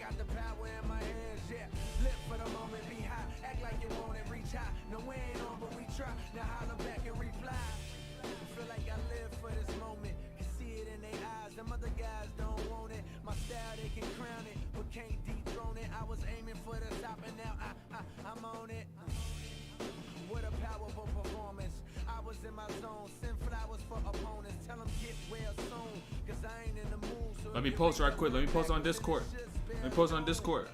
got the power in my hands, yeah. Live for the moment, be high. Act like you want it, reach high. No, we ain't on, but we try. Now holler back and reply. Feel like I live for this moment. Can see it in their eyes. Them other guys don't want it. My style, they can crown it, but can't dethrone it. I was aiming for the top, and now I'm on it. What a powerful performance. I was in my zone. Send flowers for opponents. Tell them get well soon, cause I ain't in the mood. So let me post right quick. Let me post on Discord. Let me post on Discord.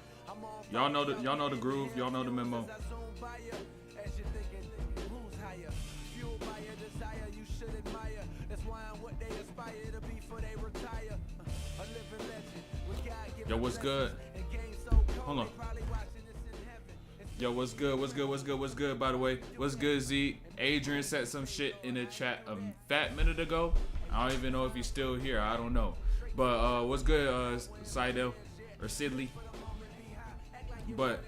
Y'all know the groove. Y'all know the memo. Yo, what's good? Hold on. Yo, what's good? What's good? What's good? What's good? By the way, what's good, Z? Adrian said some shit in the chat a fat minute ago. I don't even know if he's still here. I don't know. But what's good, Seidel or Sidley? But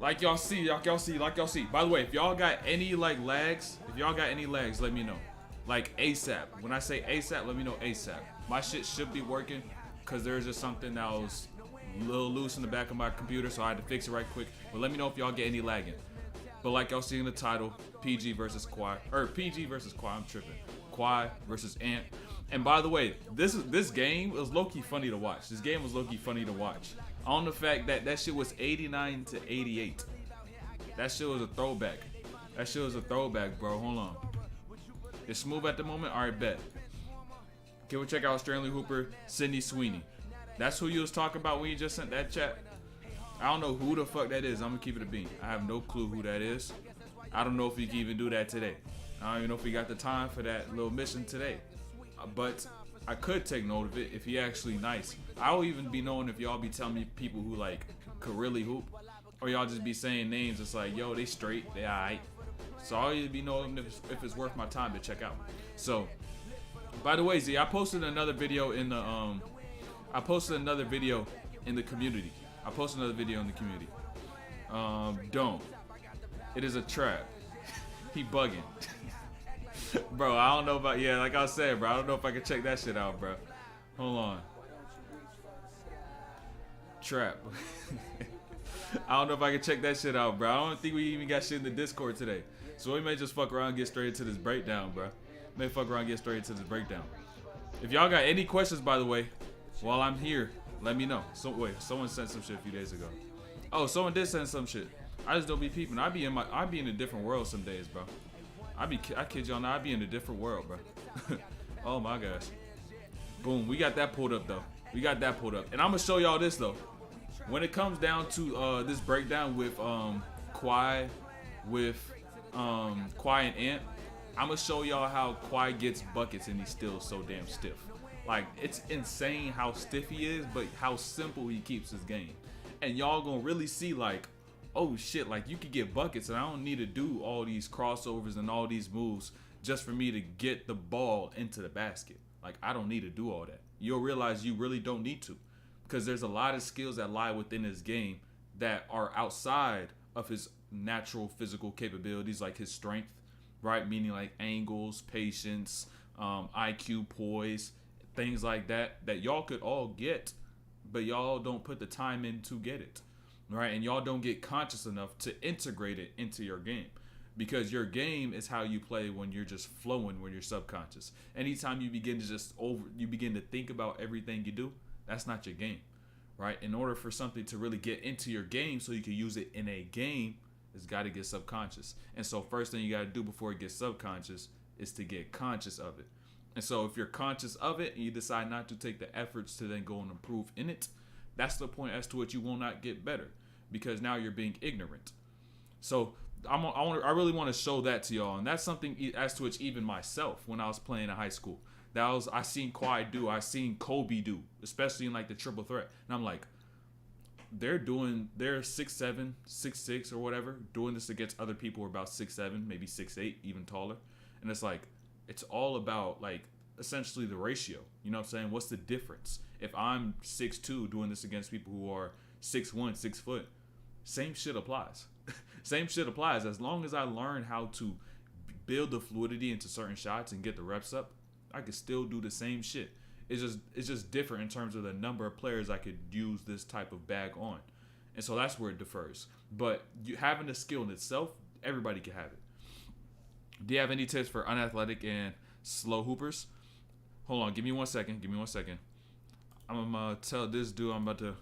like y'all see. By the way, if y'all got any lags, let me know. Like ASAP. When I say ASAP, let me know ASAP. My shit should be working, cause there's just something that was a little loose in the back of my computer, so I had to fix it right quick. But let me know if y'all get any lagging. But like y'all see in the title, PG versus Kawhi, I'm tripping. Kawhi versus Ant. And by the way, this game was low-key funny to watch. On the fact that shit was 89-88. That shit was a throwback. Bro. Hold on. It's smooth at the moment. All right, bet. Can we check out Stanley Hooper, Sydney Sweeney? That's who you was talking about when you just sent that chat. I don't know who the fuck that is. I'm gonna keep it a bean. I have no clue who that is. I don't know if we can even do that today. I don't even know if we got the time for that little mission today. But I could take note of it if he actually nice. I'll even be knowing if y'all be telling me people who could really hoop, or y'all just be saying names. It's like, yo, they straight, they alright. So I'll even be knowing if it's worth my time to check out. So, by the way, Z, I posted another video in the community. Don't. It is a trap. He bugging. Bro, I don't know about, like I said, bro, I don't know if I can check that shit out, bro. Hold on. Trap. I don't know if I can check that shit out, bro. I don't think we even got shit in the Discord today. So we may just fuck around and get straight into this breakdown, bro. If y'all got any questions, by the way, while I'm here, let me know. So wait, someone sent some shit a few days ago. Oh, someone did send some shit. I just don't be peeping. I be in a different world some days, bro. I kid y'all not, I be in a different world, bro. Oh my gosh. Boom, we got that pulled up though. And I'm gonna show y'all this though. When it comes down to this breakdown with Kawhi and Ant, I'm gonna show y'all how Kawhi gets buckets and he's still so damn stiff. Like, it's insane how stiff he is, but how simple he keeps his game. And y'all gonna really see oh shit, you could get buckets and I don't need to do all these crossovers and all these moves just for me to get the ball into the basket. I don't need to do all that. You'll realize you really don't need to, because there's a lot of skills that lie within his game that are outside of his natural physical capabilities, like his strength, right? Meaning angles, patience, IQ, poise, things like that y'all could all get, but y'all don't put the time in to get it, right? And y'all don't get conscious enough to integrate it into your game, because your game is how you play when you're just flowing, when you're subconscious. Anytime you begin to think about everything you do, that's not your game, right? In order for something to really get into your game so you can use it in a game, it's got to get subconscious. And so first thing you got to do before it gets subconscious is to get conscious of it. And so if you're conscious of it and you decide not to take the efforts to then go and improve in it, that's the point as to which you will not get better, because now you're being ignorant. So I really want to show that to y'all. And that's something as to which even myself, when I was playing in high school, I seen Kawhi do, I seen Kobe do, especially in the triple threat. And I'm like, they're 6'7", 6'6", or whatever, doing this against other people who are about 6'7", maybe 6'8", even taller. And it's all about essentially the ratio. You know what I'm saying? What's the difference? If I'm 6'2" doing this against people who are 6'1", 6 foot, same shit applies. Same shit applies. As long as I learn how to build the fluidity into certain shots and get the reps up, I can still do the same shit. It's just different in terms of the number of players I could use this type of bag on, and so that's where it differs. But you having the skill in itself, everybody can have it. Do you have any tips for unathletic and slow hoopers? Hold on, give me 1 second. Give me 1 second. I'm gonna tell this dude I'm about to.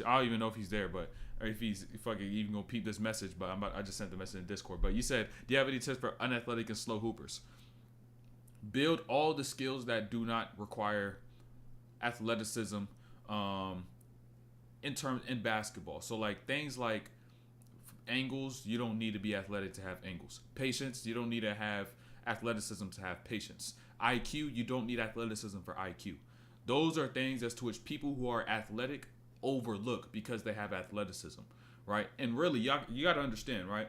I don't even know if he's there, but or if he's fucking even gonna peep this message. But I just sent the message in Discord. But you said, do you have any tips for unathletic and slow hoopers? Build all the skills that do not require athleticism, in basketball. So like things like angles, you don't need to be athletic to have angles. Patience, you don't need to have athleticism to have patience. IQ, you don't need athleticism for IQ. Those are things as to which people who are athletic overlook because they have athleticism, right? And really, you got to understand, right?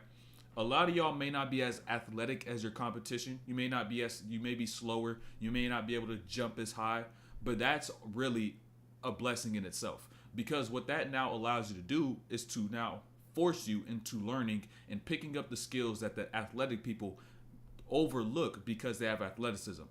A lot of y'all may not be as athletic as your competition. You may be slower. You may not be able to jump as high, but that's really a blessing in itself, because what that now allows you to do is to now force you into learning and picking up the skills that the athletic people overlook because they have athleticism.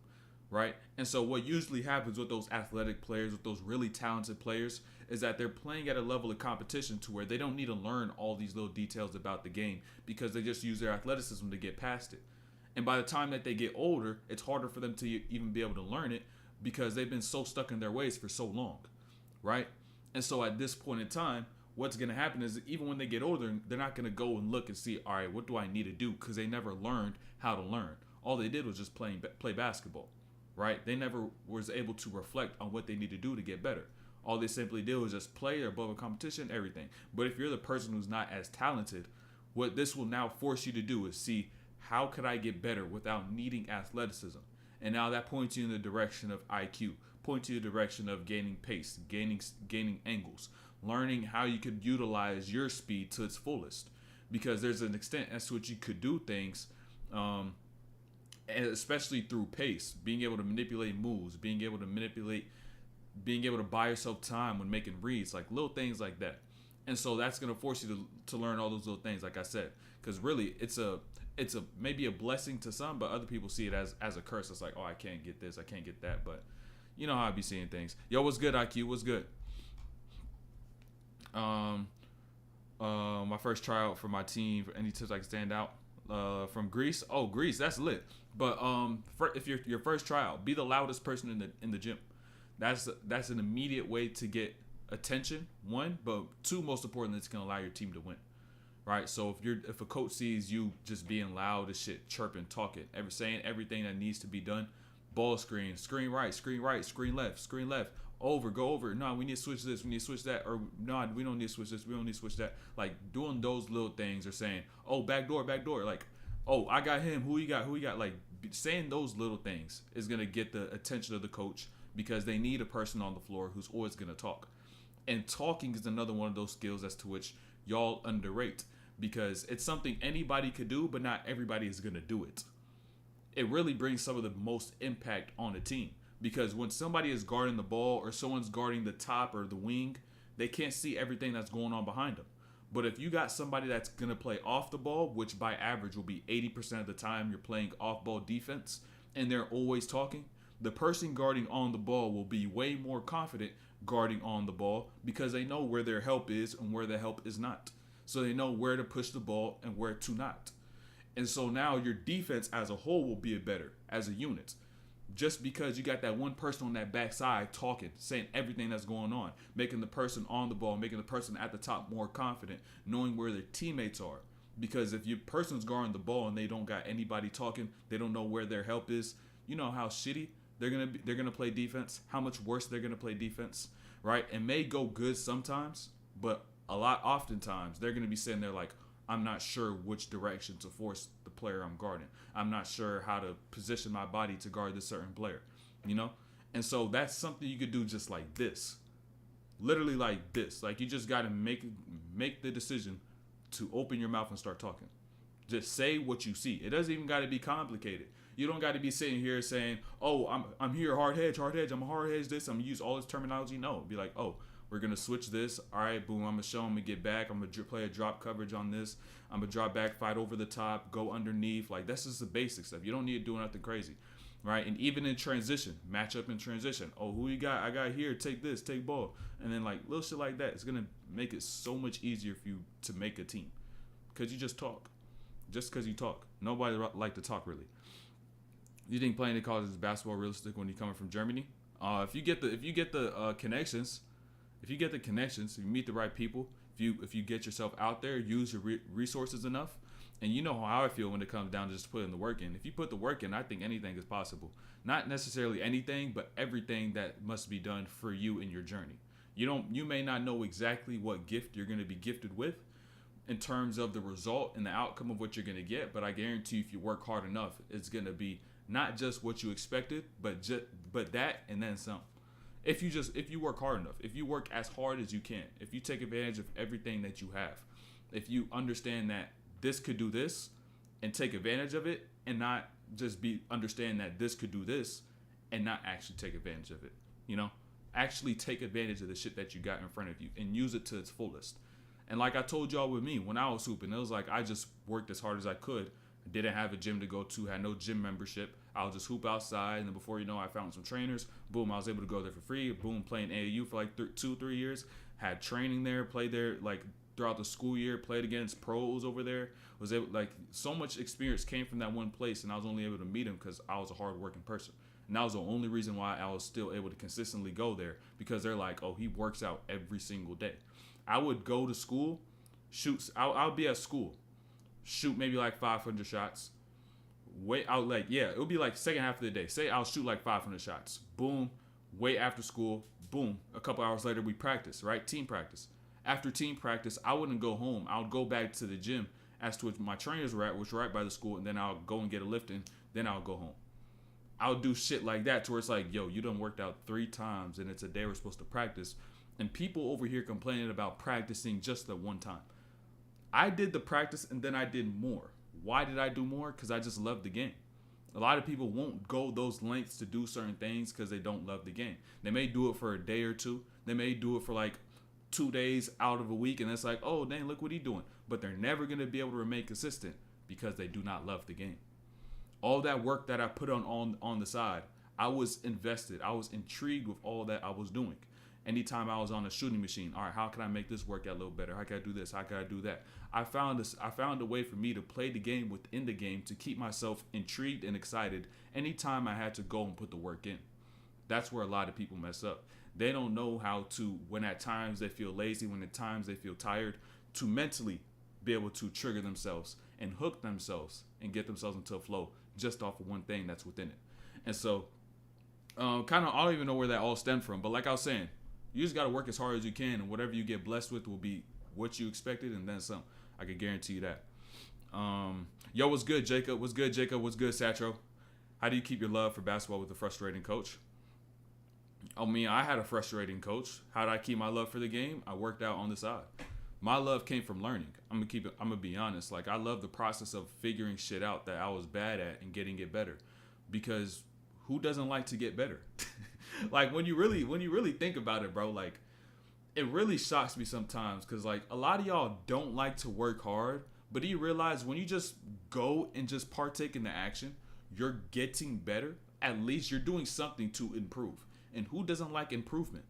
Right? And so what usually happens with those athletic players, with those really talented players, is that they're playing at a level of competition to where they don't need to learn all these little details about the game because they just use their athleticism to get past it. And by the time that they get older, it's harder for them to even be able to learn it because they've been so stuck in their ways for so long. Right? And so at this point in time, what's going to happen is even when they get older, they're not going to go and look and see, all right, what do I need to do? Because they never learned how to learn. All they did was just play basketball. Right? They never was able to reflect on what they need to do to get better. All they simply did was just play above a competition, everything. But if you're the person who's not as talented, what this will now force you to do is see, how could I get better without needing athleticism? And now that points you in the direction of IQ, points you in the direction of gaining pace, gaining angles, learning how you could utilize your speed to its fullest. Because there's an extent as to which you could do things, and especially through pace, being able to manipulate moves, being able to buy yourself time when making reads, like little things like that. And so that's going to force you to learn all those little things, like I said, because really it's a maybe a blessing to some, but other people see it as a curse. It's like, oh, I can't get this, I can't get that. But you know how I be seeing things. Yo, what's good, IQ? What's good? My first tryout for my team. Any tips I can stand out? From Greece. Oh, Greece, that's lit. But if you're your first tryout, be the loudest person in the gym. That's an immediate way to get attention. One, but two, most importantly, it's gonna allow your team to win. Right. So if a coach sees you just being loud as shit, chirping, talking, saying everything that needs to be done, ball screen right, screen left, go over. No, we need to switch this, we need to switch that, or no, we don't need to switch this, we don't need to switch that. Like doing those little things, or saying, oh, back door, like, oh, I got him, who you got, like saying those little things is gonna get the attention of the coach, because they need a person on the floor who's always gonna talk. And talking is another one of those skills as to which y'all underrate, because it's something anybody could do, but not everybody is gonna do it. It really brings some of the most impact on a team, because when somebody is guarding the ball or someone's guarding the top or the wing, they can't see everything that's going on behind them. But if you got somebody that's going to play off the ball, which by average will be 80% of the time you're playing off-ball defense, and they're always talking, the person guarding on the ball will be way more confident guarding on the ball, because they know where their help is and where the help is not. So they know where to push the ball and where to not. And so now your defense as a whole will be better as a unit. Just because you got that one person on that backside talking, saying everything that's going on, making the person on the ball, making the person at the top more confident, knowing where their teammates are. Because if your person's guarding the ball and they don't got anybody talking, they don't know where their help is, you know how shitty they're gonna play defense, how much worse they're gonna play defense, right? It may go good sometimes, but oftentimes they're gonna be sitting there like, I'm not sure which direction to force the player I'm guarding. I'm not sure how to position my body to guard this certain player, you know? And so that's something you could do just like this. Literally like this. Like you just got to make the decision to open your mouth and start talking. Just say what you see. It doesn't even got to be complicated. You don't got to be sitting here saying, oh, I'm here, hard hedge, I'm a hard hedge this, I'm going to use all this terminology. No, be like, oh, We're going to switch this. All right, boom, I'm going to show him to get back. I'm going to play a drop coverage on this. I'm going to drop back, fight over the top, go underneath. Like, that's just the basic stuff. You don't need to do nothing crazy, right? And even in transition, matchup in transition. Oh, who you got? I got here. Take this. Take ball. And then, like, little shit like that. It's going to make it so much easier for you to make a team because you just talk. Just because you talk. Nobody like to talk, really. You think playing in college is basketball realistic when you're coming from Germany? If you get the connections, if you meet the right people, if you get yourself out there, use your resources enough, and you know how I feel when it comes down to just putting the work in. If you put the work in, I think anything is possible. Not necessarily anything, but everything that must be done for you in your journey. You may not know exactly what gift you're going to be gifted with in terms of the result and the outcome of what you're going to get, but I guarantee if you work hard enough, it's going to be not just what you expected, but that and then some. If you work hard enough, if you work as hard as you can, if you take advantage of everything that you have, if you understand that this could do this and take advantage of it, and not just understand that this could do this and not actually take advantage of it, actually take advantage of the shit that you got in front of you and use it to its fullest. And like I told y'all with me, when I was hooping, it was like I just worked as hard as I could. Didn't have a gym to go to, had no gym membership. I would just hoop outside, and then before you know, I found some trainers. Boom, I was able to go there for free. Boom, playing AAU for like 2-3 years. Had training there, played there like throughout the school year. Played against pros over there. Was able, like, so much experience came from that one place, and I was only able to meet him because I was a hard-working person. And that was the only reason why I was still able to consistently go there, because they're like, oh, he works out every single day. I would go to school, I'll be at school, shoot maybe like 500 shots. It would be like second half of the day. Say I'll shoot like 500 shots. Boom, wait after school. Boom, a couple hours later we practice, right? Team practice. After team practice, I wouldn't go home. I would go back to the gym as to which my trainers were at, which were right by the school, and then I'll go and get a lift in. Then I'll go home. I'll do shit like that to where it's like, yo, you done worked out 3 times and it's a day we're supposed to practice. And people over here complaining about practicing just the one time. I did the practice and then I did more. Why did I do more? Because I just love the game. A lot of people won't go those lengths to do certain things because they don't love the game. They may do it for a day or two. They may do it for like 2 days out of a week, and it's like, oh, dang, look what he's doing. But they're never going to be able to remain consistent because they do not love the game. All that work that I put on the side, I was invested. I was intrigued with all that I was doing. Anytime I was on a shooting machine, all right, how can I make this work out a little better? How can I do this? How can I do that? I found a way for me to play the game within the game to keep myself intrigued and excited anytime I had to go and put the work in. That's where a lot of people mess up. They don't know how to, when at times they feel lazy, when at times they feel tired, to mentally be able to trigger themselves and hook themselves and get themselves into a flow just off of one thing that's within it. And so, I don't even know where that all stemmed from, but like I was saying, you just got to work as hard as you can, and whatever you get blessed with will be what you expected and then some. I can guarantee you that. Yo, what's good, Jacob? What's good, Jacob? What's good, Satro? How do you keep your love for basketball with a frustrating coach? I had a frustrating coach. How did I keep my love for the game? I worked out on the side. My love came from learning. I'm gonna be honest. Like, I love the process of figuring shit out that I was bad at and getting it better. Because who doesn't like to get better? Like, when you really think about it, bro, like, it really shocks me sometimes because, like, a lot of y'all don't like to work hard, but do you realize when you just go and just partake in the action, you're getting better? At least you're doing something to improve. And who doesn't like improvement?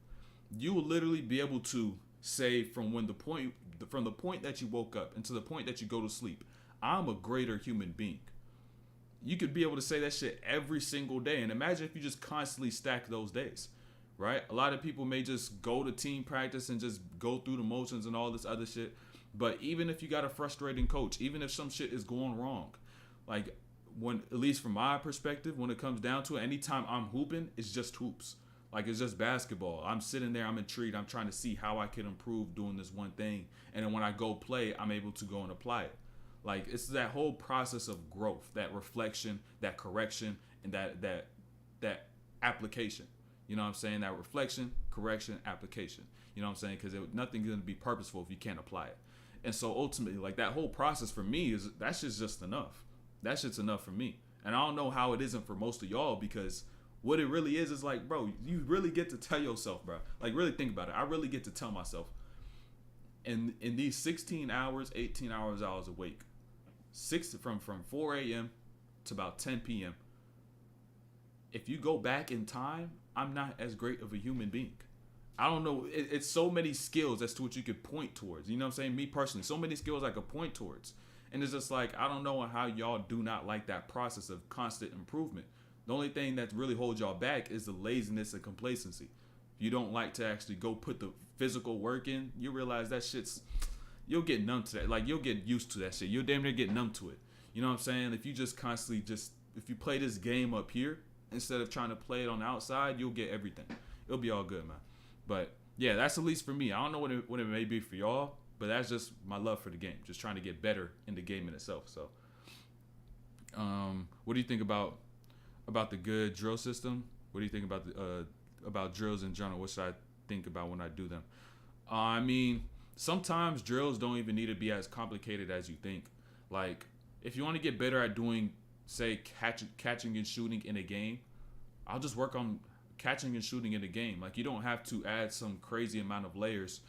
You will literally be able to say from the point that you woke up and to the point that you go to sleep, I'm a greater human being. You could be able to say that shit every single day. And imagine if you just constantly stack those days, right? A lot of people may just go to team practice and just go through the motions and all this other shit. But even if you got a frustrating coach, even if some shit is going wrong, like, at least from my perspective, when it comes down to it, anytime I'm hooping, it's just hoops. Like, it's just basketball. I'm sitting there, I'm intrigued. I'm trying to see how I can improve doing this one thing. And then when I go play, I'm able to go and apply it. Like, it's that whole process of growth, that reflection, that correction, and that application. You know what I'm saying? That reflection, correction, application. You know what I'm saying? Because nothing's going to be purposeful if you can't apply it. And so ultimately, like, that whole process for me that's just enough. That shit's enough for me. And I don't know how it isn't for most of y'all, because what it really is like, bro, you really get to tell yourself, bro. Like, really think about it. I really get to tell myself, in these 16 hours, 18 hours I was awake, from 4 a.m. to about 10 p.m. If you go back in time, I'm not as great of a human being. I don't know. It's so many skills as to what you could point towards. You know what I'm saying? Me personally, so many skills I could point towards. And it's just like, I don't know how y'all do not like that process of constant improvement. The only thing that really holds y'all back is the laziness and complacency. If you don't like to actually go put the physical work in, you realize that you'll get numb to that. Like, you'll get used to that shit. You'll damn near get numb to it. You know what I'm saying? If you just constantly if you play this game up here instead of trying to play it on the outside, you'll get everything. It'll be all good, man. But yeah, that's at least for me. I don't know what it may be for y'all, but that's just my love for the game. Just trying to get better in the game in itself. So, what do you think about the good drill system? What do you think about drills in general? What should I think about when I do them? I mean, sometimes drills don't even need to be as complicated as you think. Like, if you want to get better at doing, say, catching and shooting in a game, I'll just work on catching and shooting in a game. Like, you don't have to add some crazy amount of layers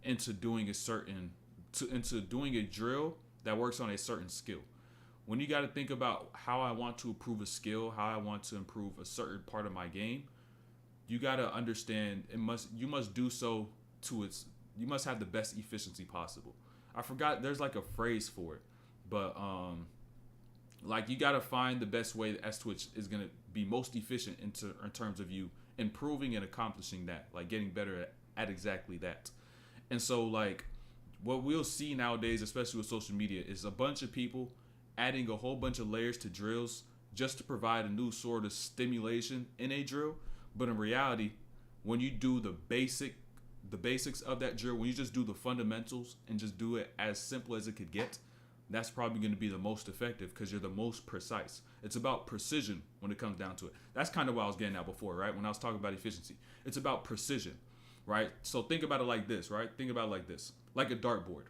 into doing a drill that works on a certain skill. When you got to think about how I want to improve a skill, how I want to improve a certain part of my game, you got to understand you must do so you must have the best efficiency possible. I forgot, there's like a phrase for it, but like, you got to find the best way as to which is going to be most efficient in terms of you improving and accomplishing that, like getting better at exactly that. And so, like, what we'll see nowadays, especially with social media, is a bunch of people adding a whole bunch of layers to drills just to provide a new sort of stimulation in a drill. But in reality, when you do the basics of that drill, when you just do the fundamentals and just do it as simple as it could get, that's probably going to be the most effective because you're the most precise. It's about precision when it comes down to it. That's kind of what I was getting at before, right? When I was talking about efficiency, it's about precision, right? So think about it like this, right? Think about it like this, like a dartboard.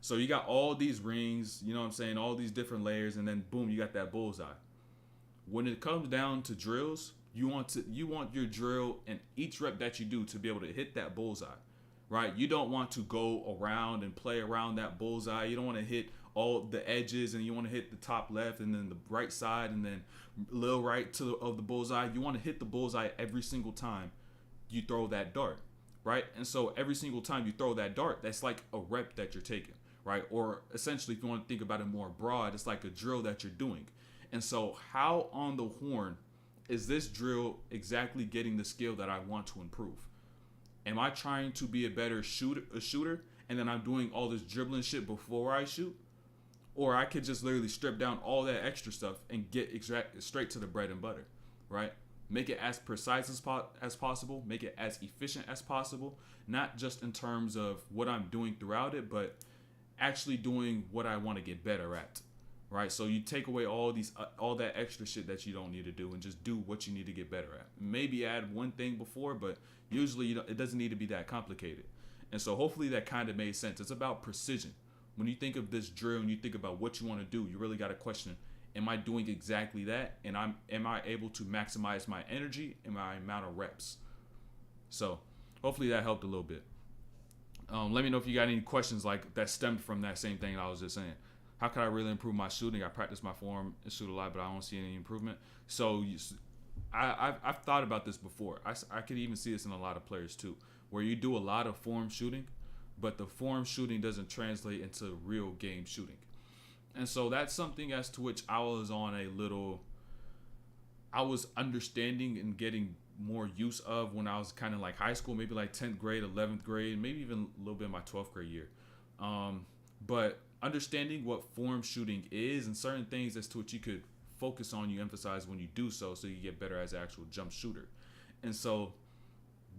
So you got all these rings, you know what I'm saying, all these different layers, and then boom, you got that bullseye. When it comes down to drills, you want your drill and each rep that you do to be able to hit that bullseye, right? You don't want to go around and play around that bullseye. You don't want to hit all the edges, and you want to hit the top left and then the right side and then a little right of the bullseye. You want to hit the bullseye every single time you throw that dart, right? And so every single time you throw that dart, that's like a rep that you're taking, right? Or essentially, if you want to think about it more broad, it's like a drill that you're doing. And so how on the horn is this drill exactly getting the skill that I want to improve? Am I trying to be a better shooter, and then I'm doing all this dribbling shit before I shoot? Or I could just literally strip down all that extra stuff and get straight to the bread and butter, right? Make it as precise as possible. Make it as efficient as possible. Not just in terms of what I'm doing throughout it, but actually doing what I want to get better at, right? So you take away all that extra shit that you don't need to do and just do what you need to get better at. Maybe add one thing before, but usually it doesn't need to be that complicated. And so hopefully that kind of made sense. It's about precision. When you think of this drill and you think about what you want to do, you really got to question, am I doing exactly that? And am I able to maximize my energy and my amount of reps? So hopefully that helped a little bit. Let me know if you got any questions like that stemmed from that same thing I was just saying. How can I really improve my shooting? I practice my form and shoot a lot, but I don't see any improvement. So I've thought about this before. I could even see this in a lot of players too, where you do a lot of form shooting, but the form shooting doesn't translate into real game shooting. And so that's something as to which I was understanding and getting more use of when I was kind of like high school, maybe like 10th grade, 11th grade, maybe even a little bit in my 12th grade year. But understanding what form shooting is and certain things as to which you could focus on, you emphasize when you do so you get better as an actual jump shooter. And so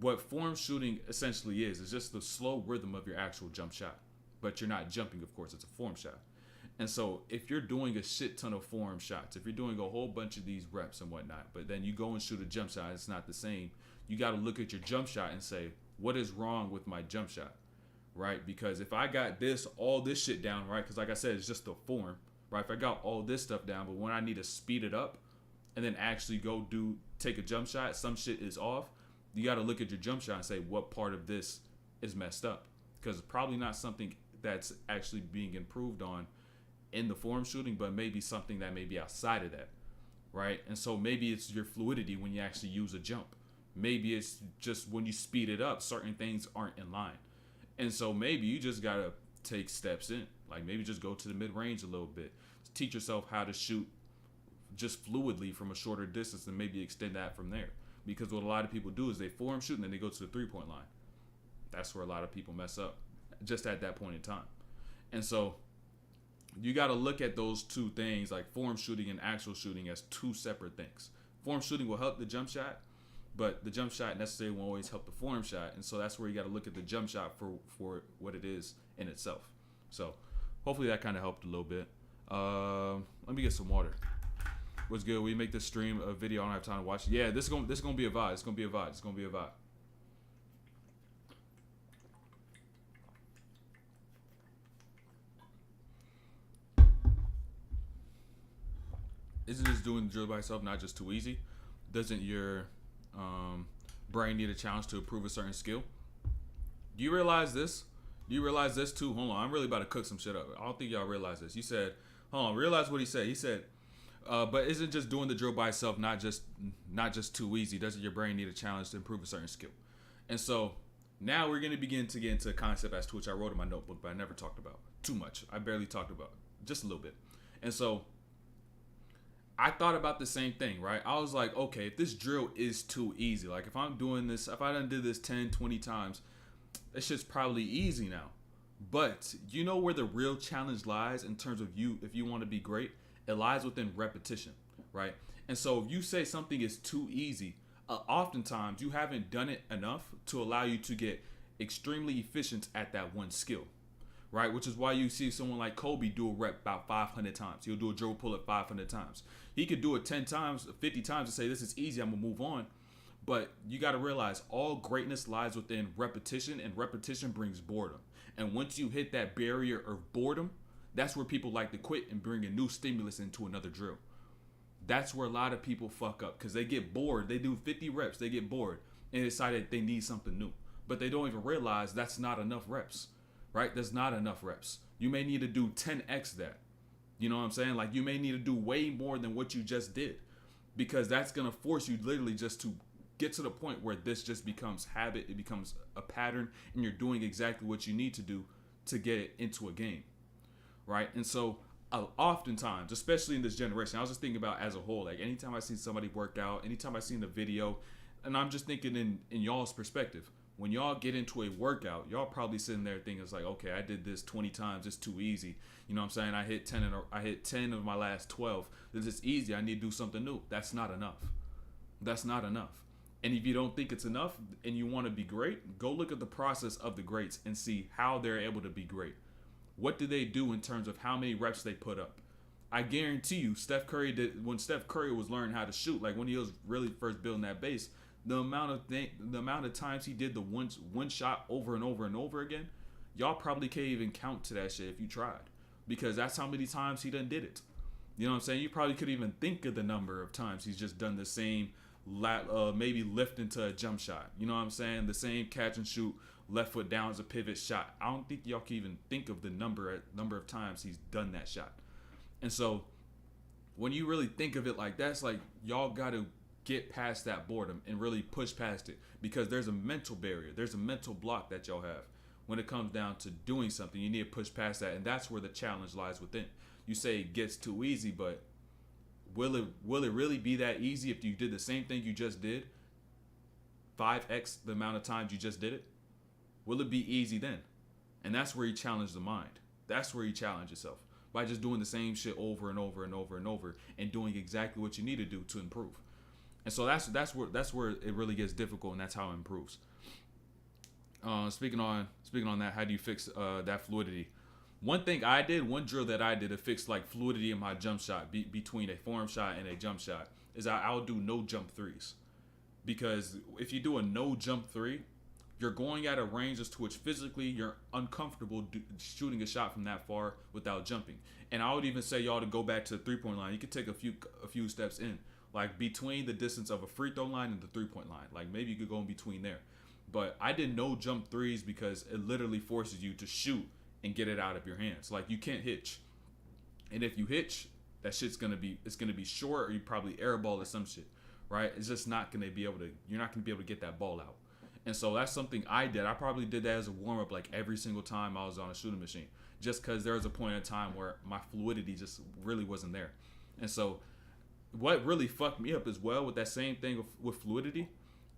what form shooting essentially is just the slow rhythm of your actual jump shot. But you're not jumping, of course, it's a form shot. And so if you're doing a shit ton of form shots, if you're doing a whole bunch of these reps and whatnot, but then you go and shoot a jump shot, it's not the same. You got to look at your jump shot and say, what is wrong with my jump shot, right? Because if I got all this shit down, right? Because like I said, it's just the form, right? If I got all this stuff down, but when I need to speed it up, and then actually go take a jump shot, some shit is off. You got to look at your jump shot and say what part of this is messed up, because it's probably not something that's actually being improved on in the form shooting, but maybe something that may be outside of that, right? And so maybe it's your fluidity when you actually use a jump. Maybe it's just when you speed it up, certain things aren't in line. And so maybe you just got to take steps in. Like maybe just go to the mid-range a little bit. Teach yourself how to shoot just fluidly from a shorter distance and maybe extend that from there. Because what a lot of people do is they form shoot and then they go to the three-point line. That's where a lot of people mess up just at that point in time. And so you got to look at those two things, like form shooting and actual shooting, as two separate things. Form shooting will help the jump shot, but the jump shot necessarily won't always help the form shot. And so that's where you got to look at the jump shot for what it is in itself. So hopefully that kind of helped a little bit. Let me get some water. What's good? We make this stream a video. I don't have time to watch it. Yeah, this is gonna be a vibe. It's gonna be a vibe. It's gonna be a vibe. Isn't just doing the drill by itself not just too easy? Doesn't your brain need a challenge to improve a certain skill? Do you realize this? Do you realize this too? Hold on, I'm really about to cook some shit up. I don't think y'all realize this. You said, hold on, realize what he said. He said, but isn't just doing the drill by itself not just too easy? Doesn't your brain need a challenge to improve a certain skill? And so now we're going to begin to get into a concept as to which I wrote in my notebook, but I never talked about too much. I barely talked about just a little bit. And so I thought about the same thing, right? I was like, okay, if this drill is too easy, like if I'm doing this, if I done did this 10, 20 times, it's just probably easy now. But you know where the real challenge lies in terms of you, if you want to be great, it lies within repetition, right? And so if you say something is too easy, oftentimes you haven't done it enough to allow you to get extremely efficient at that one skill, right? Which is why you see someone like Kobe do a rep about 500 times. He'll do a dribble pull up 500 times. He could do it 10 times, 50 times and say, this is easy, I'm going to move on. But you got to realize all greatness lies within repetition, and repetition brings boredom. And once you hit that barrier of boredom, that's where people like to quit and bring a new stimulus into another drill. That's where a lot of people fuck up because they get bored. They do 50 reps, they get bored and decide that they need something new. But they don't even realize that's not enough reps, right? There's not enough reps. You may need to do 10x that. You know what I'm saying? Like you may need to do way more than what you just did, because that's going to force you literally just to get to the point where this just becomes habit. It becomes a pattern and you're doing exactly what you need to do to get it into a game. Right. And so oftentimes, especially in this generation, I was just thinking about as a whole, like anytime I see somebody work out, anytime I see the video, and I'm just thinking in y'all's perspective, when y'all get into a workout, y'all probably sitting there thinking it's like, okay, I did this 20 times. It's too easy. You know what I'm saying? I hit 10 of my last 12. This is easy. I need to do something new. That's not enough. That's not enough. And if you don't think it's enough and you want to be great, go look at the process of the greats and see how they're able to be great. What do they do in terms of how many reps they put up? I guarantee you, Steph Curry did when Steph Curry was learning how to shoot, like when he was really first building that base, the amount of times he did the one shot over and over and over again, y'all probably can't even count to that shit if you tried, because that's how many times he done did it. You know what I'm saying? You probably couldn't even think of the number of times he's just done the same, maybe lift into a jump shot. You know what I'm saying? The same catch and shoot, left foot down as a pivot shot. I don't think y'all can even think of the number of times he's done that shot. And so when you really think of it like that, it's like y'all got to get past that boredom and really push past it, because there's a mental barrier. There's a mental block that y'all have when it comes down to doing something. You need to push past that, and that's where the challenge lies within. You say it gets too easy, but will it really be that easy if you did the same thing you just did 5x the amount of times you just did it? Will it be easy then? And that's where you challenge the mind. That's where you challenge yourself, by just doing the same shit over and over and over and over and doing exactly what you need to do to improve. And so that's where it really gets difficult, and that's how it improves. Speaking on that, how do you fix that fluidity? One drill that I did to fix like fluidity in my jump shot between a form shot and a jump shot is I'll do no jump threes. Because if you do a no jump three, you're going at a range as to which physically you're uncomfortable shooting a shot from that far without jumping. And I would even say y'all to go back to the 3-point line. You could take a few steps in. like between the distance of a free throw line and the 3-point line. Like maybe you could go in between there. But I didn't know jump threes because it literally forces you to shoot and get it out of your hands. Like you can't hitch. And if you hitch, that shit's gonna be short, or you probably airball or some shit, right? It's just not gonna be able to. You're not gonna be able to get that ball out. And so that's something I did. I probably did that as a warm up, like every single time I was on a shooting machine, just because there was a point in time where my fluidity just really wasn't there. And so, what really fucked me up as well with that same thing with fluidity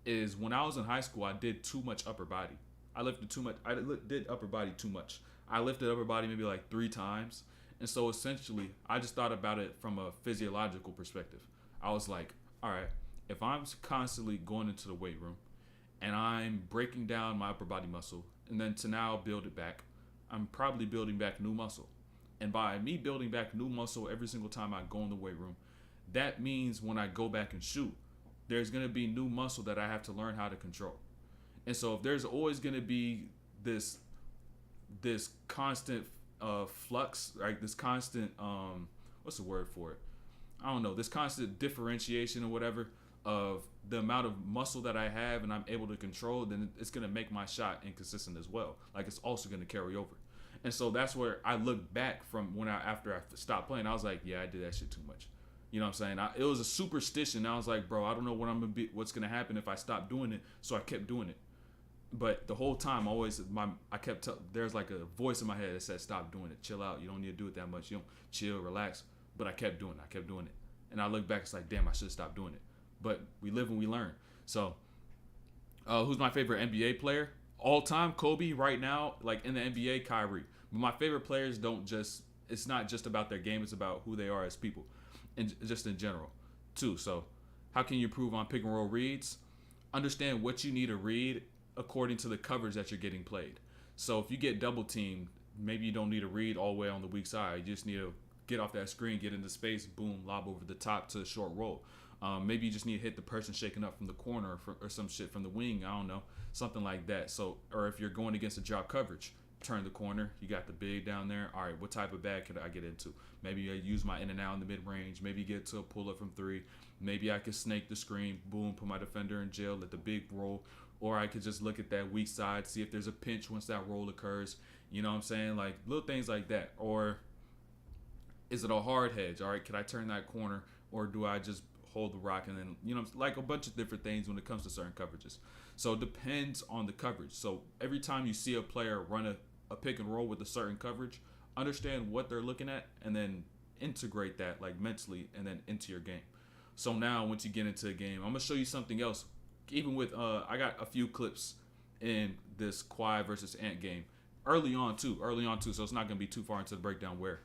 is when I was in high school, I did too much upper body. I lifted too much. I did upper body too much. I lifted upper body maybe like 3 times. And so essentially, I just thought about it from a physiological perspective. I was like, all right, if I'm constantly going into the weight room and I'm breaking down my upper body muscle and then to now build it back, I'm probably building back new muscle. And by me building back new muscle every single time I go in the weight room, that means when I go back and shoot, there's going to be new muscle that I have to learn how to control. And so if there's always going to be this constant flux, like this constant what's the word for it? I don't know, this constant differentiation or whatever of the amount of muscle that I have and I'm able to control, then it's going to make my shot inconsistent as well. Like it's also going to carry over. And so that's where I look back from after I stopped playing. I was like, yeah, I did that shit too much. You know what I'm saying? It was a superstition. I was like, bro, I don't know what's going to happen if I stop doing it. So I kept doing it. But the whole time, there's like a voice in my head that said, stop doing it. Chill out. You don't need to do it that much. You don't chill, relax. But I kept doing it. And I look back, it's like, damn, I should have stopped doing it. But we live and we learn. So who's my favorite NBA player? All time, Kobe. Right now, like in the NBA, Kyrie. But my favorite players it's not just about their game. It's about who they are as people. And just in general, too. So how can you improve on pick and roll reads? Understand what you need to read according to the coverage that you're getting played. So if you get double teamed, maybe you don't need to read all the way on the weak side. You just need to get off that screen, get into space, boom, lob over the top to a short roll. Maybe you just need to hit the person shaking up from the corner or some shit from the wing. I don't know, something like that. So, or if you're going against a drop coverage, turn the corner. You got the big down there. All right, what type of bag could I get into? Maybe I use my in and out in the mid range. Maybe get to a pull up from 3. Maybe I could snake the screen, boom, put my defender in jail, let the big roll. Or I could just look at that weak side, see if there's a pinch once that roll occurs. You know what I'm saying? Like little things like that. Or is it a hard hedge? All right, can I turn that corner, or do I just hold the rock and then, you know, like a bunch of different things when it comes to certain coverages. So it depends on the coverage. So every time you see a player run a pick and roll with a certain coverage, understand what they're looking at and then integrate that like mentally and then into your game. So now once you get into a game, I'm gonna show you something else. Even with I got a few clips in this Kawhi versus Ant game early on too. So it's not gonna be too far into the breakdown where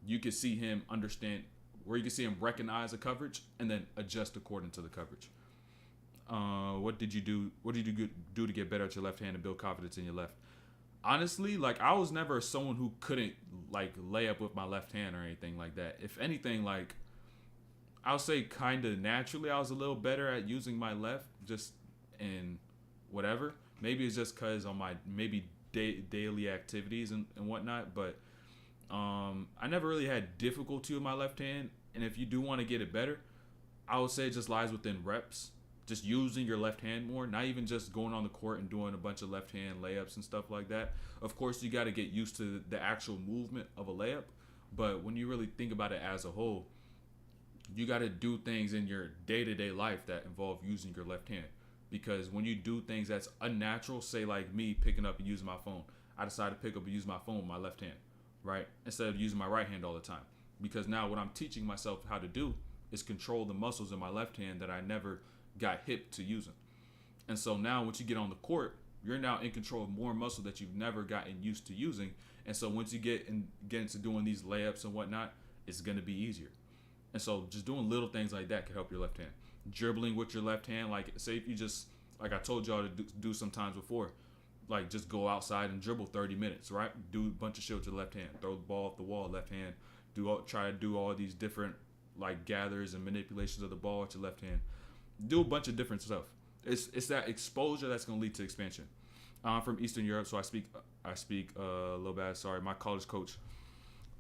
you can see him understand, where you can see him recognize a coverage and then adjust according to the coverage. What did you do to get better at your left hand and build confidence in your left? Honestly, like I was never someone who couldn't like lay up with my left hand or anything like that. If anything, like I'll say kind of naturally I was a little better at using my left just in whatever. Maybe it's just because on my daily activities and whatnot, but I never really had difficulty with my left hand. And if you do want to get it better, I would say it just lies within reps. Just using your left hand more, not even just going on the court and doing a bunch of left hand layups and stuff like that. Of course, you got to get used to the actual movement of a layup. But when you really think about it as a whole, you got to do things in your day-to-day life that involve using your left hand. Because when you do things that's unnatural, say like me picking up and using my phone, I decide to pick up and use my phone with my left hand, right? Instead of using my right hand all the time. Because now what I'm teaching myself how to do is control the muscles in my left hand that I never got hip to using. And so now once you get on the court, you're now in control of more muscle that you've never gotten used to using. And so once you get into doing these layups and whatnot, it's going to be easier. And so just doing little things like that can help your left hand. Dribbling with your left hand, like say if you just, like I told y'all to do sometimes before, like just go outside and dribble 30 minutes, right? Do a bunch of shit with your left hand. Throw the ball off the wall, left hand. Try to do all these different like gathers and manipulations of the ball with your left hand. Do a bunch of different stuff. It's that exposure that's going to lead to expansion. I'm from Eastern Europe, so I speak a little bad. Sorry, my college coach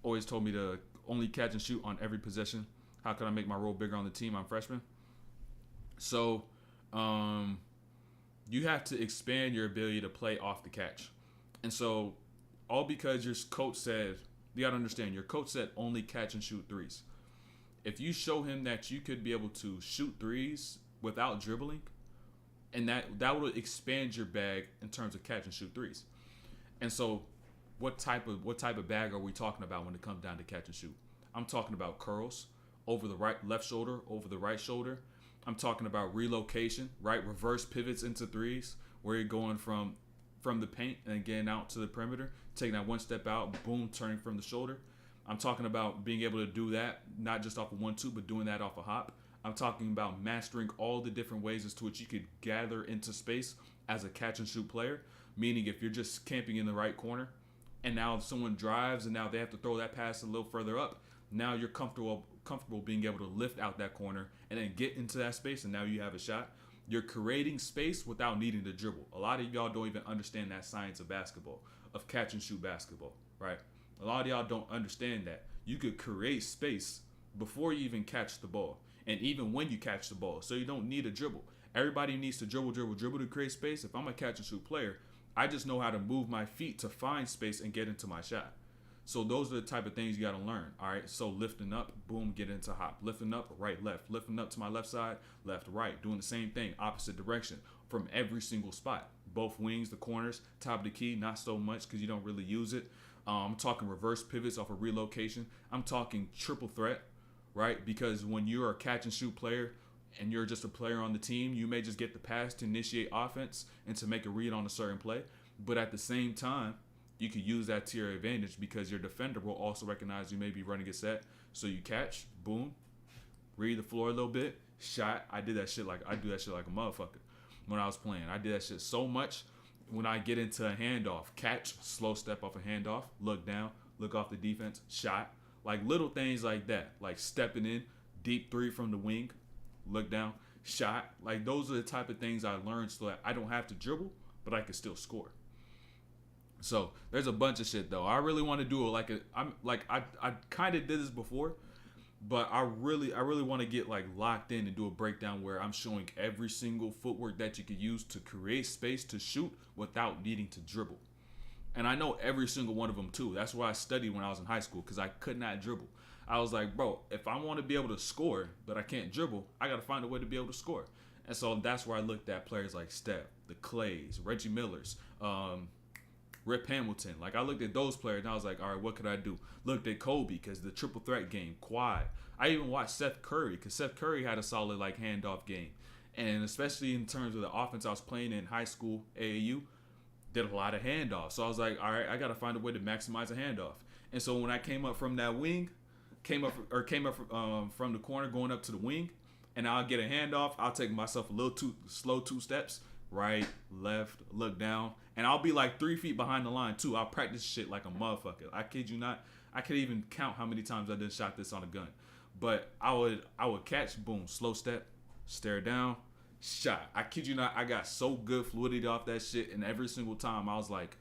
always told me to only catch and shoot on every possession. How can I make my role bigger on the team? I'm freshman. So, you have to expand your ability to play off the catch. And so, all because your coach said, you got to understand, your coach said only catch and shoot threes. If you show him that you could be able to shoot threes without dribbling, and that will expand your bag in terms of catch and shoot threes. And so, what type of bag are we talking about when it comes down to catch and shoot? I'm talking about curls over the left shoulder, over the right shoulder. I'm talking about relocation, right? Reverse pivots into threes, where you're going from the paint and getting out to the perimeter, taking that one step out, boom, turning from the shoulder. I'm talking about being able to do that, not just off of 1-2, but doing that off a hop. I'm talking about mastering all the different ways as to which you could gather into space as a catch and shoot player. Meaning if you're just camping in the right corner and now someone drives and now they have to throw that pass a little further up, now you're comfortable being able to lift out that corner and then get into that space, and now you have a shot. You're creating space without needing to dribble. A lot of y'all don't even understand that science of basketball, of catch and shoot basketball, right? A lot of y'all don't understand that. You could create space before you even catch the ball, and even when you catch the ball, so you don't need a dribble. Everybody needs to dribble to create space. If I'm a catch and shoot player, I just know how to move my feet to find space and get into my shot. So those are the type of things you got to learn. All right. So lifting up, boom, get into hop. Lifting up, right, left. Lifting up to my left side, left, right. Doing the same thing, opposite direction from every single spot. Both wings, the corners, top of the key, not so much because you don't really use it. I'm talking reverse pivots off of relocation. I'm talking triple threat, right? Because when you're a catch and shoot player and you're just a player on the team, you may just get the pass to initiate offense and to make a read on a certain play. But at the same time, you could use that to your advantage because your defender will also recognize you may be running a set. So you catch, boom, read the floor a little bit, shot. I do that shit like a motherfucker when I was playing. I did that shit so much. When I get into a handoff, catch, slow step off a handoff, look down, look off the defense, shot. Like little things like that, like stepping in, deep three from the wing, look down, shot. Like those are the type of things I learned so that I don't have to dribble, but I can still score. So there's a bunch of shit though. I really want to do it I kind of did this before, but I really want to get like locked in and do a breakdown where I'm showing every single footwork that you could use to create space to shoot without needing to dribble. And I know every single one of them too. That's what I studied when I was in high school because I could not dribble. I was like, bro, if I want to be able to score, but I can't dribble, I got to find a way to be able to score. And so that's where I looked at players like Steph, the Clays, Reggie Millers, Rip Hamilton. Like I looked at those players and I was like, all right, what could I do? Looked at Kobe because the triple threat game, Kawhi. I even watched Seth Curry because Seth Curry had a solid like handoff game. And especially in terms of the offense I was playing in high school, AAU, did a lot of handoffs. So I was like, all right, I got to find a way to maximize a handoff. And so when I came up from that wing, came up from the corner going up to the wing, and I'll get a handoff, I'll take myself a little too slow 2 steps, right, left, look down, and I'll be like 3 feet behind the line too. I'll practice shit like a motherfucker. I kid you not. I could even count how many times I did shot this on a gun. But I would catch, boom, slow step, stare down, shot. I kid you not. I got so good fluidity off that shit, and every single time I was like,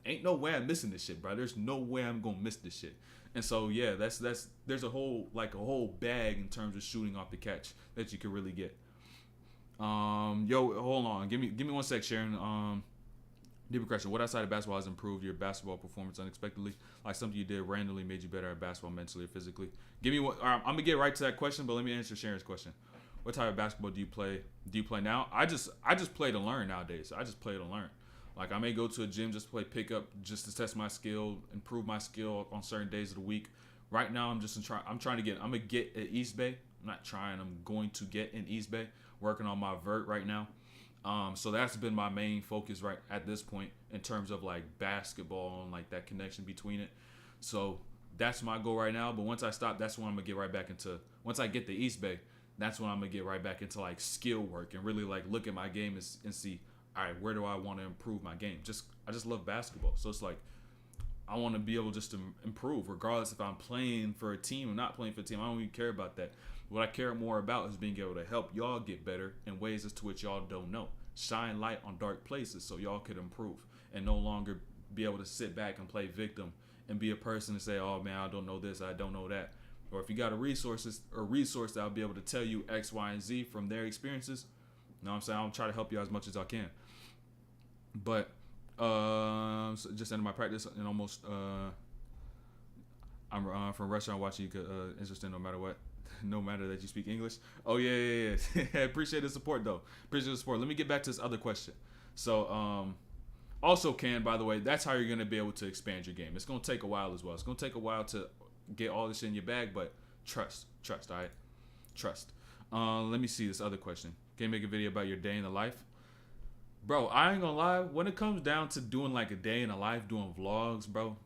ain't no way I'm missing this shit, bro. There's no way I'm gonna miss this shit. And so yeah, there's a whole bag in terms of shooting off the catch that you can really get. Hold on, give me 1 sec, Sharon. Deeper question: what outside of basketball has improved your basketball performance unexpectedly? Like something you did randomly made you better at basketball mentally or physically? Give me one. I'm gonna get right to that question, but let me answer Sharon's question. What type of basketball do you play? Do you play now? I just play to learn nowadays. I just play to learn. Like I may go to a gym just to play pickup, just to test my skill, improve my skill on certain days of the week. Right now, I'm gonna get at East Bay. I'm not trying. I'm going to get in East Bay. Working on my vert right now. So that's been my main focus right at this point in terms of like basketball and like that connection between it. So that's my goal right now. But once I stop, that's when I'm gonna get right back into. Once I get to East Bay, that's when I'm gonna get right back into like skill work and really like look at my game and see, all right, where do I want to improve my game? I just love basketball. So it's like I want to be able just to improve regardless if I'm playing for a team or not playing for a team. I don't even care about that. What I care more about is being able to help y'all get better in ways as to which y'all don't know. Shine light on dark places so y'all could improve and no longer be able to sit back and play victim and be a person and say, oh man, I don't know this, I don't know that. or if you got a resource that'll be able to tell you X, Y, and Z from their experiences, you know what I'm saying? I'll try to help you as much as I can. But so just ended my practice and almost I'm from restaurant watching. You could interesting no matter what, no matter that you speak English. Oh yeah. Appreciate the support though. Appreciate the support. Let me get back to this other question. So also, by the way, that's how you're gonna be able to expand your game. It's gonna take a while as well. It's gonna take a while to get all this in your bag, but trust, all right? Trust. Let me see this other question. Can you make a video about your day in the life? Bro, I ain't gonna lie. When it comes down to doing like a day in the life, doing vlogs, bro,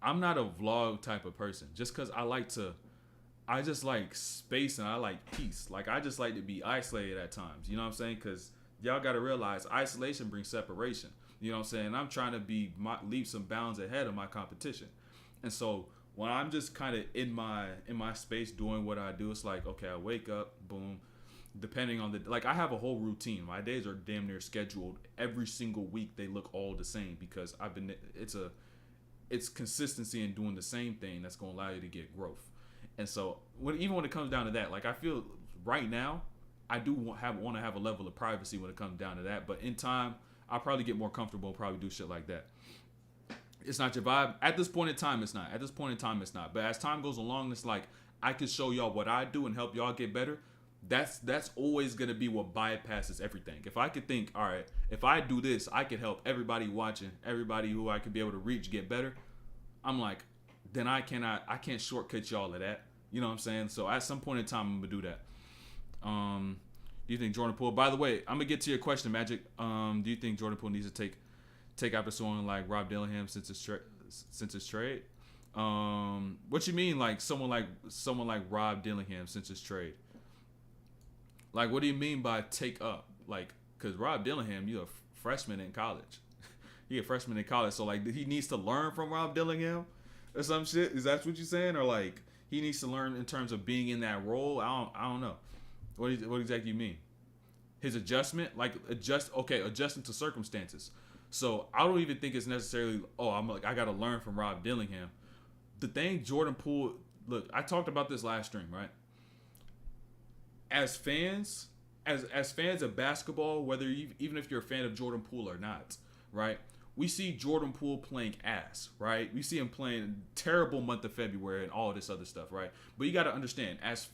I'm not a vlog type of person. Just because I just like space and I like peace. Like, I just like to be isolated at times. You know what I'm saying? Because y'all got to realize isolation brings separation. You know what I'm saying? I'm trying to leap some bounds ahead of my competition. And so when I'm just kind of in my space doing what I do, it's like, okay, I wake up, boom. Depending on like, I have a whole routine. My days are damn near scheduled. Every single week they look all the same because it's consistency in doing the same thing that's going to allow you to get growth. And so even when it comes down to that, like, I feel right now I do want to have a level of privacy when it comes down to that. But in time, I'll probably get more comfortable and probably do shit like that. It's not your vibe. At this point in time, it's not. But as time goes along, it's like, I can show y'all what I do and help y'all get better. That's always going to be what bypasses everything. If I could think, all right, if I do this, I could help everybody watching, everybody who I could be able to reach get better. I'm like, then I can't shortcut y'all of that. You know what I'm saying? So at some point in time, I'm going to do that. Do you think Jordan Poole, by the way, I'm going to get to your question, Magic. Do you think Jordan Poole needs to take after someone like Rob Dillingham since his trade? What you mean, like someone like Rob Dillingham since his trade? Like, what do you mean by take up? Like, because Rob Dillingham, you're a freshman in college. You're a freshman in college, so like, he needs to learn from Rob Dillingham or some shit. Is that what you're saying? Or like, he needs to learn in terms of being in that role? I don't know. What exactly you mean? His adjustment, like adjusting to circumstances. So I don't even think it's necessarily, I got to learn from Rob Dillingham. The thing, Jordan Poole, look, I talked about this last stream, right? As fans of basketball, even if you're a fan of Jordan Poole or not, right? We see Jordan Poole playing ass, right? We see him playing terrible month of February and all this other stuff, right? But you got to understand, as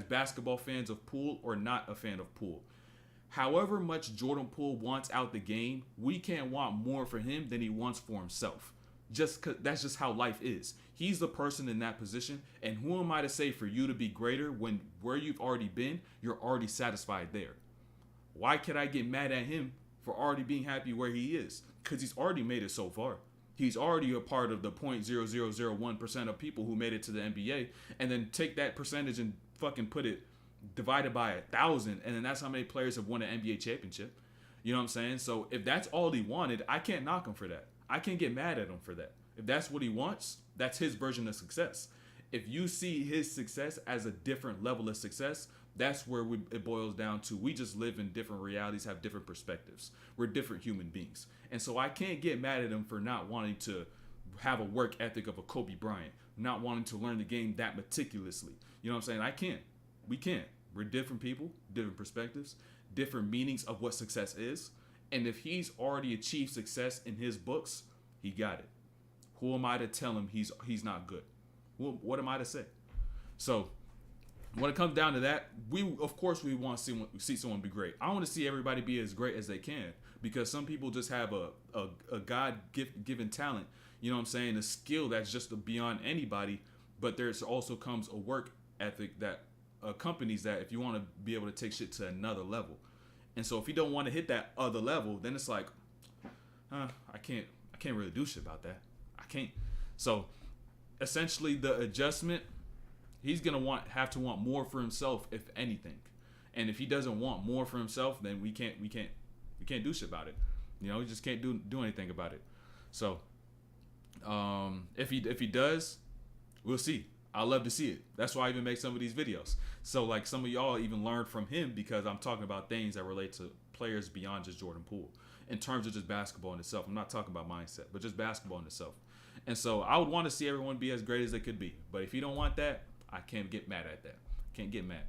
basketball fans of Poole or not a fan of Poole, however much Jordan Poole wants out the game, we can't want more for him than he wants for himself. Just 'cause that's just how life is. He's the person in that position, and who am I to say for you to be greater when where you've already been, you're already satisfied there? Why could I get mad at him for already being happy where he is? Because he's already made it so far. He's already a part of the 0.0001% of people who made it to the NBA, and then take that percentage and fucking put it divided by 1,000, and then that's how many players have won an NBA championship. You know what I'm saying? So if that's all he wanted, I can't knock him for that. I can't get mad at him for that. If that's what he wants, that's his version of success. If you see his success as a different level of success, that's where it boils down to. We just live in different realities, have different perspectives. We're different human beings. And so I can't get mad at him for not wanting to have a work ethic of a Kobe Bryant, not wanting to learn the game that meticulously. You know what I'm saying? I can't. We can't. We're different people, different perspectives, different meanings of what success is. And if he's already achieved success in his books, he got it. Who am I to tell him he's not good? What am I to say? So when it comes down to that, we want to see someone be great. I want to see everybody be as great as they can, because some people just have a God-given talent. You know what I'm saying? A skill that's just beyond anybody. But there's also comes a work ethic that accompanies that if you want to be able to take shit to another level. And so if you don't want to hit that other level, then it's like, I can't really do shit about that. I can't. So essentially the adjustment, he's gonna have to want more for himself, if anything. And if he doesn't want more for himself, then we can't do shit about it. You know, we just can't do anything about it. So if he does, we'll see. I love to see it. That's why I even make some of these videos. So like some of y'all even learned from him, because I'm talking about things that relate to players beyond just Jordan Poole. In terms of just basketball in itself. I'm not talking about mindset, but just basketball in itself. And so I would want to see everyone be as great as they could be. But if you don't want that, I can't get mad at that. Can't get mad.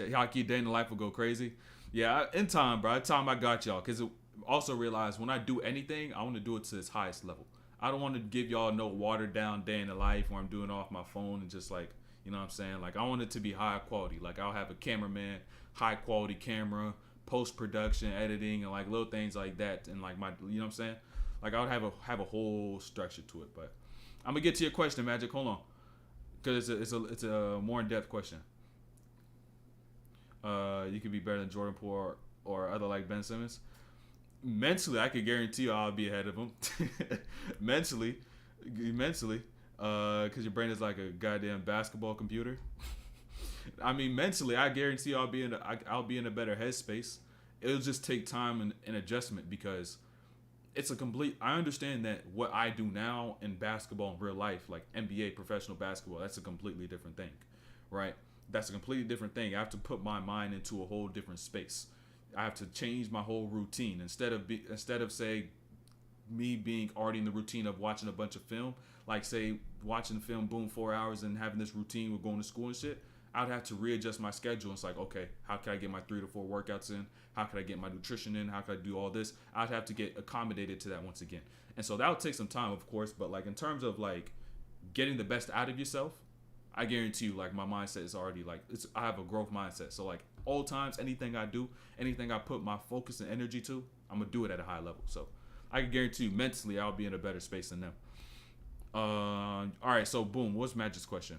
Y'all keep dating, life will go crazy. Yeah, in time, bro. In time, I got y'all. Because also realize when I do anything, I want to do it to its highest level. I don't want to give y'all no watered down day in the life where I'm doing it off my phone and just like, you know what I'm saying? Like, I want it to be high quality. Like, I'll have a cameraman, high quality camera, post production, editing, and like little things like that. And like my, you know what I'm saying? Like, I would have a whole structure to it. But I'm gonna get to your question, Magic. Hold on, because it's a more in depth question. You could be better than Jordan Poole or other like Ben Simmons. Mentally, I could guarantee you I'll be ahead of him. mentally, because your brain is like a goddamn basketball computer. I mean, mentally, I guarantee I'll be in a better headspace. It'll just take time and adjustment because it's a complete. I understand that what I do now in basketball in real life, like NBA professional basketball, that's a completely different thing, right? That's a completely different thing. I have to put my mind into a whole different space. I have to change my whole routine instead of say me being already in the routine of watching a bunch of film, like say watching film, boom, 4 hours and having this routine with going to school and shit. I'd have to readjust my schedule. It's like, okay, how can I get my 3 to 4 workouts in? How can I get my nutrition in? How can I do all this? I'd have to get accommodated to that once again. And so that would take some time, of course, but like in terms of like getting the best out of yourself, I guarantee you, like my mindset is already like I have a growth mindset. So like all times, anything I do, anything I put my focus and energy to, I'm gonna do it at a high level. So I can guarantee you, mentally, I'll be in a better space than them. All right, so boom, what's Magic's question?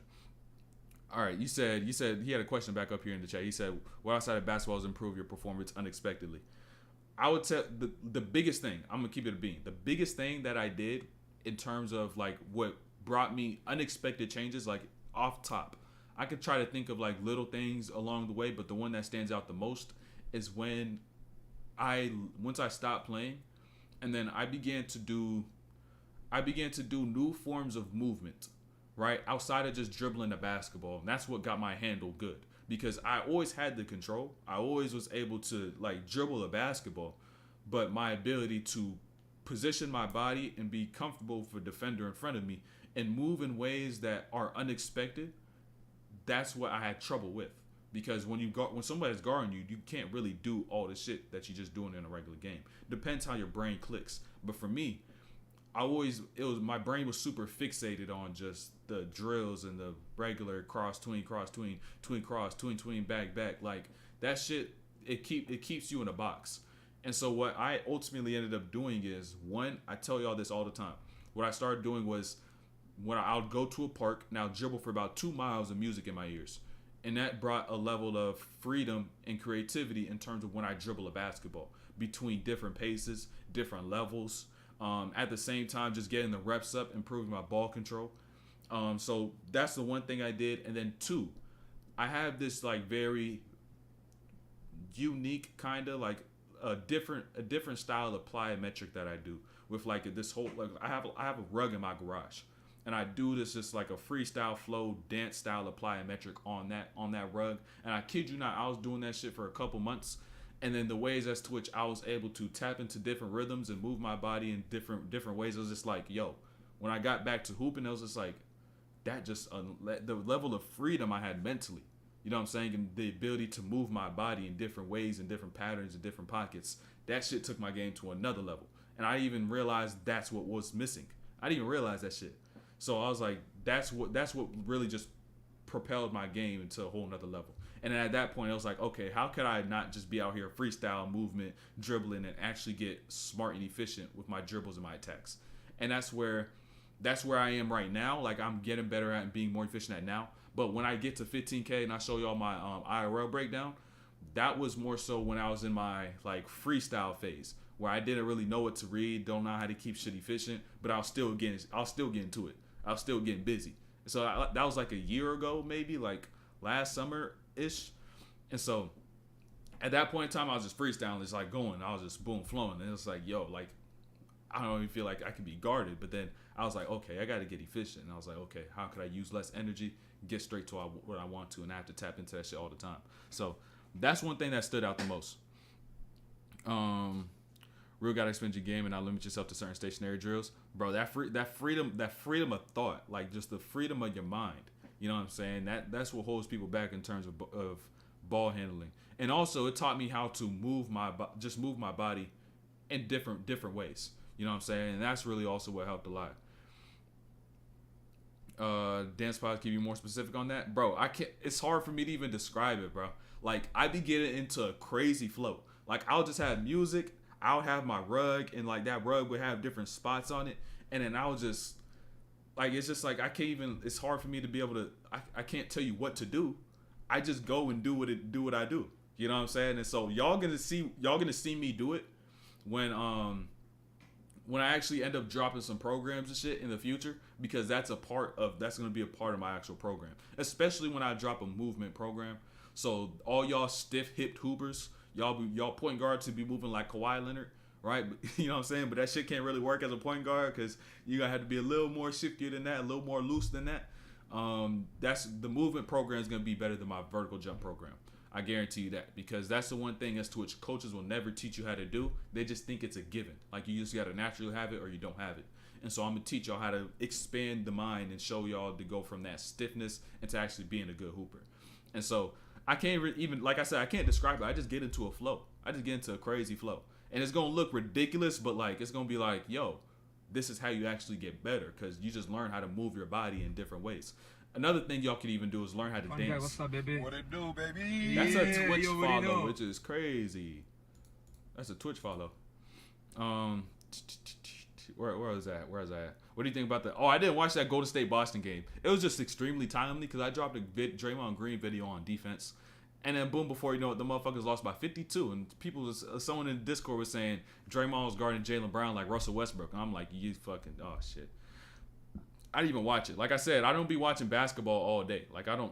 All right, you said he had a question back up here in the chat. He said, "What outside of basketball has improved your performance unexpectedly?" I would tell the biggest thing. I'm gonna keep it a bean. The biggest thing that I did in terms of like what brought me unexpected changes, like off top. I could try to think of like little things along the way, but the one that stands out the most is once I stopped playing, and then I began to do new forms of movement, right? Outside of just dribbling the basketball. And that's what got my handle good because I always had the control. I always was able to like dribble a basketball, but my ability to position my body and be comfortable for defender in front of me and move in ways that are unexpected, that's what I had trouble with. Because when somebody's guarding you, you can't really do all the shit that you're just doing in a regular game. Depends how your brain clicks. But for me, my brain was super fixated on just the drills and the regular cross, tween, cross, tween, cross, tween, back. Like that shit, it keeps you in a box. And so what I ultimately ended up doing is, one, I tell y'all this all the time. What I started doing was when I'll go to a park and I'll dribble for about 2 miles of music in my ears. And that brought a level of freedom and creativity in terms of when I dribble a basketball between different paces, different levels. At the same time, just getting the reps up, improving my ball control. So that's the one thing I did. And then 2, I have this like very unique kind of like a different style of plyometric that I do with like this whole like I have a rug in my garage. And I do this just like a freestyle flow dance style of plyometric on that rug. And I kid you not, I was doing that shit for a couple months. And then the ways as to which I was able to tap into different rhythms and move my body in different ways, it was just like, yo, when I got back to hooping, it was just like, that just, the level of freedom I had mentally, you know what I'm saying? And the ability to move my body in different ways, in different patterns, in different pockets, that shit took my game to another level. And I even realized that's what was missing. I didn't even realize that shit. So I was like, that's what really just propelled my game into a whole nother level. And then at that point, I was like, okay, how could I not just be out here freestyle movement, dribbling, and actually get smart and efficient with my dribbles and my attacks? And that's where I am right now. Like I'm getting better at and being more efficient at now. But when I get to 15K and I show y'all my IRL breakdown, that was more so when I was in my like freestyle phase where I didn't really know what to read, don't know how to keep shit efficient, but I was still getting to it. I was still getting busy. So that was like a year ago, maybe like last summer-ish. And so at that point in time, I was just freestyling, just like going. I was just boom, flowing. And it was like, yo, like, I don't even feel like I could be guarded. But then I was like, okay, I got to get efficient. And I was like, okay, how could I use less energy, get straight to what I want to, and I have to tap into that shit all the time. So that's one thing that stood out the most. Real gotta expand your game and not limit yourself to certain stationary drills, bro. That freedom of thought, like just the freedom of your mind. You know what I'm saying? That's what holds people back in terms of ball handling. And also, it taught me how to move my body in different ways. You know what I'm saying? And that's really also what helped a lot. Dance pods, can you be more specific on that, bro? I can't. It's hard for me to even describe it, bro. Like I be getting into a crazy flow. Like I'll just have music. I'll have my rug, and like that rug would have different spots on it, and then I'll just like it's just like I can't even. It's hard for me to be able to. I can't tell you what to do. I just go and do what I do. You know what I'm saying? And so y'all gonna see me do it when I actually end up dropping some programs and shit in the future, because that's gonna be a part of my actual program, especially when I drop a movement program. So all y'all stiff hipped hoopers, y'all point guards to be moving like Kawhi Leonard, right? You know what I'm saying? But that shit can't really work as a point guard because you gotta have to be a little more shiftier than that, a little more loose than that. That's the movement program is gonna be better than my vertical jump program. I guarantee you that, because that's the one thing as to which coaches will never teach you how to do. They just think it's a given. Like you just gotta naturally have it or you don't have it. And so I'm gonna teach y'all how to expand the mind and show y'all to go from that stiffness into actually being a good hooper. And so I can't even, like I said, I can't describe it. I just get into a flow. I just get into a crazy flow. And it's gonna look ridiculous, but like it's gonna be like, yo, this is how you actually get better, because you just learn how to move your body in different ways. Another thing y'all can even do is learn how to dance. Guy, what's up, baby? What it do, baby? That's a Twitch you already follow, know. which is crazy. That's a Twitch follow. Where was that? Where was that? What do you think about that? Oh, I didn't watch that Golden State Boston game. It was just extremely timely because I dropped a Draymond Green video on defense, and then boom, before you know it, the motherfuckers lost by 52. And someone in the Discord was saying Draymond was guarding Jaylen Brown like Russell Westbrook. And I'm like, you fucking shit. I didn't even watch it. Like I said, I don't be watching basketball all day. Like I don't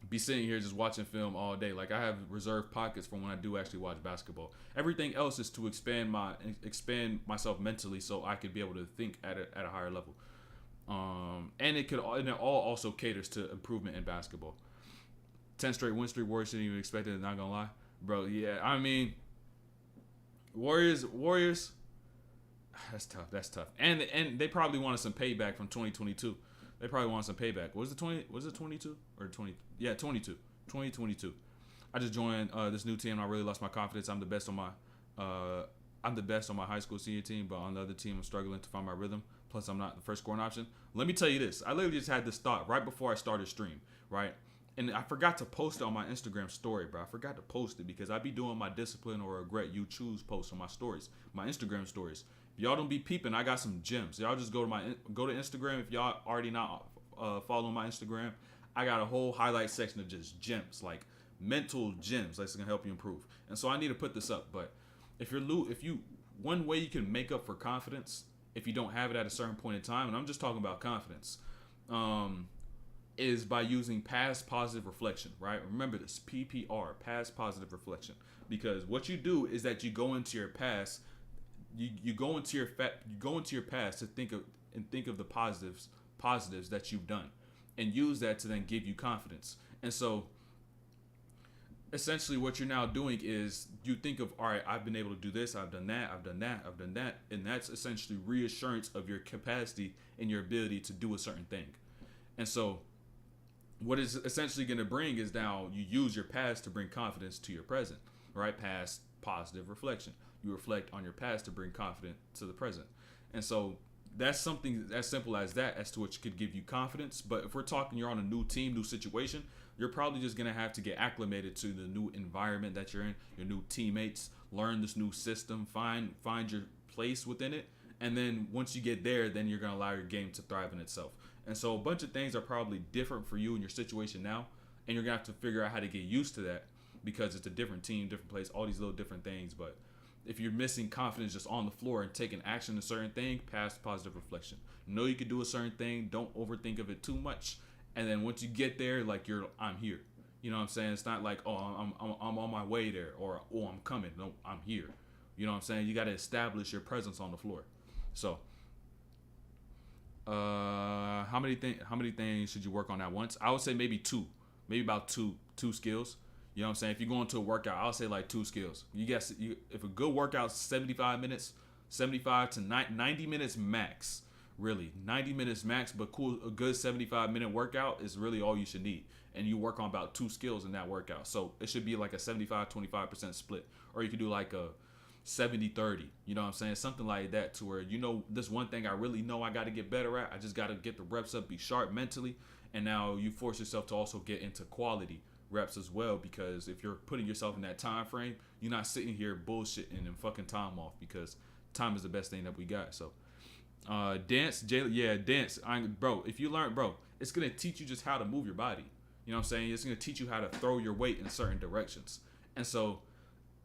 be sitting here just watching film all day. Like I have reserved pockets for when I do actually watch basketball. Everything else is to expand myself mentally so I could be able to think at a higher level. And it all also caters to improvement in basketball. 10 straight win streak, Warriors didn't even expect it. Not gonna lie, bro. Yeah, I mean, Warriors. That's tough. And they probably wanted some payback from 2022. They probably wanted some payback. Was it 22 or 20? Yeah, 22. 2022. I just joined this new team. And I really lost my confidence. I'm the best on my high school senior team, but on the other team, I'm struggling to find my rhythm. Plus, I'm not the first scoring option. Let me tell you this. I literally just had this thought right before I started stream, right? And I forgot to post it on my Instagram story, bro. I forgot to post it because I be doing my discipline or regret you choose posts on my stories, my Instagram stories. If y'all don't be peeping, I got some gems. Y'all just go to Instagram. If y'all already not following my Instagram, I got a whole highlight section of just gems, like mental gems that's gonna help you improve. And so I need to put this up. But if one way you can make up for confidence if you don't have it at a certain point in time, and I'm just talking about confidence, is by using past positive reflection, right? Remember this, PPR, past positive reflection, because what you do is that you go into your past, you go into your past to think of the positives that you've done, and use that to then give you confidence. And so essentially what you're now doing is you think of, all right, I've been able to do this, I've done that, and that's essentially reassurance of your capacity and your ability to do a certain thing. And so what is essentially going to bring is now you use your past to bring confidence to your present, right? Past positive reflection. You reflect on your past to bring confidence to the present. And so that's something as simple as that as to which could give you confidence. But if we're talking you're on a new team, new situation, you're probably just going to have to get acclimated to the new environment that you're in, your new teammates, learn this new system, find your place within it. And then once you get there, then you're going to allow your game to thrive in itself. And so a bunch of things are probably different for you in your situation now. And you're going to have to figure out how to get used to that because it's a different team, different place, all these little different things. But if you're missing confidence just on the floor and taking action to a certain thing, past positive reflection. Know you can do a certain thing. Don't overthink of it too much. And then once you get there, like I'm here. You know what I'm saying? It's not like, oh, I'm on my way there, or oh, I'm coming. No, I'm here. You know what I'm saying? You got to establish your presence on the floor. So, how many things should you work on at once? I would say maybe two, maybe about two skills. You You know what I'm saying? If you go into a workout, I'll say like 2 skills. If a good workout's 75 minutes, 75 to 90 minutes max, really 90 minutes max, but cool, a good 75-minute workout is really all you should need. And you work on about 2 skills in that workout. So it should be like a 75-25% split. Or you could do like a 70-30, you know what I'm saying? Something like that, to where, this one thing I really know I got to get better at. I just got to get the reps up, be sharp mentally. And now you force yourself to also get into quality reps as well, because if you're putting yourself in that time frame, you're not sitting here bullshitting and fucking time off, because time is the best thing that we got. So dance, dance. Bro, if you learn, bro, it's going to teach you just how to move your body. You know what I'm saying? It's going to teach you how to throw your weight in certain directions. And so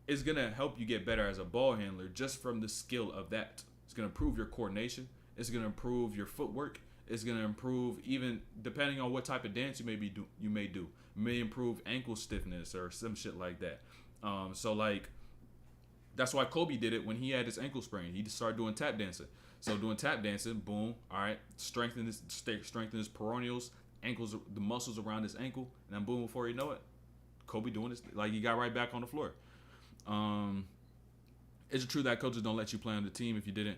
it's going to help you get better as a ball handler just from the skill of that. It's going to improve your coordination. It's going to improve your footwork. It's going to improve, even depending on what type of dance you may do. It may improve ankle stiffness or some shit like that. So like, that's why Kobe did it when he had his ankle sprain. He just started doing tap dancing. So doing tap dancing, boom, all right, strengthen his peroneals, ankles, the muscles around his ankle, and then boom, before you know it, Kobe doing this, like, he got right back on the floor. Is it true that coaches don't let you play on the team if you didn't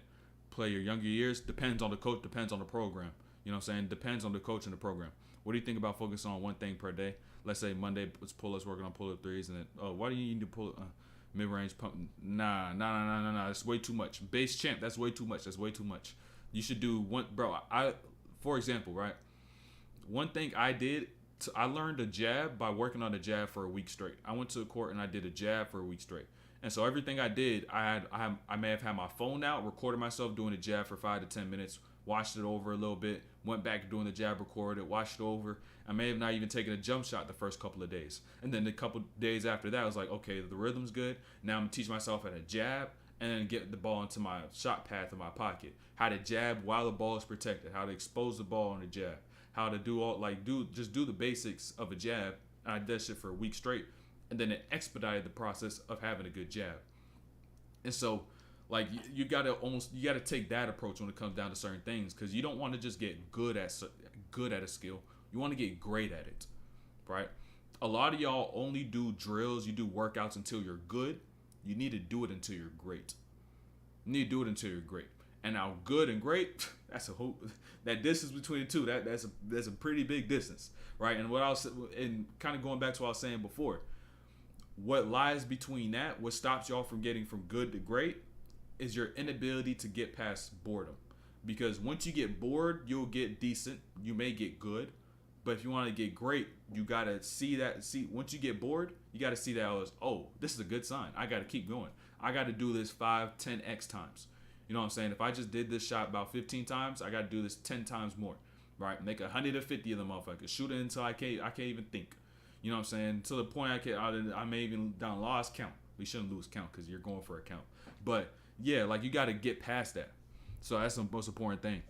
play your younger years? Depends on the coach, depends on the program. You know what I'm saying? Depends on the coach and the program. What do you think about focusing on one thing per day? Let's say Monday it's pull-ups, working on pull-up threes, and then, why do you need to pull mid-range pump? Nah. That's way too much. Base champ, that's way too much. You should do one, bro. For example, right? One thing I did, I learned a jab by working on a jab for a week straight. I went to the court and I did a jab for a week straight. And so everything I did, I may have had my phone out, recorded myself doing a jab for 5 to 10 minutes, watched it over a little bit, went back to doing the jab, recorded it, watched it over. I may have not even taken a jump shot the first couple of days. And then a couple days after that, I was like, okay, the rhythm's good. Now I'm going to teach myself how to jab and then get the ball into my shot path in my pocket. How to jab while the ball is protected. How to expose the ball on the jab. How to do the basics of a jab. And I did that shit for a week straight. And then it expedited the process of having a good jab. And so, like, you gotta take that approach when it comes down to certain things, because you don't want to just get good at a skill. You want to get great at it, right? A lot of y'all only do drills. You do workouts until you're good. You need to do it until you're great. And now, good and great, that distance between the two. That's a pretty big distance, right? And kind of going back to what I was saying before. What lies between that, what stops y'all from getting from good to great, is your inability to get past boredom. Because once you get bored, you'll get decent. You may get good. But if you want to get great, you got to once you get bored, you got to see that as, oh, this is a good sign. I got to keep going. I got to do this 5, 10x times. You know what I'm saying? If I just did this shot about 15 times, I got to do this 10 times more, right? Make 150 of them motherfuckers. Shoot it until I can't even think. You know what I'm saying? To the point I may even down lost count. We shouldn't lose count because you're going for a count. But yeah, like, you got to get past that. So that's the most important thing.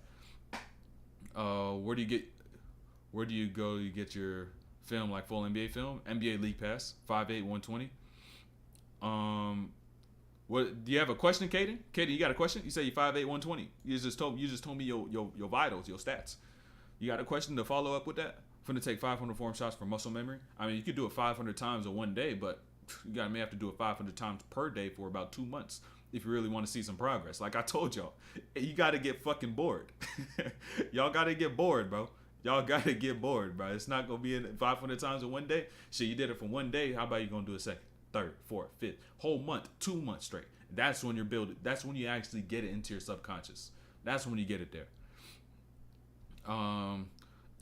Where do you go to get your film, like full NBA film? NBA League Pass, 5'8", 120. What do you have a question, Kaden? Kaden, you got a question? You say you're 5'8", 120. You just told me your vitals, your stats. You got a question to follow up with that? Finna take 500 form shots for muscle memory. I mean, you could do it 500 times in one day, but you may have to do it 500 times per day for about 2 months if you really want to see some progress. Like I told y'all, you got to get fucking bored. Y'all got to get bored, bro. It's not going to be in 500 times in one day. Shit, you did it for one day. How about you going to do a second, third, fourth, fifth, whole month, 2 months straight? That's when you're building. That's when you actually get it into your subconscious. That's when you get it there.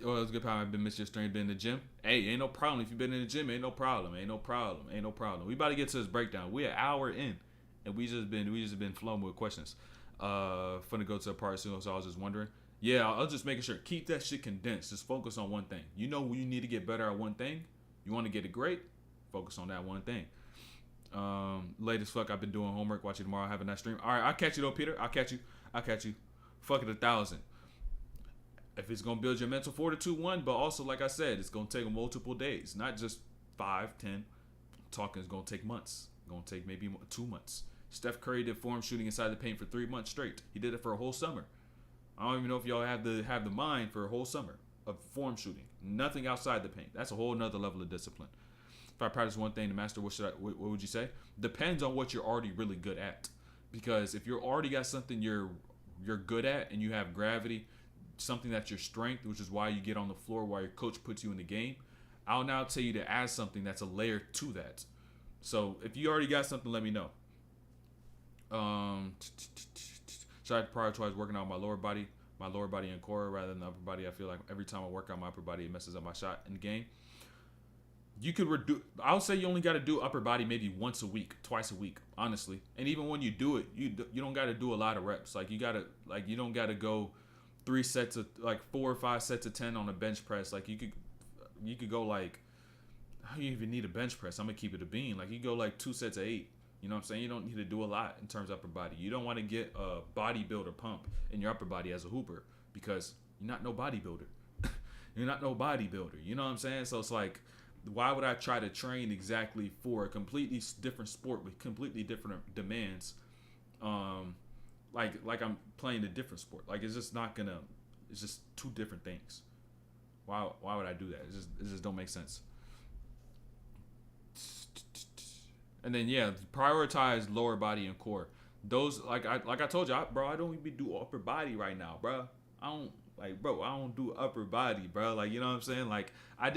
Well, it's good. Probably I've been missing your strength, been in the gym. Hey, ain't no problem. If you've been in the gym, ain't no problem. We about to get to this breakdown. We an hour in, and we just been flowing with questions. Finna go to a part soon, so I was just wondering. Yeah, I'll just making sure. Keep that shit condensed. Just focus on one thing. You know when you need to get better at one thing. You want to get it great. Focus on that one thing. Late as fuck. I've been doing homework. Watch you tomorrow. Have a nice stream. All right, I'll catch you though, Peter. I'll catch you. Fuck it, 1,000. If it's going to build your mental fortitude, one, but also, like I said, it's going to take multiple days, not just 5, 10. Talking is going to take months. Going to take maybe 2 months. Steph Curry did form shooting inside the paint for 3 months straight. He did it for a whole summer. I don't even know if y'all have the mind for a whole summer of form shooting. Nothing outside the paint. That's a whole nother level of discipline. If I practice one thing to master, what would you say? Depends on what you're already really good at. Because if you're already got something you're good at and you have gravity, something that's your strength, which is why you get on the floor, why your coach puts you in the game, I'll now tell you to add something that's a layer to that. So if you already got something, let me know. Should I prioritize working out my lower body and core rather than the upper body? I feel like every time I work out my upper body, it messes up my shot in the game. You could reduce. I would say you only got to do upper body maybe once a week, twice a week, honestly. And even when you do it, you don't got to do a lot of reps. Like you don't got to go 4 or 5 sets of 10 on a bench press. Like you could go like, how do you even need a bench press? I'm gonna keep it a bean. Like you go like 2 sets of 8. You know what I'm saying? You don't need to do a lot in terms of upper body. You don't want to get a bodybuilder pump in your upper body as a hooper because you're not no bodybuilder. You're not no bodybuilder. You know what I'm saying? So it's like, why would I try to train exactly for a completely different sport with completely different demands? Like I'm playing a different sport. Like it's just two different things. Why would I do that? It just don't make sense. And then prioritize lower body and core. Those like I told you, I don't even do upper body right now, bro. I don't do upper body, bro. Like, you know what I'm saying? Like I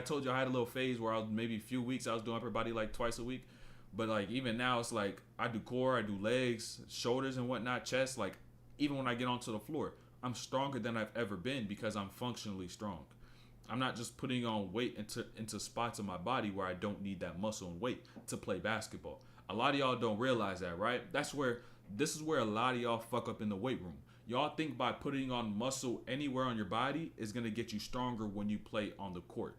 told you, I had a little phase where maybe a few weeks I was doing upper body like twice a week. But like even now it's like I do core, I do legs, shoulders and whatnot, chest. Like even when I get onto the floor, I'm stronger than I've ever been because I'm functionally strong. I'm not just putting on weight into spots of my body where I don't need that muscle and weight to play basketball. A lot of y'all don't realize that, right? This is where a lot of y'all fuck up in the weight room. Y'all think by putting on muscle anywhere on your body is going to get you stronger when you play on the court.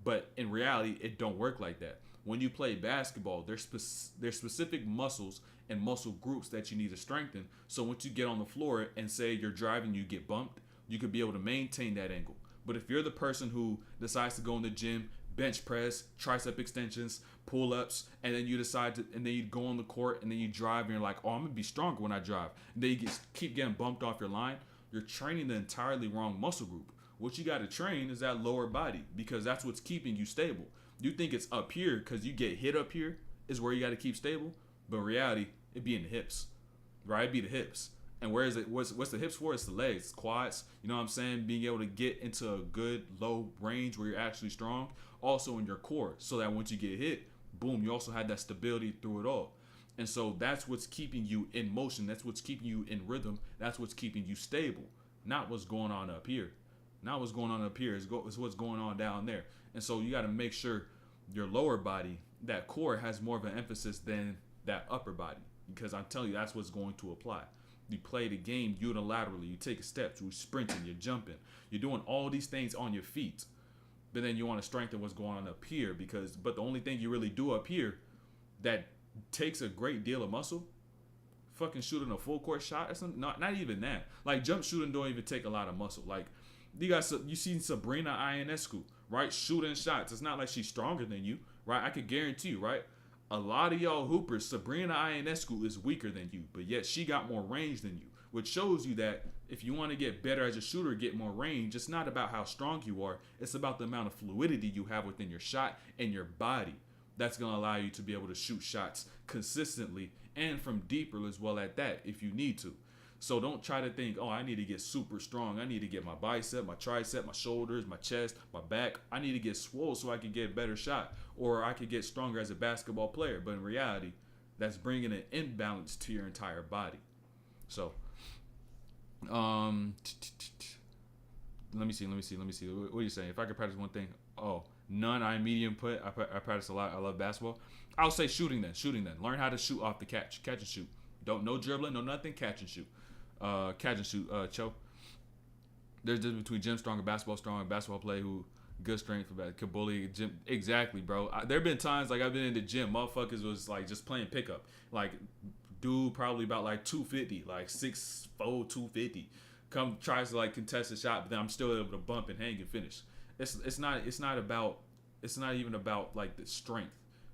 But in reality, it don't work like that. When you play basketball, there's specific muscles and muscle groups that you need to strengthen. So once you get on the floor and say you're driving, you get bumped, you could be able to maintain that angle. But if you're the person who decides to go in the gym, bench press, tricep extensions, pull-ups, and then you go on the court and then you drive and you're like, oh, I'm gonna be stronger when I drive. And then you keep getting bumped off your line. You're training the entirely wrong muscle group. What you got to train is that lower body because that's what's keeping you stable. You think it's up here because you get hit up here is where you got to keep stable, but in reality, it'd be in the hips, right? It'd be the hips. And where is it? What's the hips for? It's the legs, quads. You know what I'm saying? Being able to get into a good low range where you're actually strong. Also in your core, so that once you get hit, boom, you also had that stability through it all. And so that's what's keeping you in motion. That's what's keeping you in rhythm. That's what's keeping you stable. Not what's going on up here. Not what's going on up here. It's what's going on down there. And so you got to make sure your lower body, that core, has more of an emphasis than that upper body. Because I'm telling you, that's what's going to apply. You play the game unilaterally. You take a step. You're sprinting. You're jumping. You're doing all these things on your feet. But then you want to strengthen what's going on up here. But the only thing you really do up here that takes a great deal of muscle, fucking shooting a full court shot or something. Not even that. Like jump shooting don't even take a lot of muscle. Like you seen Sabrina Ionescu, right? Shooting shots. It's not like she's stronger than you, right? I could guarantee you, right? A lot of y'all hoopers, Sabrina Ionescu is weaker than you, but yet she got more range than you, which shows you that if you want to get better as a shooter, get more range, it's not about how strong you are. It's about the amount of fluidity you have within your shot and your body. That's going to allow you to be able to shoot shots consistently and from deeper as well at that if you need to. So don't try to think, oh, I need to get super strong. I need to get my bicep, my tricep, my shoulders, my chest, my back. I need to get swole so I can get a better shot or I could get stronger as a basketball player. But in reality, that's bringing an imbalance to your entire body. So, let me see. What are you saying? If I could practice one thing, none. I'm medium put. I practice a lot. I love basketball. I'll say shooting then. Learn how to shoot off the catch and shoot. No dribbling, no nothing. Catch and shoot. Cho. There's a difference between gym strong and basketball player who good strength could bully gym. Exactly, bro. There have been times like I've been in the gym, motherfuckers was like just playing pickup. Like dude probably about like 250, like 6'4", 250. Tries to like contest a shot, but then I'm still able to bump and hang and finish. It's not even about like the strength.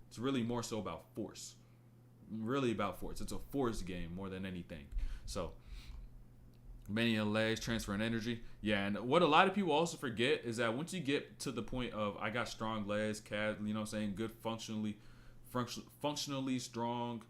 It's really more so about force. Really about force. It's a force game more than anything. So Many of legs, transferring energy. Yeah, and what a lot of people also forget is that once you get to the point of I got strong legs, calves, you know what I'm saying, good functionally strong,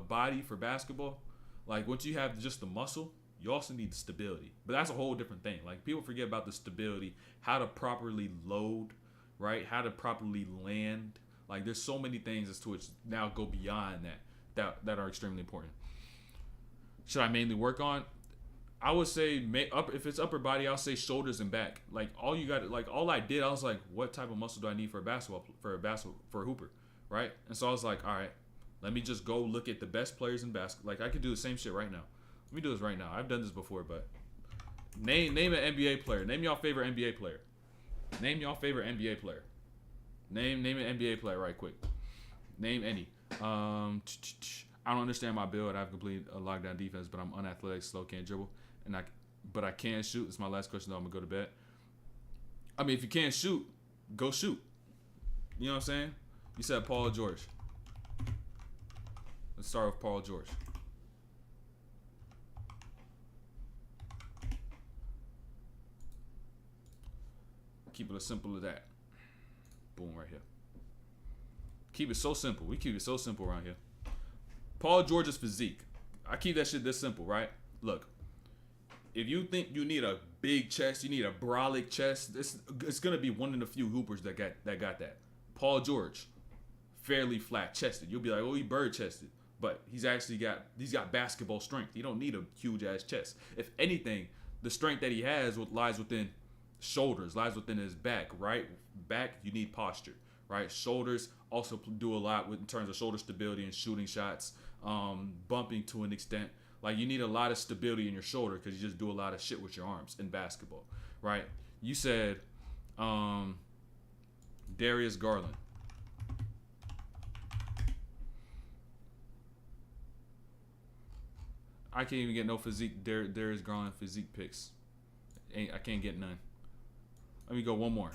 body for basketball. Like once you have just the muscle, you also need the stability. But that's a whole different thing. Like people forget about the stability, how to properly load, right? How to properly land. Like there's so many things as to which now go beyond that are extremely important. Should I mainly work on? I would say if it's upper body, I'll say shoulders and back. Like all I did, I was like, what type of muscle do I need for a hooper, right? And so I was like, all right, let me just go look at the best players in basketball. Like I could do the same shit right now. Let me do this right now. I've done this before, but name an NBA player. Name y'all favorite NBA player. Name y'all favorite NBA player. Name an NBA player right quick. Name any. I don't understand my build. I have complete a lockdown defense, but I'm unathletic, slow, can't dribble, but I can shoot. It's my last question, though. I'm gonna go to bed. I mean, if you can't shoot, go shoot. You know what I'm saying? You said Paul George. Let's start with Paul George. Keep it as simple as that. Boom, right here. Keep it so simple. We keep it so simple around here. Paul George's physique. I keep that shit this simple, right? Look, if you think you need a big chest, you need a brolic chest, it's gonna be one of the few hoopers that got that. Paul George, fairly flat chested. You'll be like, oh, he bird chested, but he's got basketball strength. He don't need a huge ass chest. If anything, the strength that he has lies within shoulders, lies within his back, right? Back, you need posture, right? Shoulders also do a lot in terms of shoulder stability and shooting shots, bumping to an extent. Like you need a lot of stability in your shoulder because you just do a lot of shit with your arms in basketball, right? You said Darius Garland. I can't even get no physique Darius Garland physique picks. I can't get none. Let me go one more.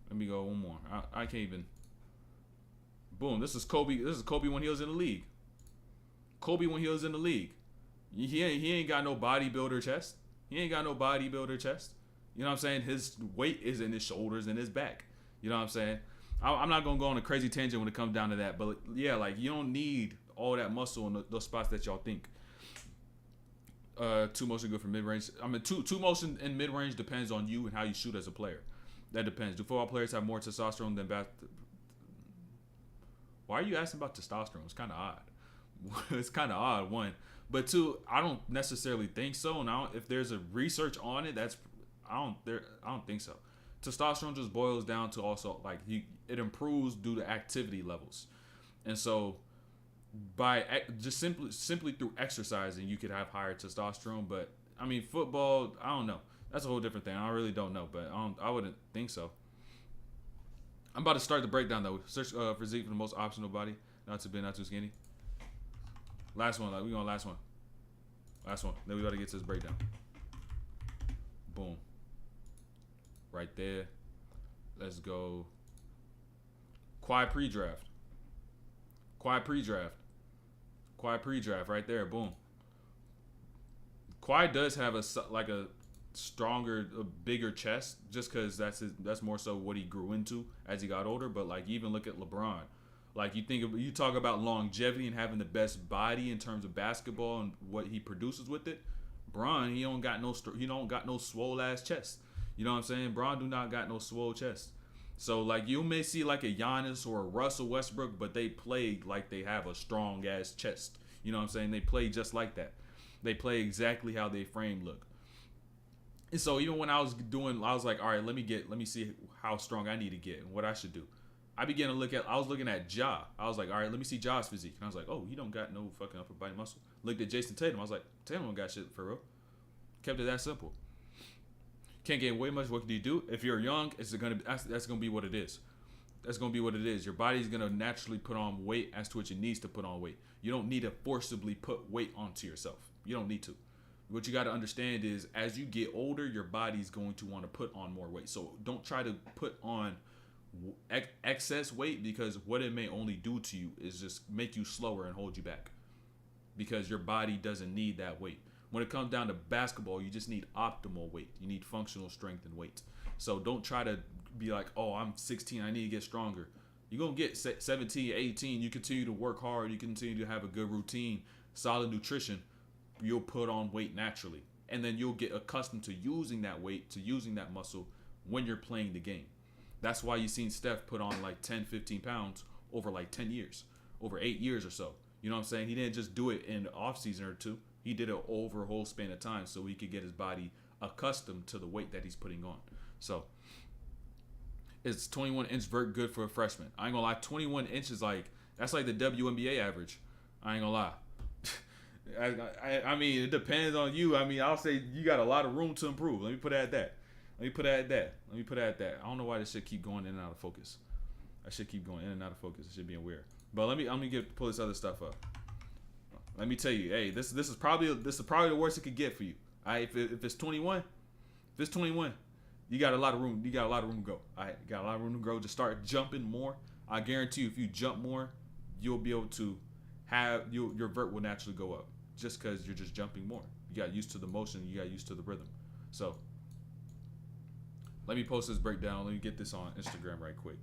Let me go one more. I can't even. Boom. This is Kobe. This is Kobe when he was in the league. Kobe when he was in the league. He ain't got no bodybuilder chest. He ain't got no bodybuilder chest. You know what I'm saying? His weight is in his shoulders and his back. You know what I'm saying? I'm not gonna go on a crazy tangent when it comes down to that, but yeah, like you don't need all that muscle in those spots that y'all think. Two motion good for mid range. I mean, two motion in mid range depends on you and how you shoot as a player. That depends. Do football players have more testosterone than Why are you asking about testosterone? It's kind of odd. It's kind of odd, one. But two, I don't necessarily think so. And if there's a research on it, I don't think so. Testosterone just boils down to also like it improves due to activity levels, and so by just simply through exercising, you could have higher testosterone. But I mean, football, I don't know. That's a whole different thing. I really don't know, but I wouldn't think so. I'm about to start the breakdown though. Search physique for the most optimal body. Not too big, not too skinny. Last one. Like we going last one. Last one. Then we got to get to this breakdown. Boom. Right there. Let's go. Kawhi pre-draft. Kawhi pre-draft right there. Boom. Kawhi does have a stronger, a bigger chest, just because that's more so what he grew into as he got older. But like even look at LeBron. Like you talk about longevity and having the best body in terms of basketball and what he produces with it. Bron, he don't got no swole ass chest. You know what I'm saying? Bron do not got no swole chest. So like you may see like a Giannis or a Russell Westbrook, but they play like they have a strong ass chest. You know what I'm saying? They play just like that. They play exactly how they frame look. And so even when I was like, all right, let me see how strong I need to get and what I should do. I was looking at Ja. I was like, all right, let me see Ja's physique. And I was like, oh, he don't got no fucking upper body muscle. Looked at Jason Tatum. I was like, Tatum don't got shit for real. Kept it that simple. Can't gain weight much. What can you do? If you're young, that's gonna be what it is. That's gonna be what it is. Your body's gonna naturally put on weight as to which it needs to put on weight. You don't need to forcibly put weight onto yourself. You don't need to. What you got to understand is as you get older, your body's going to want to put on more weight. So don't try to put on excess weight, because what it may only do to you is just make you slower and hold you back, because your body doesn't need that weight. When it comes down to basketball, you just need optimal weight. You need functional strength and weight. So don't try to be like, oh, I'm 16, I need to get stronger. You're going to get 17, 18. You continue to work hard. You continue to have a good routine, solid nutrition. You'll put on weight naturally. And then you'll get accustomed to using that weight, to using that muscle when you're playing the game. That's why you've seen Steph put on like 10, 15 pounds over like 10 years, over 8 years or so. You know what I'm saying? He didn't just do it in the off season or two. He did it over a whole span of time so he could get his body accustomed to the weight that he's putting on. So, is 21-inch vert good for a freshman? I ain't gonna lie, 21 inches, like, that's like the WNBA average. I ain't gonna lie. I mean, it depends on you. I mean, I'll say you got a lot of room to improve. Let me put it at that. I don't know why this shit keep going in and out of focus. I should keep going in and out of focus. It should be weird. But I'm gonna pull this other stuff up. Let me tell you, hey, this is probably the worst it could get for you. If it's 21, you got a lot of room. You got a lot of room to go. Got a lot of room to grow. Just start jumping more. I guarantee you, if you jump more, you'll be able to have your vert will naturally go up, just because you're just jumping more. You got used to the motion. You got used to the rhythm. So let me post this breakdown. Let me get this on Instagram right quick.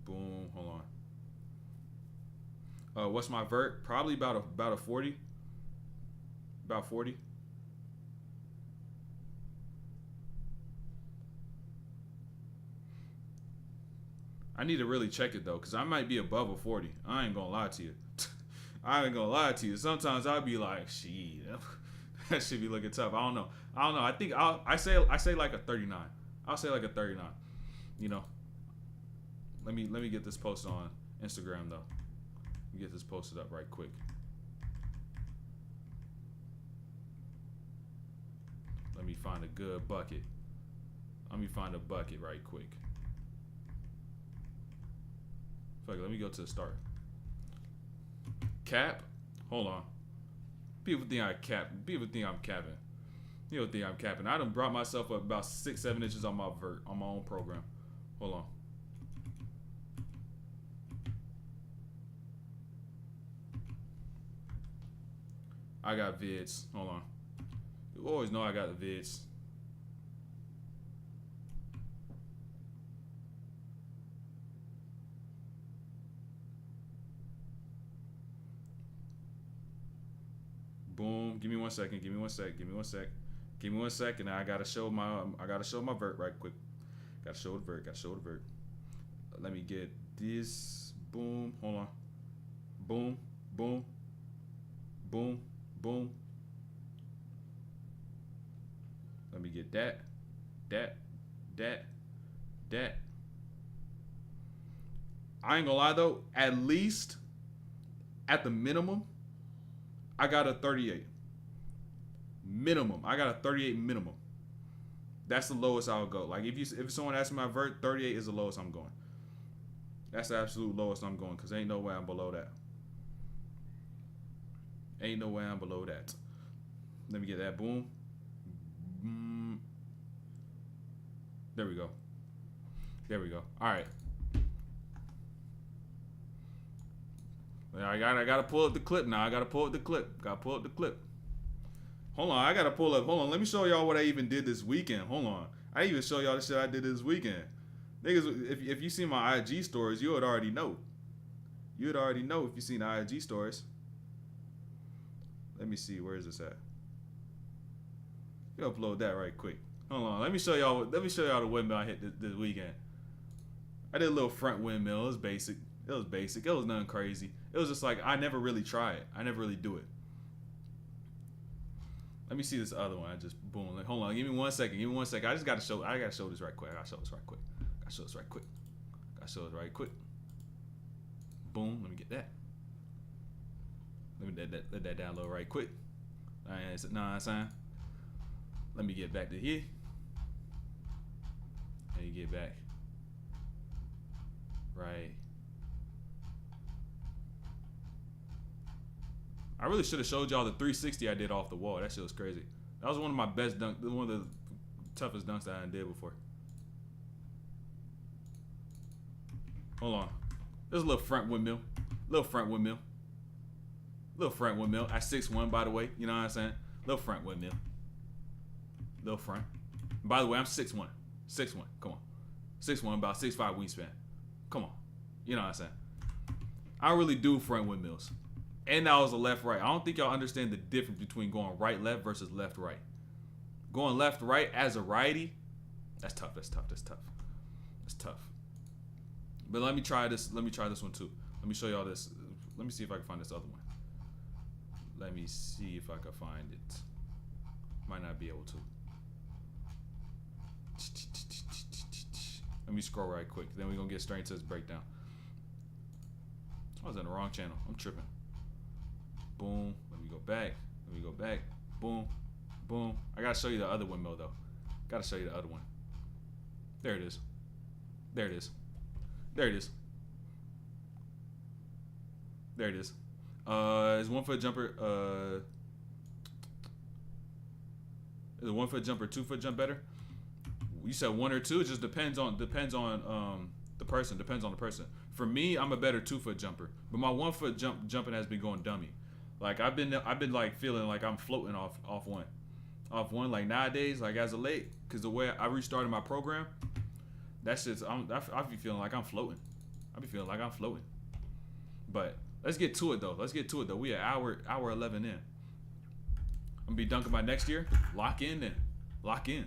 Boom. Hold on. What's my vert? Probably about a 40. About 40. I need to really check it though, because I might be above a 40. I ain't gonna lie to you. Sometimes I'll be like, shit, that should be looking tough. I don't know. I think I say like a 39. I'll say like a 39. You know. Let me get this posted on Instagram though. Get this posted up right quick. Let me find a good bucket. Let me find a bucket right quick. Fuck it, let me go to the start. Cap? Hold on. People think I cap. People think I'm capping. You don't think I'm capping. I done brought myself up about 6-7 inches on my vert on my own program. Hold on. I got vids. Hold on. You always know I got the vids. Boom. Give me 1 second. Give me 1 sec. Give me 1 sec. Give me 1 second. Now I gotta show my vert right quick. Gotta show the vert. Gotta show the vert. Let me get this. Boom. Hold on. Boom. Boom. Boom. Boom. Let me get that. I ain't gonna lie though, at least at the minimum, I got a 38. Minimum. I got a 38 minimum. That's the lowest I'll go. Like if someone asks me my vert, 38 is the lowest I'm going. That's the absolute lowest I'm going, because ain't no way I'm below that. Ain't no way I'm below that. Let me get that. Boom. There we go. There we go. All right. I gotta pull up the clip now. Gotta pull up the clip. Hold on. I gotta pull up. Hold on. Let me show y'all what I even did this weekend. Hold on. I didn't even show y'all the shit I did this weekend. Niggas, if you see my IG stories, you would already know. You would already know if you seen the IG stories. Let me see, where is this at? You upload that right quick. Hold on, let me show y'all the windmill I hit this weekend. I did a little front windmill. It was basic. It was nothing crazy. It was just like, I never really try it. I never really do it. Let me see this other one. I just boom. Like, hold on, give me 1 second. I gotta show this right quick. Boom. Let me get that. Let me let that download right quick. Let me get back to here. Let me get back. Right. I really should have showed y'all the 360 I did off the wall. That shit was crazy. That was one of my best dunk. One of the toughest dunks that I did before. Hold on. There's a little front windmill. Little front windmill. Little front windmill. At 6'1", by the way. You know what I'm saying? Little front windmill. Little front. By the way, I'm 6'1". 6'1". Come on. 6'1", about 6'5" wingspan. Come on. You know what I'm saying? I really do front windmills. And that was a left-right. I don't think y'all understand the difference between going right-left versus left-right. Going left-right as a righty, that's tough. That's tough. That's tough. That's tough. But let me try this. Let me try this one too. Let me show y'all this. Let me see if I can find this other one. Let me see if I can find it. Might not be able to. Let me scroll right quick. Then we're going to get straight into this breakdown. I was in the wrong channel. I'm tripping. Boom. Let me go back. Let me go back. Boom. Boom. I got to show you the other windmill, though. Got to show you the other one. There it is. There it is. There it is. There it is. Is 1 foot jumper, is a 1 foot jumper, 2 foot jump better? You said 1 or 2. It just depends on the person. Depends on the person. For me, I'm a better 2 foot jumper, but my 1 foot jumping has been going dummy. Like I've been like feeling like I'm floating off one. Like nowadays, like as of late, because the way I restarted my program, that's just I be feeling like I'm floating. I be feeling like I'm floating. But let's get to it though. We an hour 11 in. I'm gonna be dunking by next year. Lock in then. Lock in.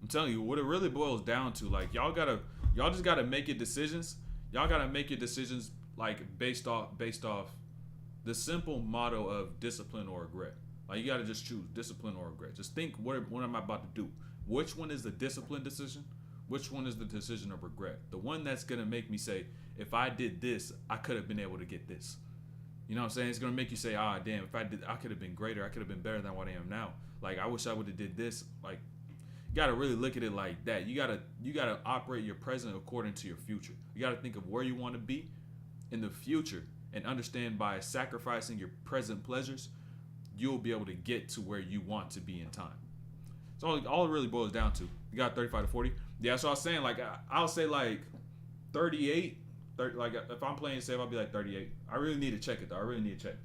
I'm telling you, what it really boils down to, like y'all just gotta make your decisions. Y'all gotta make your decisions like based off the simple motto of discipline or regret. Like you gotta just choose discipline or regret. Just think, what am I about to do? Which one is the discipline decision? Which one is the decision of regret? The one that's gonna make me say, if I did this, I could have been able to get this. You know what I'm saying? It's gonna make you say, ah, damn, if I did, I could have been greater. I could have been better than what I am now. Like I wish I would have did this. Like you gotta really look at it like that. You gotta operate your present according to your future. You gotta think of where you want to be in the future and understand by sacrificing your present pleasures, you'll be able to get to where you want to be in time. So all it really boils down to. You got 35 to 40. Yeah, so I was saying like I'll say like 38. 30, like if I'm playing safe, I'll be like 38. I really need to check it though. I really need to check.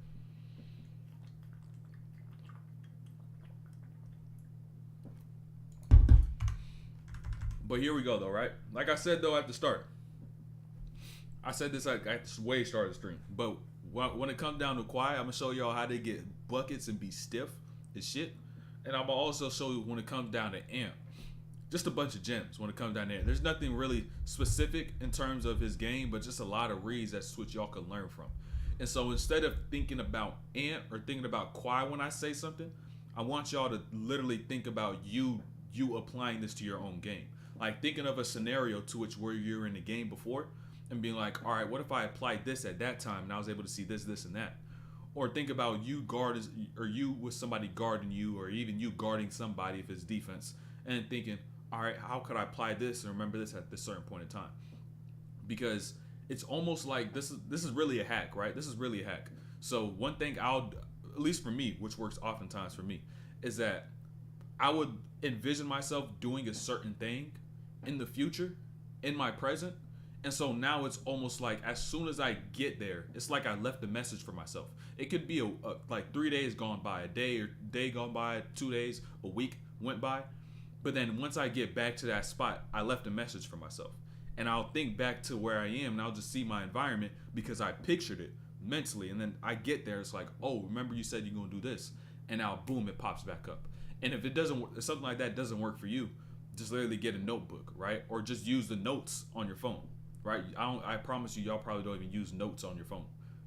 But here we go though, right? Like I said though at the start, I said this like at the way start of the stream. But when it comes down to Kawhi, I'm gonna show y'all how they get buckets and be stiff as shit. And I'm gonna also show you when it comes down to Amp, just a bunch of gems when it comes down there. There's nothing really specific in terms of his game, but just a lot of reads that's what y'all can learn from. And so instead of thinking about Ant or thinking about Kawhi when I say something, I want y'all to literally think about you applying this to your own game. Like thinking of a scenario to which where you're in the game before and being like, all right, what if I applied this at that time and I was able to see this, this, and that? Or think about you with somebody guarding you, or even you guarding somebody if it's defense, and thinking, all right, how could I apply this and remember this at this certain point in time? Because it's almost like this is really a hack, right? This is really a hack. So one thing at least for me, which works oftentimes for me, is that I would envision myself doing a certain thing in the future, in my present. And so now it's almost like as soon as I get there, it's like I left a message for myself. It could be like 3 days gone by, a day gone by, 2 days, a week went by. But then once I get back to that spot, I left a message for myself. And I'll think back to where I am and I'll just see my environment because I pictured it mentally. And then I get there, it's like, oh, remember you said you're going to do this. And now boom, it pops back up. And if something like that doesn't work for you, just literally get a notebook, right? Or just use the notes on your phone, right? I promise you, y'all probably don't even use notes on your phone.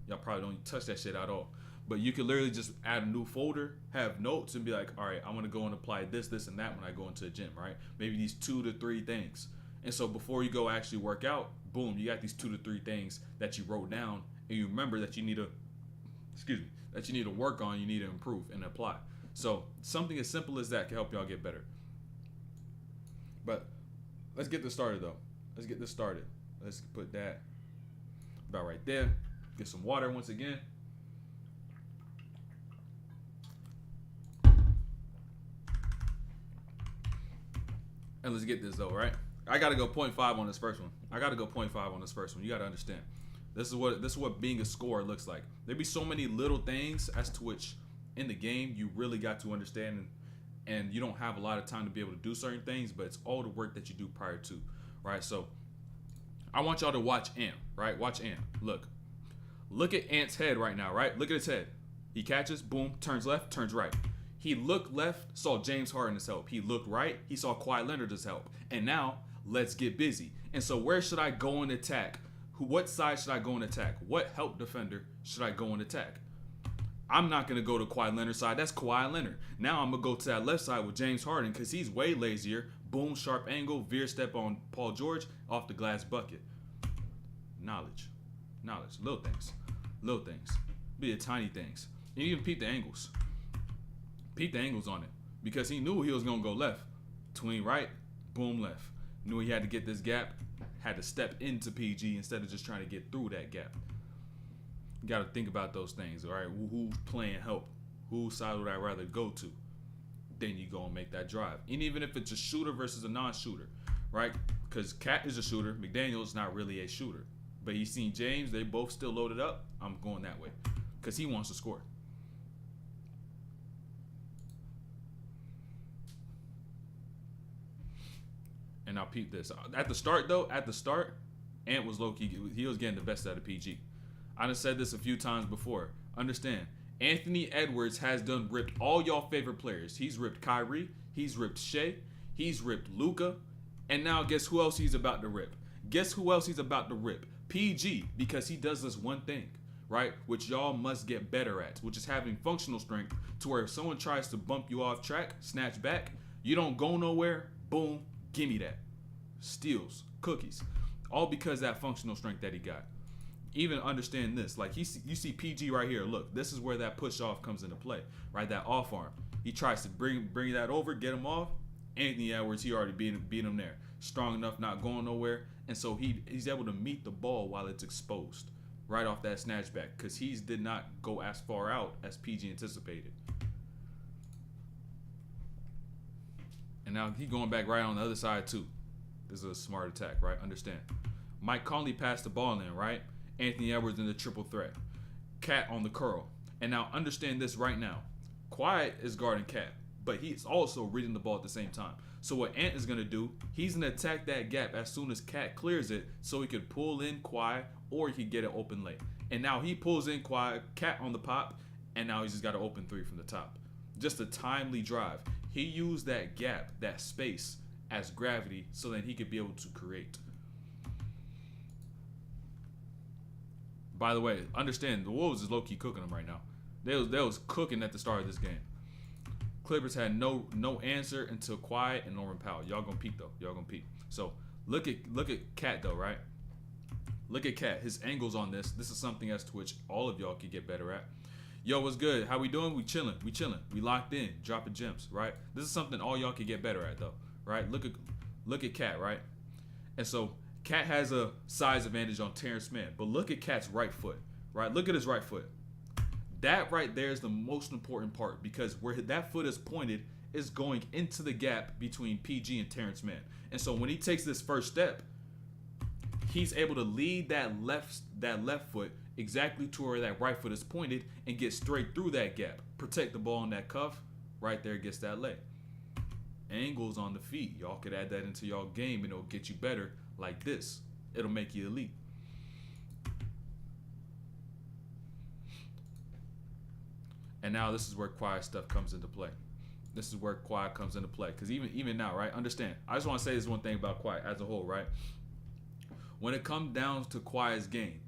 Y'all probably don't touch that shit at all. But you can literally just add a new folder, have notes, and be like, all right, I'm going to go and apply this, this, and that when I go into the gym, right? Maybe these 2 to 3 things. And so before you go actually work out, boom, you got these 2 to 3 things that you wrote down, and you remember that you need to work on, you need to improve and apply. So something as simple as that can help y'all get better. But let's get this started though. Let's get this started. Let's put that about right there. Get some water once again. And let's get this though, right? I gotta go 0.5 on this first one. You gotta understand. This is what being a scorer looks like. There be so many little things as to which in the game you really got to understand, and you don't have a lot of time to be able to do certain things, but it's all the work that you do prior to, right? So I want y'all to watch Ant, right? Watch Ant. Look at Ant's head right now, right? Look at his head. He catches, boom, turns left, turns right. He looked left, saw James Harden's help. He looked right, he saw Kawhi Leonard's help. And now, let's get busy. And so where should I go and attack? What side should I go and attack? What help defender should I go and attack? I'm not going to go to Kawhi Leonard's side. That's Kawhi Leonard. Now I'm going to go to that left side with James Harden because he's way lazier. Boom, sharp angle, veer step on Paul George, off the glass bucket. Knowledge. Little things. Be the tiny things. You even peep the angles. Peep the angles on it because he knew he was going to go left. Tween right, boom, left. Knew he had to get this gap, had to step into PG instead of just trying to get through that gap. You got to think about those things, all right? Who's playing help? Whose side would I rather go to? Then you go and make that drive. And even if it's a shooter versus a non-shooter, right? Because Cat is a shooter. McDaniel's not really a shooter. But he's seen James. They both still loaded up. I'm going that way because he wants to score. And now peep this. At the start, Ant was low-key. He was getting the best out of PG. I done said this a few times before. Understand, Anthony Edwards has done ripped all y'all favorite players. He's ripped Kyrie. He's ripped Shea. He's ripped Luka. And now guess who else he's about to rip? PG, because he does this one thing, right? Which y'all must get better at, which is having functional strength to where if someone tries to bump you off track, snatch back, you don't go nowhere, boom, give me that. Steals, cookies. All because that functional strength that he got. Even understand this, like you see PG right here. Look, this is where that push off comes into play, right? That off arm. He tries to bring that over, get him off. Anthony Edwards, he already beat him there. Strong enough, not going nowhere, and so he's able to meet the ball while it's exposed, right off that snatchback, because he did not go as far out as PG anticipated. And now he going back right on the other side too. This is a smart attack, right? Understand. Mike Conley passed the ball in, right? Anthony Edwards in the triple threat. Cat on the curl. And now understand this right now. Kawhi is guarding Cat, but he's also reading the ball at the same time. So what Ant is going to do, he's going to attack that gap as soon as Cat clears it so he could pull in Kawhi or he could get an open lay. And now he pulls in Kawhi, Cat on the pop, and now he's just got an open three from the top. Just a timely drive. He used that gap, that space, as gravity so that he could be able to create. By the way, understand, the Wolves is low-key cooking them right now. They was cooking at the start of this game. Clippers had no answer until Kawhi and Norman Powell. Y'all gonna peep though. So look at Cat though, right? Look at Cat. His angles on this. This is something as to which all of y'all could get better at. Yo, what's good? How we doing? We chilling. We locked in, dropping gems, right? This is something all y'all could get better at though, right? Look at Cat, right? And so Cat has a size advantage on Terrence Mann, but look at Cat's right foot, right? Look at his right foot. That right there is the most important part because where that foot is pointed is going into the gap between PG and Terrence Mann. And so when he takes this first step, he's able to lead that left foot exactly to where that right foot is pointed and get straight through that gap. Protect the ball on that cuff. Right there gets that lay. Angles on the feet. Y'all could add that into y'all game and it'll get you better like this. It'll make you elite. And now this is where Kawhi stuff comes into play. Because even now, right? Understand. I just want to say this one thing about Kawhi as a whole, right? When it comes down to Kawhi's game,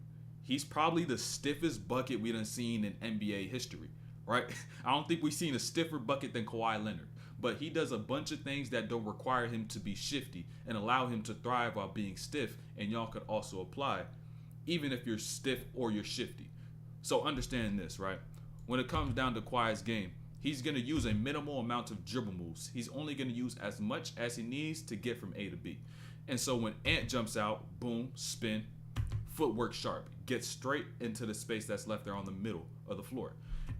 he's probably the stiffest bucket we done seen in NBA history, right? I don't think we've seen a stiffer bucket than Kawhi Leonard. But he does a bunch of things that don't require him to be shifty and allow him to thrive while being stiff. And y'all could also apply, even if you're stiff or you're shifty. So understand this, right? When it comes down to Kawhi's game, he's going to use a minimal amount of dribble moves. He's only going to use as much as he needs to get from A to B. And so when Ant jumps out, boom, spin, footwork sharp, gets straight into the space that's left there on the middle of the floor.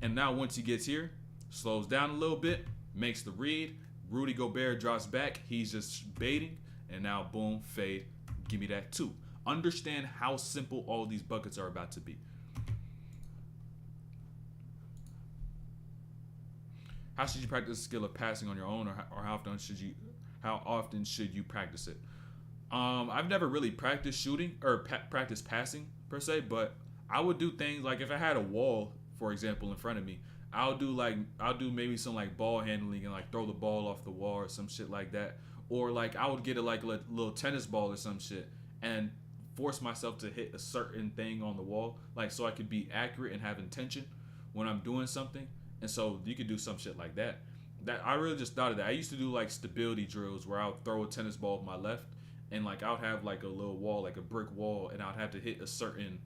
And now once he gets here, slows down a little bit, makes the read, Rudy Gobert drops back. He's just baiting. And now, boom, fade. Give me that too. Understand how simple all these buckets are about to be. How should you practice the skill of passing on your own, or how often should you practice it? I've never really practiced shooting or practiced passing per se, but I would do things like if I had a wall, for example, in front of me, I'll do maybe some like ball handling and like throw the ball off the wall or some shit like that, or like I would get a little tennis ball or some shit and force myself to hit a certain thing on the wall, like so I could be accurate and have intention when I'm doing something. And so you could do some shit like that. That I really just thought of that. I used to do like stability drills where I would throw a tennis ball with my left, and like I would have like a little wall, like a brick wall, and I would have to hit a certain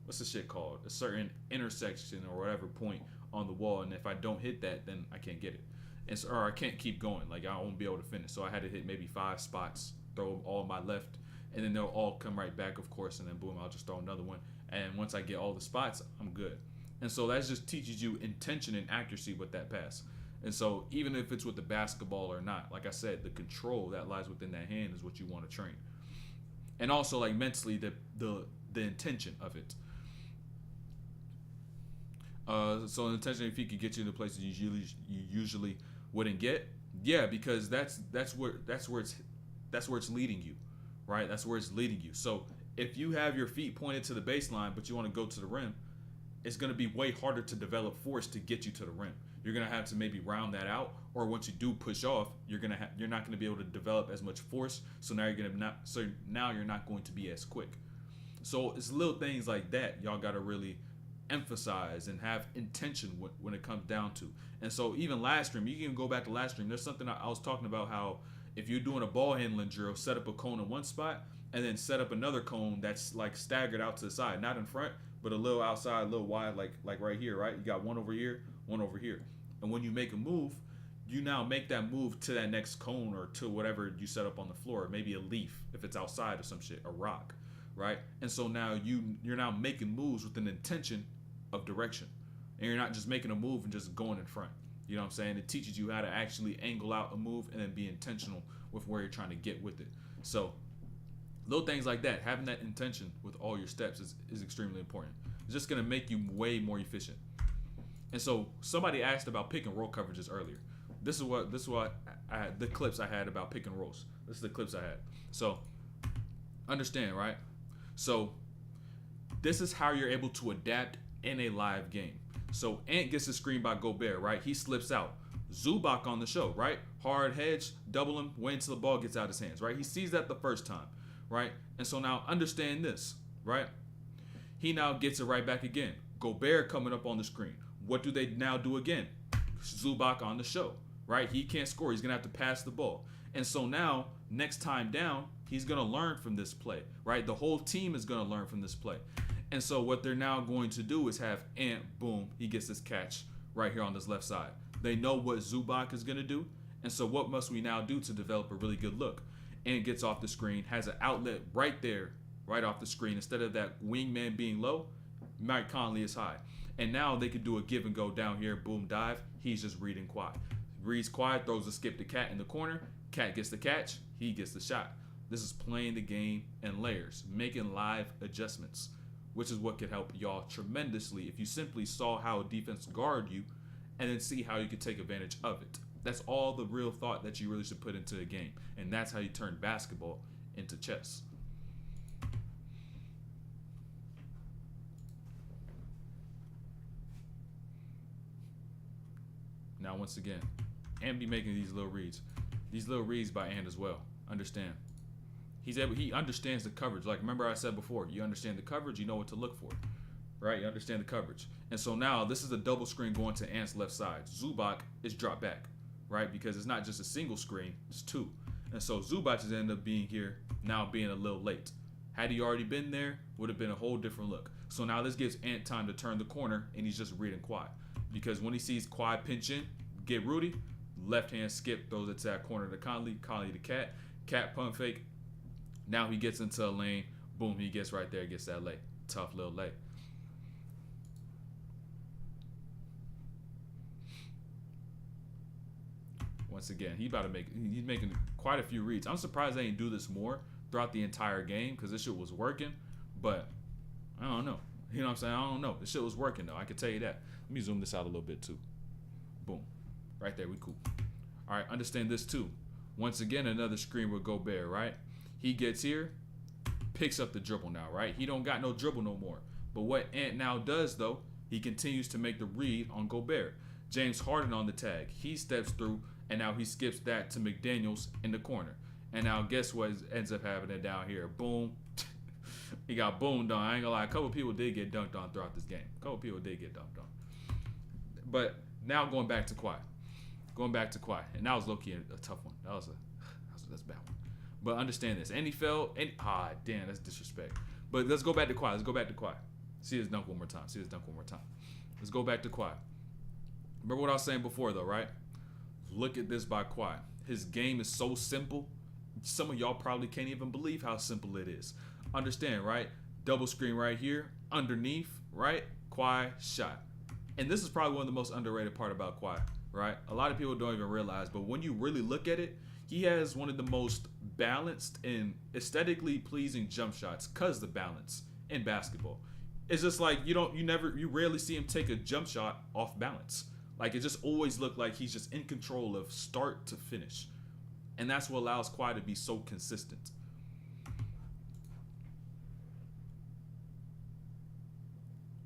what's the shit called? A certain intersection or whatever point on the wall, and if I don't hit that, then I can't get it. And so, or I can't keep going. Like I won't be able to finish. So I had to hit maybe 5 spots, throw them all on my left, and then they'll all come right back, of course, and then boom, I'll just throw another one. And once I get all the spots, I'm good. And so that just teaches you intention and accuracy with that pass. And so even if it's with the basketball or not, like I said, the control that lies within that hand is what you want to train. And also like mentally the intention of it. So the intention, if he could get you into places you usually wouldn't get, yeah, because that's where it's leading you, right? That's where it's leading you. So if you have your feet pointed to the baseline, but you want to go to the rim, it's going to be way harder to develop force to get you to the rim. You're going to have to maybe round that out, or once you do push off, you're not going to be able to develop as much force. So now you're not going to be as quick. So it's little things like that y'all got to really emphasize and have intention when it comes down to. And so even last stream, you can go back to last stream. There's something I was talking about, how if you're doing a ball handling drill, set up a cone in one spot and then set up another cone that's like staggered out to the side, not in front, but a little outside, a little wide, like right here, right? You got one over here, one over here. And when you make a move, you now make that move to that next cone or to whatever you set up on the floor, maybe a leaf if it's outside or some shit, a rock, right? And so now you're now making moves with an intention of direction. And you're not just making a move and just going in front. You know what I'm saying? It teaches you how to actually angle out a move and then be intentional with where you're trying to get with it. So little things like that, having that intention with all your steps is extremely important. It's just going to make you way more efficient. And so somebody asked about pick and roll coverages earlier. This is what I had, the clips I had about pick and rolls. This is the clips I had. So understand, right? So this is how you're able to adapt in a live game. So Ant gets a screen by Gobert, right? He slips out. Zubac on the show, right? Hard hedge, double him, wait until the ball gets out of his hands, right? He sees that the first time, right? And so now understand this, right? He now gets it right back again. Gobert coming up on the screen. What do they now do again? Zubac on the show, right? He can't score. He's going to have to pass the ball. And so now, next time down, he's going to learn from this play, right? The whole team is going to learn from this play. And so what they're now going to do is have Ant, boom, he gets this catch right here on this left side. They know what Zubac is going to do. And so what must we now do to develop a really good look? Ant gets off the screen, has an outlet right there, right off the screen. Instead of that wingman being low, Mike Conley is high. And now they could do a give and go down here, boom, dive. He's just reading Kawhi. Reads Kawhi, throws a skip to Cat in the corner. Cat gets the catch, he gets the shot. This is playing the game in layers, making live adjustments, which is what could help y'all tremendously if you simply saw how a defense guard you and then see how you could take advantage of it. That's all the real thought that you really should put into a game. And that's how you turn basketball into chess. Now, once again, Ant be making these little reads. These little reads by Ant as well. Understand. He understands the coverage. Like, remember I said before, you understand the coverage, you know what to look for. Right? You understand the coverage. And so now, this is a double screen going to Ant's left side. Zubac is dropped back. Right? Because it's not just a single screen, it's two. And so Zubac is ended up being here, now being a little late. Had he already been there, would have been a whole different look. So now this gives Ant time to turn the corner, and he's just reading Kawhi. Because when he sees Kawhi pinch in, get Rudy, left hand skip, throws it to that corner to Conley, Conley to Cat, Cat pump fake. Now he gets into a lane, boom, he gets right there, gets that lay. Tough little lay. once again. He's making quite a few reads. I'm surprised they didn't do this more throughout the entire game because this shit was working. But I don't know. You know what I'm saying? I don't know. This shit was working though. I can tell you that. Let me zoom this out a little bit too. Boom. Right there. We cool. All right. Understand this too. Once again, another screen with Gobert, right? He gets here, picks up the dribble now, right? He don't got no dribble no more. But what Ant now does though, he continues to make the read on Gobert. James Harden on the tag. He steps through, and now he skips that to McDaniels in the corner. And now guess what ends up happening down here? Boom. He got boomed on. I ain't gonna lie. A couple people did get dunked on throughout this game. But now going back to Kawhi. And that was low-key a tough one. That's a bad one. But understand this. And he fell. Damn, that's disrespect. But let's go back to Kawhi. See his dunk one more time. Let's go back to Kawhi. Remember what I was saying before, though, right? Look at this by Kawhi. His game is so simple. Some of y'all probably can't even believe how simple it is. Understand, right? Double screen right here. Underneath, right? Kawhi shot. And this is probably one of the most underrated part about Kawhi, right? A lot of people don't even realize, but when you really look at it, he has one of the most balanced and aesthetically pleasing jump shots because the balance in basketball. It's just like you rarely see him take a jump shot off balance. Like it just always looked like he's just in control of start to finish. And that's what allows Kawhi to be so consistent.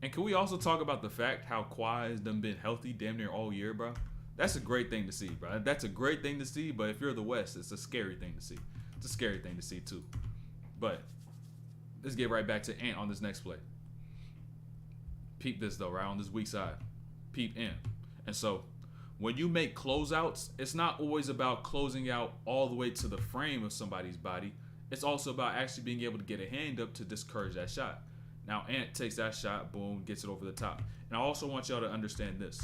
And can we also talk about the fact how Kawhi has been healthy damn near all year, bro? That's a great thing to see, bro. That's a great thing to see, but if you're the West, it's a scary thing to see. It's a scary thing to see, too. But let's get right back to Ant on this next play. Peep this, though, right on this weak side. Peep Ant. And so when you make closeouts, it's not always about closing out all the way to the frame of somebody's body. It's also about actually being able to get a hand up to discourage that shot. Now Ant takes that shot, boom, gets it over the top. And I also want y'all to understand this.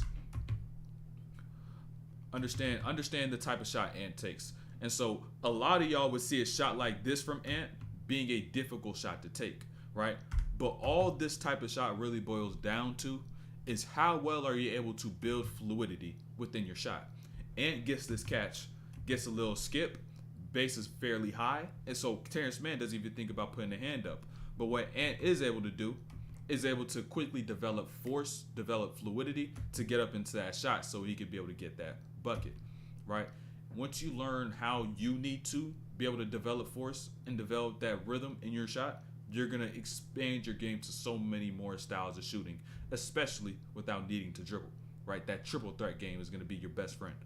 Understand the type of shot Ant takes. And so a lot of y'all would see a shot like this from Ant being a difficult shot to take, right? But all this type of shot really boils down to is how well are you able to build fluidity within your shot. Ant gets this catch, gets a little skip, base is fairly high, and so Terrence Mann doesn't even think about putting a hand up. But what Ant is able to do is able to quickly develop force, develop fluidity to get up into that shot so he could be able to get that bucket, right? Once you learn how you need to be able to develop force and develop that rhythm in your shot, you're going to expand your game to so many more styles of shooting, especially without needing to dribble, right? That triple threat game is going to be your best friend.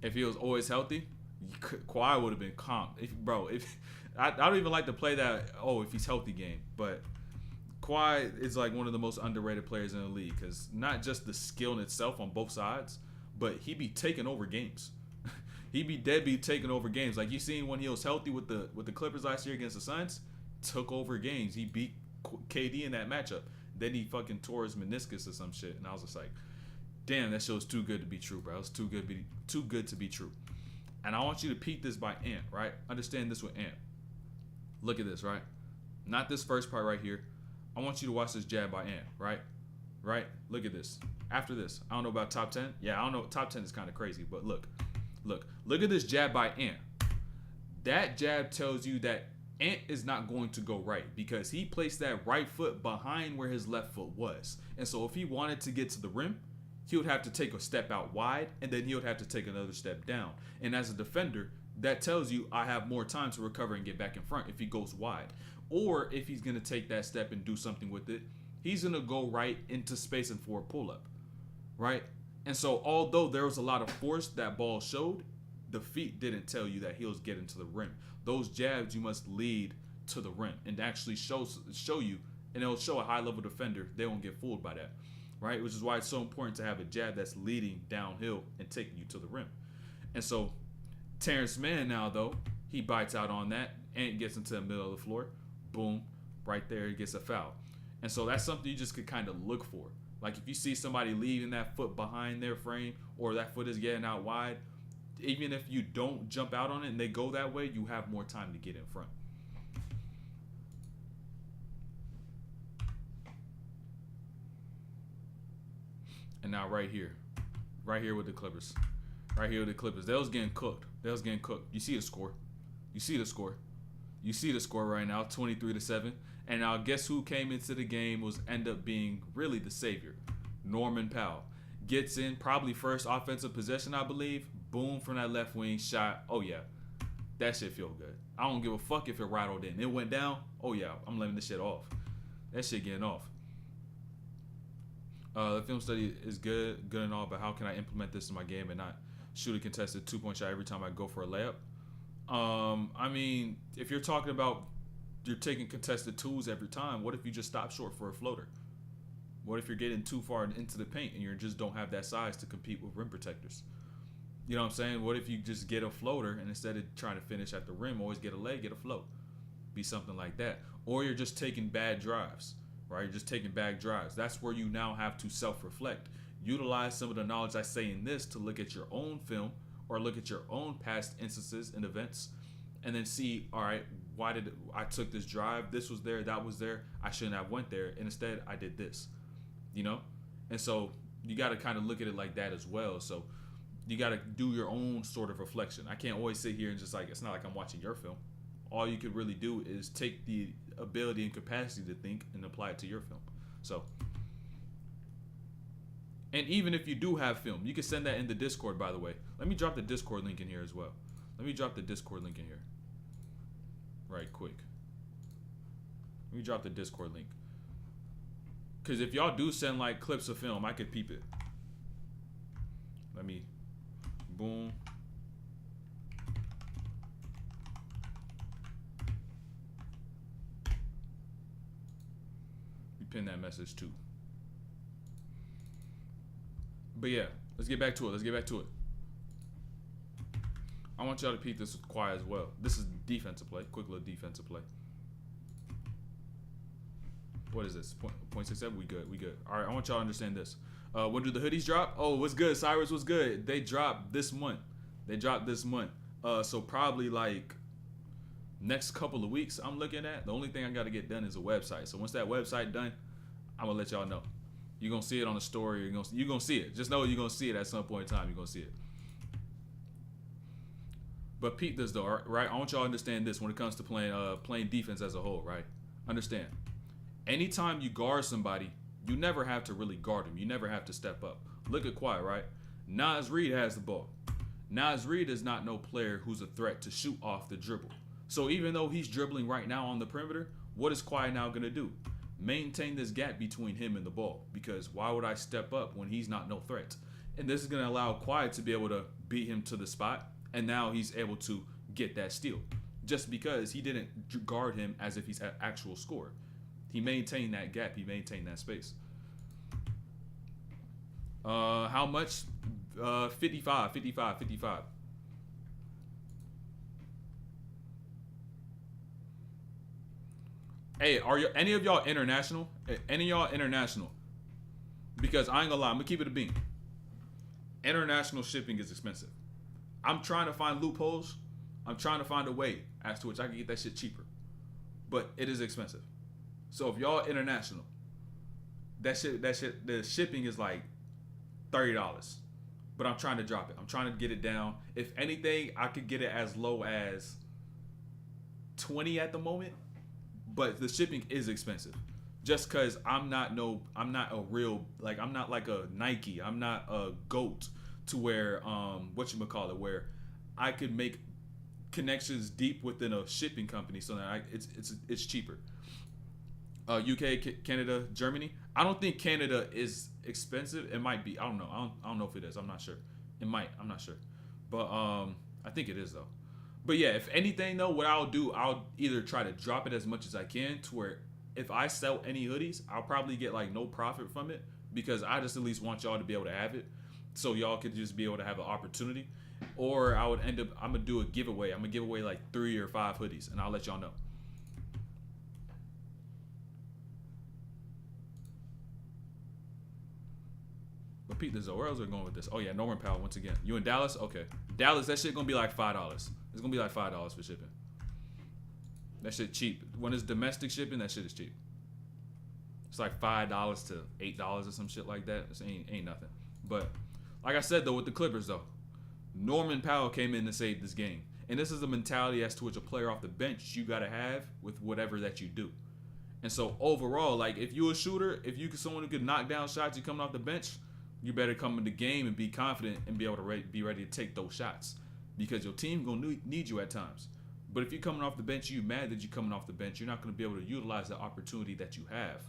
If he was always healthy, Kawhi would have been calm. I don't even like to play that, if he's healthy game, but Kawhi is like one of the most underrated players in the league because not just the skill in itself on both sides, but he be taking over games. He be taking over games. Like you seen when he was healthy with the Clippers last year against the Suns, took over games. He beat KD in that matchup. Then he fucking tore his meniscus or some shit, and I was just like, damn, that show's too good to be true, bro. It's too good to be true. And I want you to peek this by Ant, right? Understand this with Ant. Look at this, right? Not this first part right here. I want you to watch this jab by Ant, right? Right? Look at this. After this, I don't know about top 10. Yeah, I don't know. Top 10 is kind of crazy, but look at this jab by Ant. That jab tells you that Ant is not going to go right because he placed that right foot behind where his left foot was. And so if he wanted to get to the rim, he would have to take a step out wide, and then he would have to take another step down. And as a defender, that tells you I have more time to recover and get back in front if he goes wide. Or if he's going to take that step and do something with it, he's going to go right into space and for a pull-up, right? And so although there was a lot of force that ball showed, the feet didn't tell you that he was getting to the rim. Those jabs you must lead to the rim and actually show you, and it'll show a high-level defender. They won't get fooled by that, right? Which is why it's so important to have a jab that's leading downhill and taking you to the rim. And so Terrence Mann now, though, he bites out on that and gets into the middle of the floor. Boom, right there, he gets a foul. And so that's something you just could kind of look for. Like if you see somebody leaving that foot behind their frame or that foot is getting out wide, even if you don't jump out on it and they go that way, you have more time to get in front. And now right here, Right here with the Clippers. Right here with the Clippers. They was getting cooked. You see the score. You see the score right now, 23-7. And now guess who came into the game was end up being really the savior? Norman Powell. Gets in, probably first offensive possession, I believe. Boom from that left wing shot. Oh yeah. That shit feel good. I don't give a fuck if it rattled in. It went down. Oh yeah, I'm letting this shit off. That shit getting off. The film study is good and all, but how can I implement this in my game and not shoot a contested 2-point shot every time I go for a layup? I mean, if you're talking about you're taking contested twos every time, what if you just stop short for a floater? What if you're getting too far into the paint and you just don't have that size to compete with rim protectors? You know what I'm saying? What if you just get a floater and instead of trying to finish at the rim, always get a leg, get a float? Be something like that. Or you're just taking bad drives, right? You're just taking bad drives. That's where you now have to self-reflect. Utilize some of the knowledge I say in this to look at your own film or look at your own past instances and events and then see, all right, why did I took this drive? This was there, that was there. I shouldn't have went there. And instead, I did this, you know? And so you got to kind of look at it like that as well. So you got to do your own sort of reflection. I can't always sit here and just like, it's not like I'm watching your film. All you could really do is take the ability and capacity to think and apply it to your film. So, and even if you do have film, you can send that in the Discord, by the way. Let me drop the Discord link in here as well. Right quick. Let me drop the Discord link. Because if y'all do send like clips of film, I could peep it. Let me, boom. We pin that message too. But yeah, let's get back to it. I want y'all to peep this with Kawhi as well. This is defensive play. Quick little defensive play. What is this? 0.67? We good. All right, I want y'all to understand this. When do the hoodies drop? Oh, what's good? Cyrus, what's good? They dropped this month. So probably like next couple of weeks I'm looking at. The only thing I got to get done is a website. So once that website done, I'm going to let y'all know. You're going to see it on the story. You're going to see it. Just know you're going to see it at some point in time. You're going to see it. But peep this though, right? I want y'all to understand this when it comes to playing defense as a whole, right? Understand. Anytime you guard somebody, you never have to really guard him. You never have to step up. Look at Kawhi, right? Naz Reid has the ball. Naz Reid is not no player who's a threat to shoot off the dribble. So even though he's dribbling right now on the perimeter, what is Kawhi now going to do? Maintain this gap between him and the ball. Because why would I step up when he's not no threat? And this is going to allow Kawhi to be able to beat him to the spot. And now he's able to get that steal. Just because he didn't guard him as if he's an actual scorer. He maintained that gap. He maintained that space. How much? 55. Hey, are any of y'all international? Because I ain't gonna lie, I'm gonna keep it a beam. International shipping is expensive. I'm trying to find loopholes. I'm trying to find a way as to which I can get that shit cheaper. But it is expensive. So if y'all international, the shipping is like $30. But I'm trying to drop it. I'm trying to get it down. If anything, I could get it as low as 20 at the moment. But the shipping is expensive. Just cause I'm not a real, like, I'm not like a Nike. I'm not a GOAT to where where I could make connections deep within a shipping company so that it's cheaper. UK, Canada, Germany. I don't think Canada is expensive. It might be. I don't know. I don't know if it is. I'm not sure. It might. I'm not sure. But I think it is though. But yeah, if anything though, what I'll do, I'll either try to drop it as much as I can to where if I sell any hoodies, I'll probably get like no profit from it because I just at least want y'all to be able to have it. So y'all could just be able to have an opportunity. Or I would end up, I'm going to do a giveaway. I'm going to give away like 3 or 5 hoodies and I'll let y'all know. But Pete, this is where else are we going with this? Oh yeah, Norman Powell once again. You in Dallas? Okay. Dallas, that shit going to be like $5. It's going to be like $5 for shipping. That shit cheap. When it's domestic shipping, that shit is cheap. It's like $5 to $8 or some shit like that. It ain't nothing. But Like I said though, with the Clippers though, Norman Powell came in to save this game. And this is a mentality as to which a player off the bench you gotta have with whatever that you do. And so overall, like if you a shooter, if you someone who could knock down shots, you coming off the bench, you better come in the game and be confident and be able to be ready to take those shots because your team gonna need you at times. But if you're coming off the bench, you mad that you're coming off the bench, you're not gonna be able to utilize the opportunity that you have.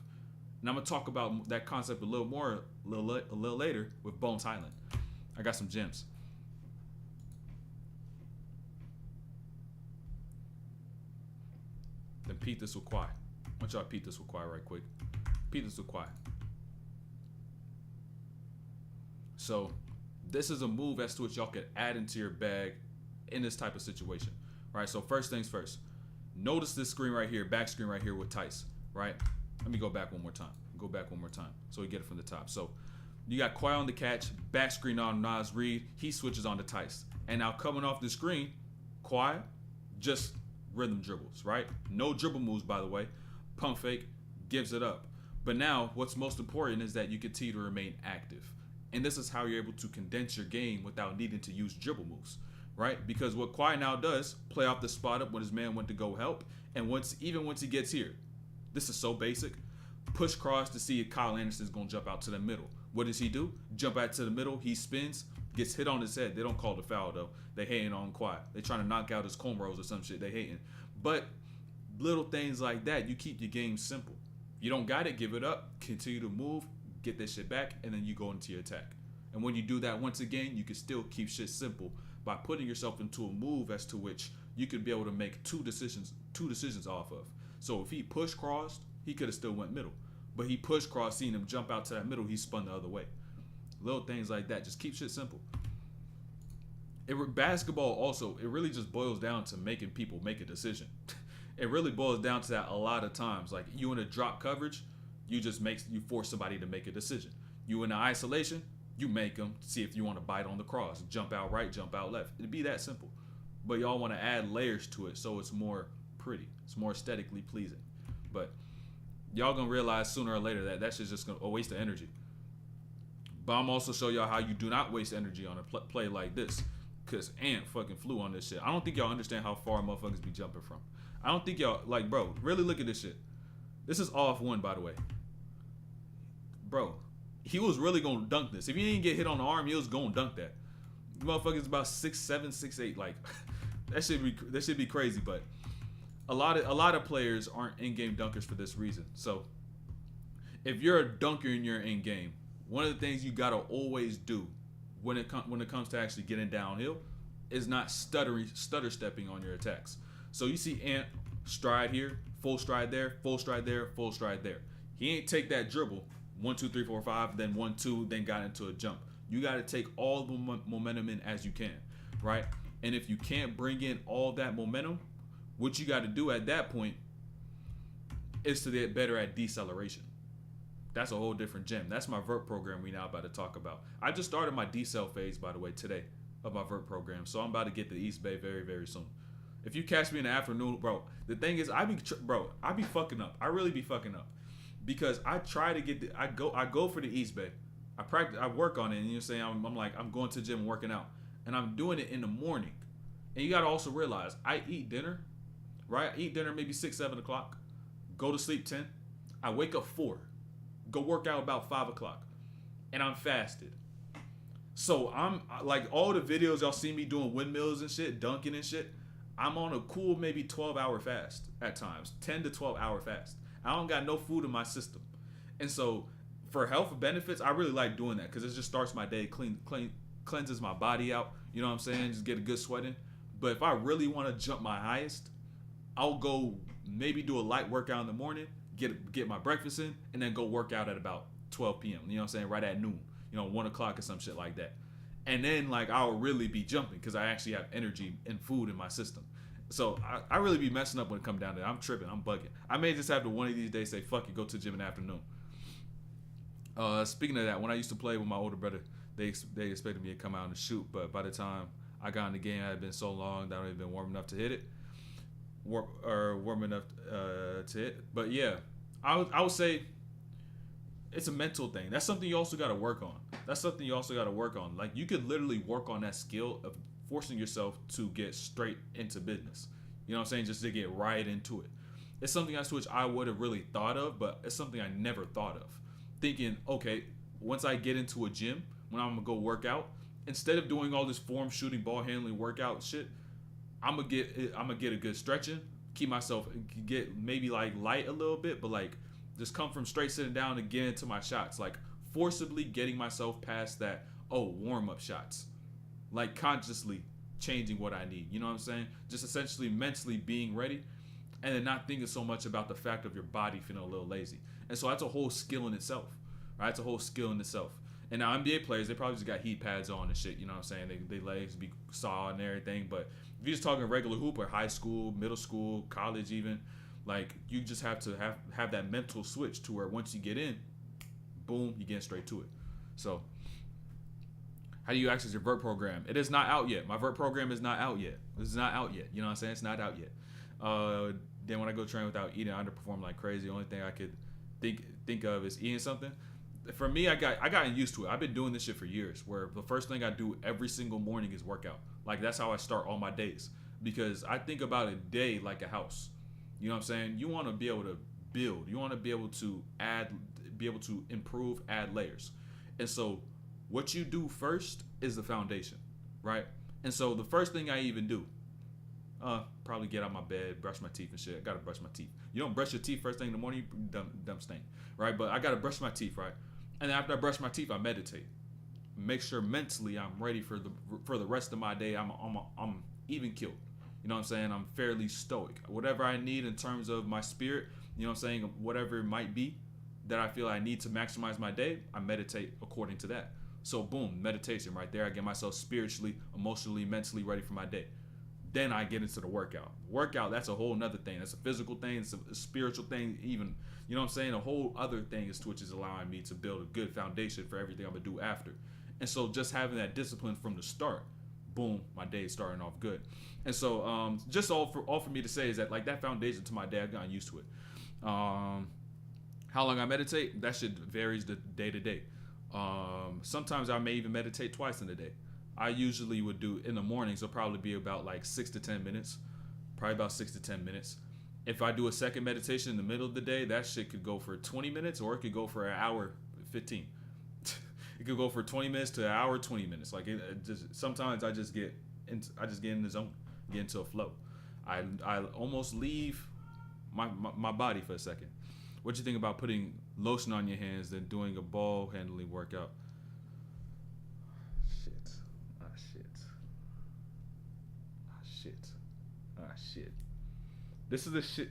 And I'm gonna talk about that concept a little more a little later with Bones Highland. I got some gems. Then peep this with Kawhi. I want y'all to peep this with Kawhi right quick. Peep this with Kawhi. So this is a move as to which y'all could add into your bag in this type of situation. Right? So first things first. Notice this screen right here, back screen right here with Tice. Right? Let me go back one more time. Go back one more time so we get it from the top. So you got Kawhi on the catch, back screen on Nas Reed. He switches on to Tice. And now coming off the screen, Kawhi just rhythm dribbles, right? No dribble moves, by the way. Pump fake, gives it up. But now what's most important is that you continue to remain active. And this is how you're able to condense your game without needing to use dribble moves, right? Because what Kawhi now does, play off the spot up when his man went to go help. And even once he gets here, this is so basic. Push cross to see if Kyle Anderson's going to jump out to the middle. What does he do? Jump out to the middle. He spins, gets hit on his head. They don't call the foul, though. They hating on Kawhi. They trying to knock out his cornrows or some shit. They hating. But little things like that, you keep your game simple. You don't got it, give it up. Continue to move, get that shit back, and then you go into your attack. And when you do that once again, you can still keep shit simple by putting yourself into a move as to which you could be able to make two decisions off of. So if he push crossed, he could have still went middle. But he push crossed, seeing him jump out to that middle, he spun the other way. Little things like that. Just keep shit simple. Basketball also, it really just boils down to making people make a decision. It really boils down to that a lot of times. Like you in a drop coverage, you force somebody to make a decision. You in an isolation, you make them see if you want to bite on the cross, jump out right, jump out left. It'd be that simple. But y'all want to add layers to it so it's more pretty. It's more aesthetically pleasing. But y'all gonna realize sooner or later that that's just a waste of energy. But I'm also show y'all how you do not waste energy on a play like this. Cause Ant fucking flew on this shit. I don't think y'all understand how far motherfuckers be jumping from. I don't think y'all, like, bro, really look at this shit. This is off one, by the way. Bro, he was really gonna dunk this. If he didn't get hit on the arm, he was gonna dunk that. The motherfucker's about 6'7", 6'8". Like, that should be crazy. But a lot of players aren't in-game dunkers for this reason. So if you're a dunker and you're in-game, one of the things you gotta always do when it comes to actually getting downhill is not stutter stepping on your attacks. So you see Ant stride here, full stride there, full stride there, full stride there. He ain't take that dribble 1, 2, 3, 4, 5, then 1, 2, then got into a jump. You got to take all the momentum in as you can, right? And if you can't bring in all that momentum, what you got to do at that point is to get better at deceleration. That's a whole different gem. That's my vert program we now about to talk about. I just started my decel phase, by the way, today of my vert program. So I'm about to get to the East Bay very, very soon. If you catch me in the afternoon, bro, the thing is, I be fucking up. I really be fucking up because I try to get I go for the East Bay. I practice, I work on it, and you're saying I'm like I'm going to the gym and working out, and I'm doing it in the morning. And you gotta also realize I eat dinner, right? I eat dinner maybe 6, 7 o'clock, go to sleep 10. I wake up 4, go work out about 5 o'clock, and I'm fasted. So I'm like all the videos y'all see me doing windmills and shit, dunking and shit. I'm on a cool maybe 12-hour fast at times, 10 to 12-hour fast. I don't got no food in my system. And so for health benefits, I really like doing that because it just starts my day, cleanses my body out. You know what I'm saying? Just get a good sweat in. But if I really want to jump my highest, I'll go maybe do a light workout in the morning, get my breakfast in, and then go work out at about 12 p.m. You know what I'm saying? Right at noon, 1 o'clock or some shit like that. And then like I'll really be jumping because I actually have energy and food in my system. So I really be messing up when it comes down to that. I'm tripping. I'm bugging. I may just have to one of these days say, fuck it, go to the gym in the afternoon. Speaking of that, when I used to play with my older brother, they expected me to come out and shoot. But by the time I got in the game, I had been so long that I had been warm enough to hit it. Warm enough to hit. But yeah, I would say it's a mental thing. That's something you also got to work on. that's something you also got to work on. Like you could literally work on that skill of forcing yourself to get straight into business. You know what I'm saying? Just to get right into it. It's something I switch I would have really thought of, but it's something I never thought of. Thinking, okay, once I get into a gym, when I'm gonna go work out, instead of doing all this form shooting, ball handling, workout shit, I'm gonna get a good stretching, keep myself get maybe like light a little bit, but like just come from straight sitting down and get into my shots, like forcibly getting myself past that warm up shots, like consciously changing what I need. You know what I'm saying? Just essentially mentally being ready, and then not thinking so much about the fact of your body feeling a little lazy. And so that's a whole skill in itself, right? It's a whole skill in itself. And now NBA players, they probably just got heat pads on and shit. You know what I'm saying? They legs be saw and everything. But if you're just talking regular hooper, high school, middle school, college even, like you just have to have that mental switch to where once you get in, boom, you get straight to it. So how do you access your vert program? It is not out yet. My vert program is not out yet. It's not out yet. You know what I'm saying? It's not out yet. Then when I go train without eating, I underperform like crazy. The only thing I could think of is eating something. For me, I gotten used to it. I've been doing this shit for years, where the first thing I do every single morning is workout. Like that's how I start all my days, because I think about a day like a house. You know what I'm saying? You want to be able to build. You want to be able to improve, add layers. And so what you do first is the foundation, right? And so the first thing I even do, probably get out of my bed, brush my teeth and shit. I gotta brush my teeth. You don't brush your teeth first thing in the morning, you dumb thing, right? But I gotta brush my teeth, right? And then after I brush my teeth, I meditate. Make sure mentally I'm ready for the rest of my day. I'm even killed. You know what I'm saying? I'm fairly stoic. Whatever I need in terms of my spirit, you know what I'm saying? Whatever it might be that I feel I need to maximize my day, I meditate according to that. So boom, meditation right there. I get myself spiritually, emotionally, mentally ready for my day. Then I get into the workout. Workout, that's a whole nother thing. That's a physical thing. It's a spiritual thing. Even, you know what I'm saying? A whole other thing is which is allowing me to build a good foundation for everything I'm going to do after. And so just having that discipline from the start, boom, my day is starting off good. And so just all for me to say is that like that foundation to my day, I've gotten used to it. How long I meditate, that shit varies the day to day. Sometimes I may even meditate twice in a day. I usually would do in the mornings, it'll probably be about like 6 to 10 minutes. Probably about 6 to 10 minutes. If I do a second meditation in the middle of the day, that shit could go for 20 minutes or it could go for an hour 15. It could go for 20 minutes to an hour 20 minutes. Like it just sometimes I just get in the zone, get into a flow. I almost leave my body for a second. What you think about putting lotion on your hands than doing a ball handling workout? Shit. This is the shit.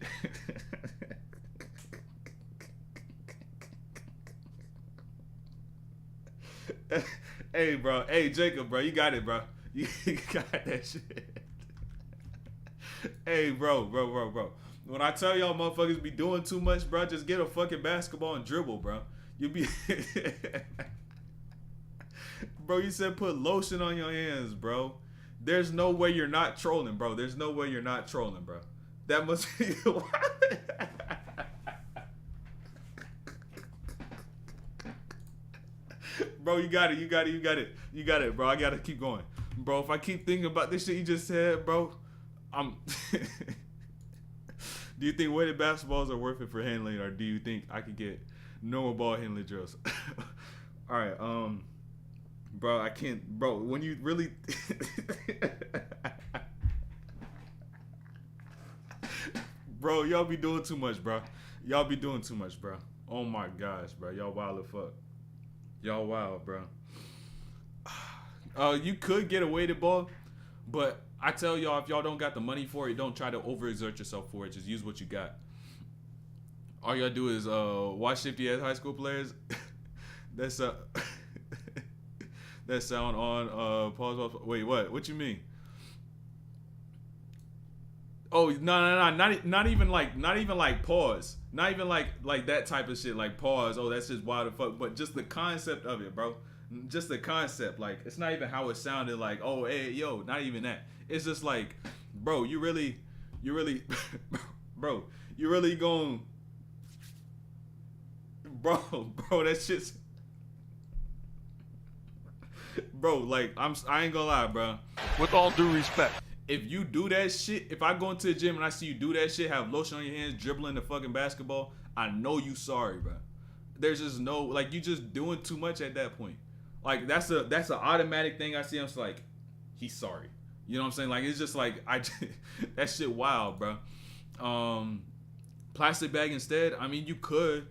Hey, bro. Hey, Jacob, bro. You got it, bro. You got that shit. Hey, bro. When I tell y'all motherfuckers be doing too much, bro, just get a fucking basketball and dribble, bro. You be... Bro, you said put lotion on your hands, bro. There's no way you're not trolling, bro. There's no way you're not trolling, bro. That must be... Bro, you got it, bro. I got to keep going. Bro, if I keep thinking about this shit you just said, bro, I'm... Do you think weighted basketballs are worth it for handling, or do you think I could get normal ball handling drills? All right, bro, I can't, bro, when you really... Bro, y'all be doing too much, bro. Y'all be doing too much, bro. Oh my gosh, bro. Y'all wild as fuck. Y'all wild, bro. You could get a weighted ball, but I tell y'all, if y'all don't got the money for it, don't try to overexert yourself for it. Just use what you got. All y'all do is watch shifty ass high school players. That's that sound on pause. Wait, what? What you mean? Oh no, not even like pause. Not even like that type of shit, like pause. Oh, that's just wild the fuck. But just the concept of it, bro. Just the concept. Like, it's not even how it sounded. Like, oh, hey, yo, not even that. It's just like, bro, you really, bro, you really going, bro, that shit's, Bro, like I ain't gonna lie, bro. With all due respect. If you do that shit, if I go into the gym and I see you do that shit, have lotion on your hands, dribbling the fucking basketball, I know you sorry, bro. There's just no, like, you just doing too much at that point. Like, that's an automatic thing I see. I'm just like, he's sorry. You know what I'm saying? Like, it's just like, that shit wild, bro. Plastic bag instead, I mean, you could,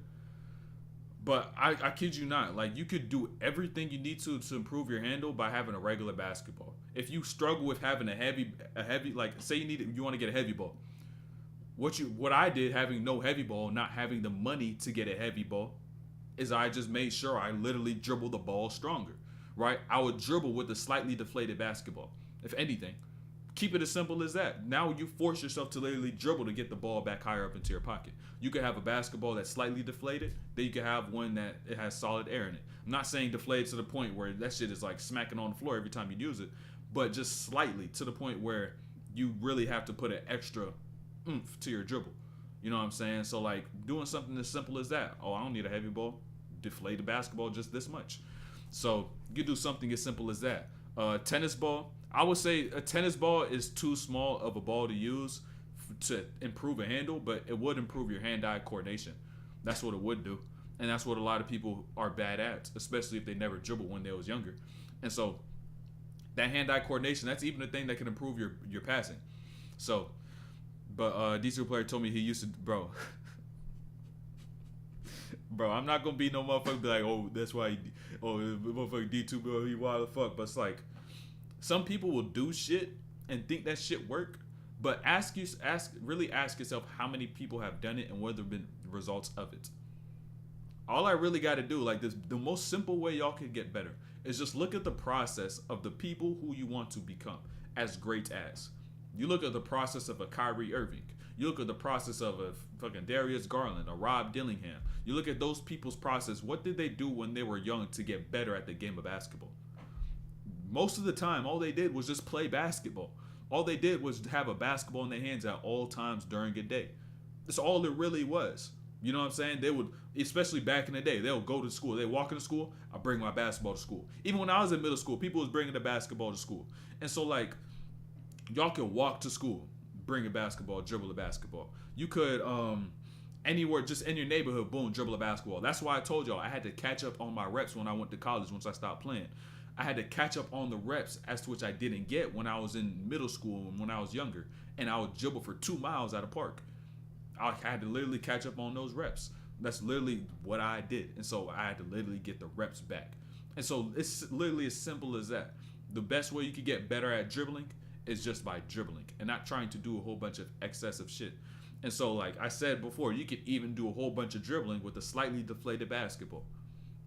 but I kid you not. Like, you could do everything you need to improve your handle by having a regular basketball. If you struggle with having a heavy, like, say you want to get a heavy ball. What I did, having no heavy ball, not having the money to get a heavy ball, is I just made sure I literally dribble the ball stronger, right? I would dribble with a slightly deflated basketball, if anything. Keep it as simple as that. Now you force yourself to literally dribble to get the ball back higher up into your pocket. You could have a basketball that's slightly deflated, then you could have one that it has solid air in it. I'm not saying deflated to the point where that shit is like smacking on the floor every time you use it, but just slightly to the point where you really have to put an extra oomph to your dribble. You know what I'm saying? So, like, doing something as simple as that. Oh, I don't need a heavy ball. Deflate the basketball just this much. So you can do something as simple as that. Tennis ball. I would say a tennis ball is too small of a ball to use to improve a handle, but it would improve your hand-eye coordination. That's what it would do. And that's what a lot of people are bad at, especially if they never dribbled when they was younger. And so that hand-eye coordination, that's even a thing that can improve your passing. So, but D2 player told me he used to, bro, I'm not gonna be no motherfucker be like, oh, that's why, motherfucker D2, bro, he wild the fuck. But it's like, some people will do shit and think that shit work, but really ask yourself how many people have done it and what have been the results of it. All I really got to do, like, this, the most simple way y'all can get better is just look at the process of the people who you want to become as great as. You look at the process of a Kyrie Irving. You look at the process of a fucking Darius Garland, a Rob Dillingham. You look at those people's process. What did they do when they were young to get better at the game of basketball? Most of the time, all they did was just play basketball. All they did was have a basketball in their hands at all times during a day. That's all it really was. You know what I'm saying? They would, especially back in the day, they'll go to school. They walk into school, I bring my basketball to school. Even when I was in middle school, people was bringing the basketball to school. And so, like, y'all could walk to school, bring a basketball, dribble a basketball. You could, anywhere, just in your neighborhood, boom, dribble a basketball. That's why I told y'all I had to catch up on my reps when I went to college once I stopped playing. I had to catch up on the reps as to which I didn't get when I was in middle school and when I was younger. And I would dribble for 2 miles at a park. I had to literally catch up on those reps. That's literally what I did. And so I had to literally get the reps back. And so it's literally as simple as that. The best way you could get better at dribbling is just by dribbling and not trying to do a whole bunch of excessive shit. And so, like I said before, you could even do a whole bunch of dribbling with a slightly deflated basketball.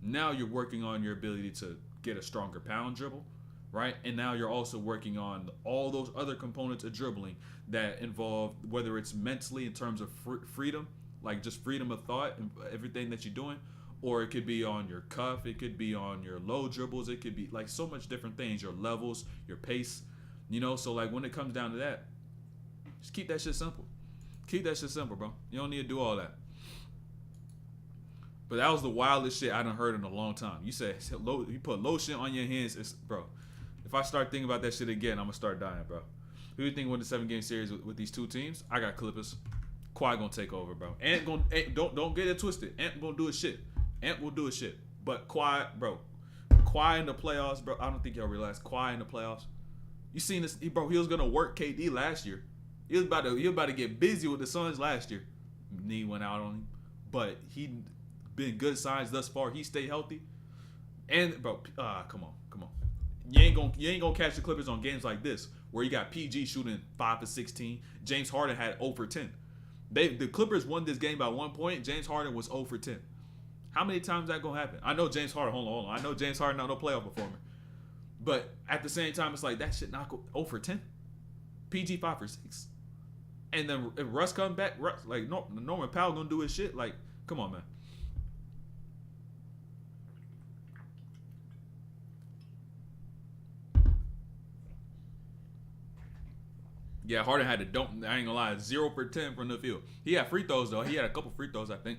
Now you're working on your ability to get a stronger pound dribble, right? And now you're also working on all those other components of dribbling that involve, whether it's mentally in terms of freedom, like just freedom of thought and everything that you're doing, or it could be on your cuff, it could be on your low dribbles, it could be like so much different things, your levels, your pace, you know? So, like, when it comes down to that, just keep that shit simple. Keep that shit simple, bro. You don't need to do all that. But that was the wildest shit I done heard in a long time. You said you put lotion on your hands, bro. If I start thinking about that shit again, I'm gonna start dying, bro. Who do you think won the 7-game series with these two teams? I got Clippers. Kawhi gonna take over, bro. Don't get it twisted. Ant gonna do his shit. Ant will do his shit. But Kawhi, bro. Kawhi in the playoffs, bro. I don't think y'all realize Kawhi in the playoffs. You seen this, bro? He was gonna work KD last year. He was about to get busy with the Suns last year. Knee went out on him, but he been good signs thus far. He stayed healthy, and bro, come on. You ain't gonna catch the Clippers on games like this where you got PG shooting 5 for 16. James Harden had 0 for 10. The Clippers won this game by 1 point. James Harden was 0 for 10. How many times that gonna happen? I know James Harden. Hold on. I know James Harden not no playoff performer, but at the same time, it's like that shit not go 0 for 10. PG 5 for 6. And then if Russ comes back, like Norman Powell gonna do his shit. Like, come on, man. Yeah, Harden had to don't. I ain't gonna lie, 0 for 10 from the field. He had free throws though. He had a couple free throws, I think.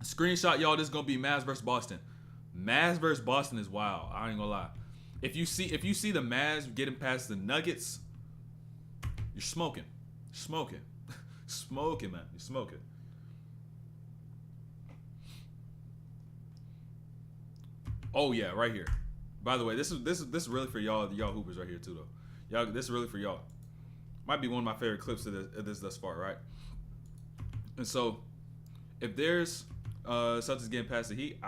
Screenshot, y'all. This is gonna be Mavs versus Boston. Mavs versus Boston is wild. I ain't gonna lie. If you see the Mavs getting past the Nuggets, you're smoking. Smoking. Smoking, man. You're smoking. Oh yeah, right here. By the way, this is really for y'all hoopers right here too though. Y'all, this is really for y'all. Might be one of my favorite clips of this thus far, right? And so, if there's Celtics getting past the Heat,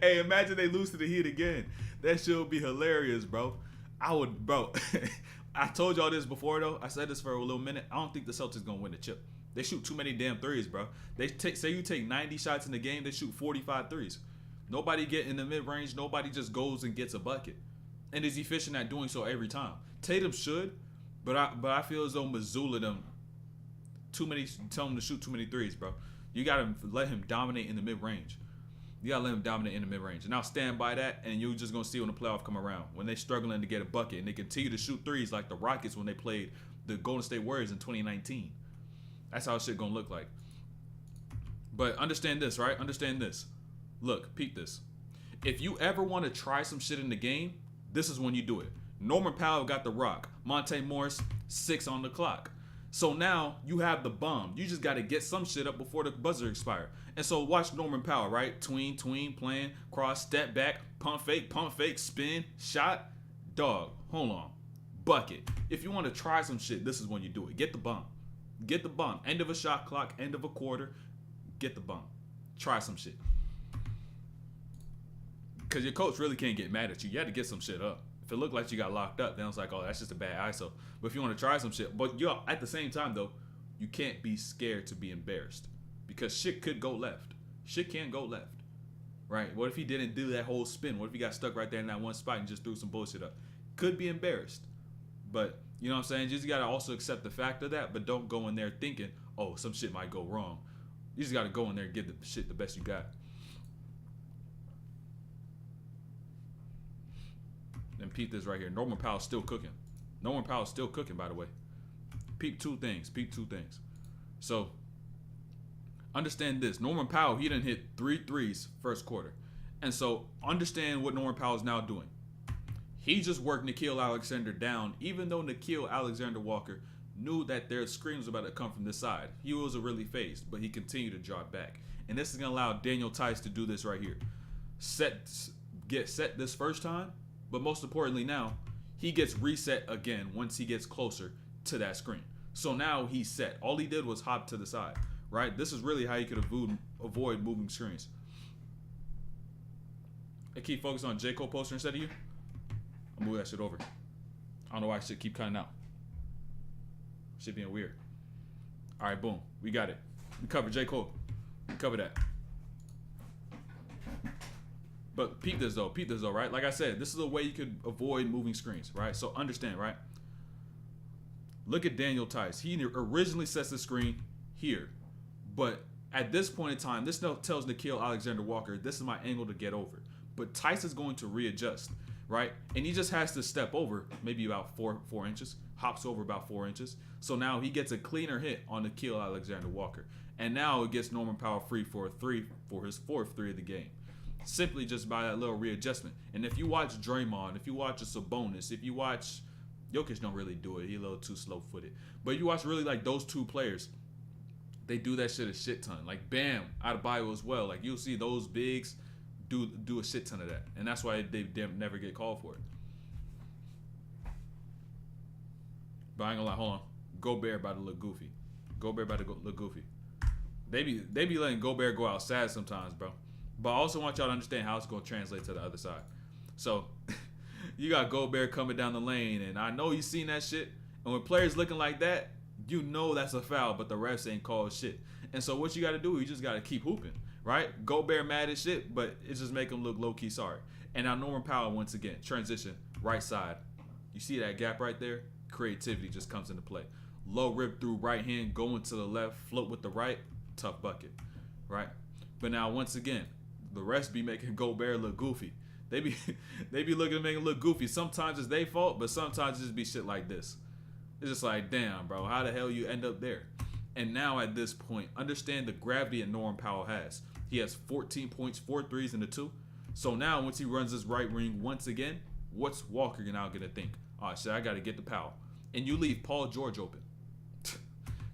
hey, imagine they lose to the Heat again. That shit would be hilarious, bro. Bro. I told y'all this before though. I said this for a little minute. I don't think the Celtics gonna win the chip. They shoot too many damn threes, bro. Say you take 90 shots in the game, they shoot 45 threes. Nobody get in the mid-range. Nobody just goes and gets a bucket, and is efficient at doing so every time. Tatum should, but I feel as though Missoula tell him to shoot too many threes, bro. You gotta let him dominate in the mid-range. You gotta let him dominate in the mid-range, and I'll stand by that. And you're just gonna see when the playoff come around, when they struggling to get a bucket and they continue to shoot threes like the Rockets when they played the Golden State Warriors in 2019. That's how shit gonna look like. But understand this, right? Understand this. Look, peep this. If you ever want to try some shit in the game, this is when you do it. Norman Powell got the rock. Monte Morris, 6 on the clock. So now you have the bomb. You just got to get some shit up before the buzzer expire. And so watch Norman Powell, right? Tween, playing, cross, step back, pump fake, spin, shot. Dog, hold on. Bucket. If you want to try some shit, this is when you do it. Get the bomb. Get the bomb. End of a shot clock, end of a quarter. Get the bomb. Try some shit. Because your coach really can't get mad at you. You had to get some shit up. If it looked like you got locked up, then it's like, oh, that's just a bad ISO. But if you want to try some shit, but you at the same time, though, you can't be scared to be embarrassed. Because shit could go left. Shit can go left. Right? What if he didn't do that whole spin? What if he got stuck right there in that one spot and just threw some bullshit up? Could be embarrassed. But, you know what I'm saying? You just got to also accept the fact of that, but don't go in there thinking, oh, some shit might go wrong. You just got to go in there and give the shit the best you got. And peep this right here. Norman Powell's still cooking. Norman Powell's still cooking, by the way. Peep two things. So, understand this. Norman Powell, he done hit 3 threes first quarter. And so, understand what Norman Powell's now doing. He just worked Nickeil Alexander down, even though Nickeil Alexander-Walker knew that their screen was about to come from this side. He wasn't really phased, but he continued to drop back. And this is going to allow Daniel Tice to do this right here. Get set this first time. But most importantly now, he gets reset again once he gets closer to that screen. So now he's set. All he did was hop to the side, right? This is really how you could avoid moving screens. I keep focusing on J. Cole poster instead of you. I'll move that shit over. I don't know why shit keep cutting out. Shit being weird. All right, boom. We got it. We covered J. Cole. We covered that. But peep this though, right? Like I said, this is a way you could avoid moving screens, right? So understand, right? Look at Daniel Tice. He originally sets the screen here. But at this point in time, this tells Nickeil Alexander-Walker, this is my angle to get over. But Tice is going to readjust, right? And he just has to step over maybe about 4 inches, hops over about 4 inches. So now he gets a cleaner hit on Nickeil Alexander-Walker. And now it gets Norman Powell free for a 3 for his 4th 3 of the game. Simply just by that little readjustment. And if you watch Draymond, if you watch a Sabonis, if you watch Jokic, don't really do it. He's a little too slow-footed. But you watch really like those two players, they do that shit a shit ton. Like Bam, Adebayo as well. Like you'll see those bigs do a shit ton of that, and that's why they never get called for it. But I ain't gonna lie, hold on. Gobert about to look goofy. They be letting Gobert go outside sometimes, bro. But I also want y'all to understand how it's going to translate to the other side. So, you got Gobert coming down the lane, and I know you seen that shit. And when players looking like that, you know that's a foul, but the refs ain't called shit. And so what you got to do, you just got to keep hooping, right? Gobert mad as shit, but it just make him look low-key sorry. And now Norman Powell, once again, transition, right side. You see that gap right there? Creativity just comes into play. Low rip through right hand, going to the left, float with the right, tough bucket, right? But now, once again, the rest be making Gobert look goofy. They be looking to make him look goofy. Sometimes it's their fault, but sometimes it just be shit like this. It's just like, damn, bro, how the hell you end up there? And now at this point, understand the gravity that Norman Powell has. He has 14 points, 4 threes in the 2. So now once he runs this right wing once again, what's Walker now gonna think? All right, so I gotta get the Powell, and you leave Paul George open.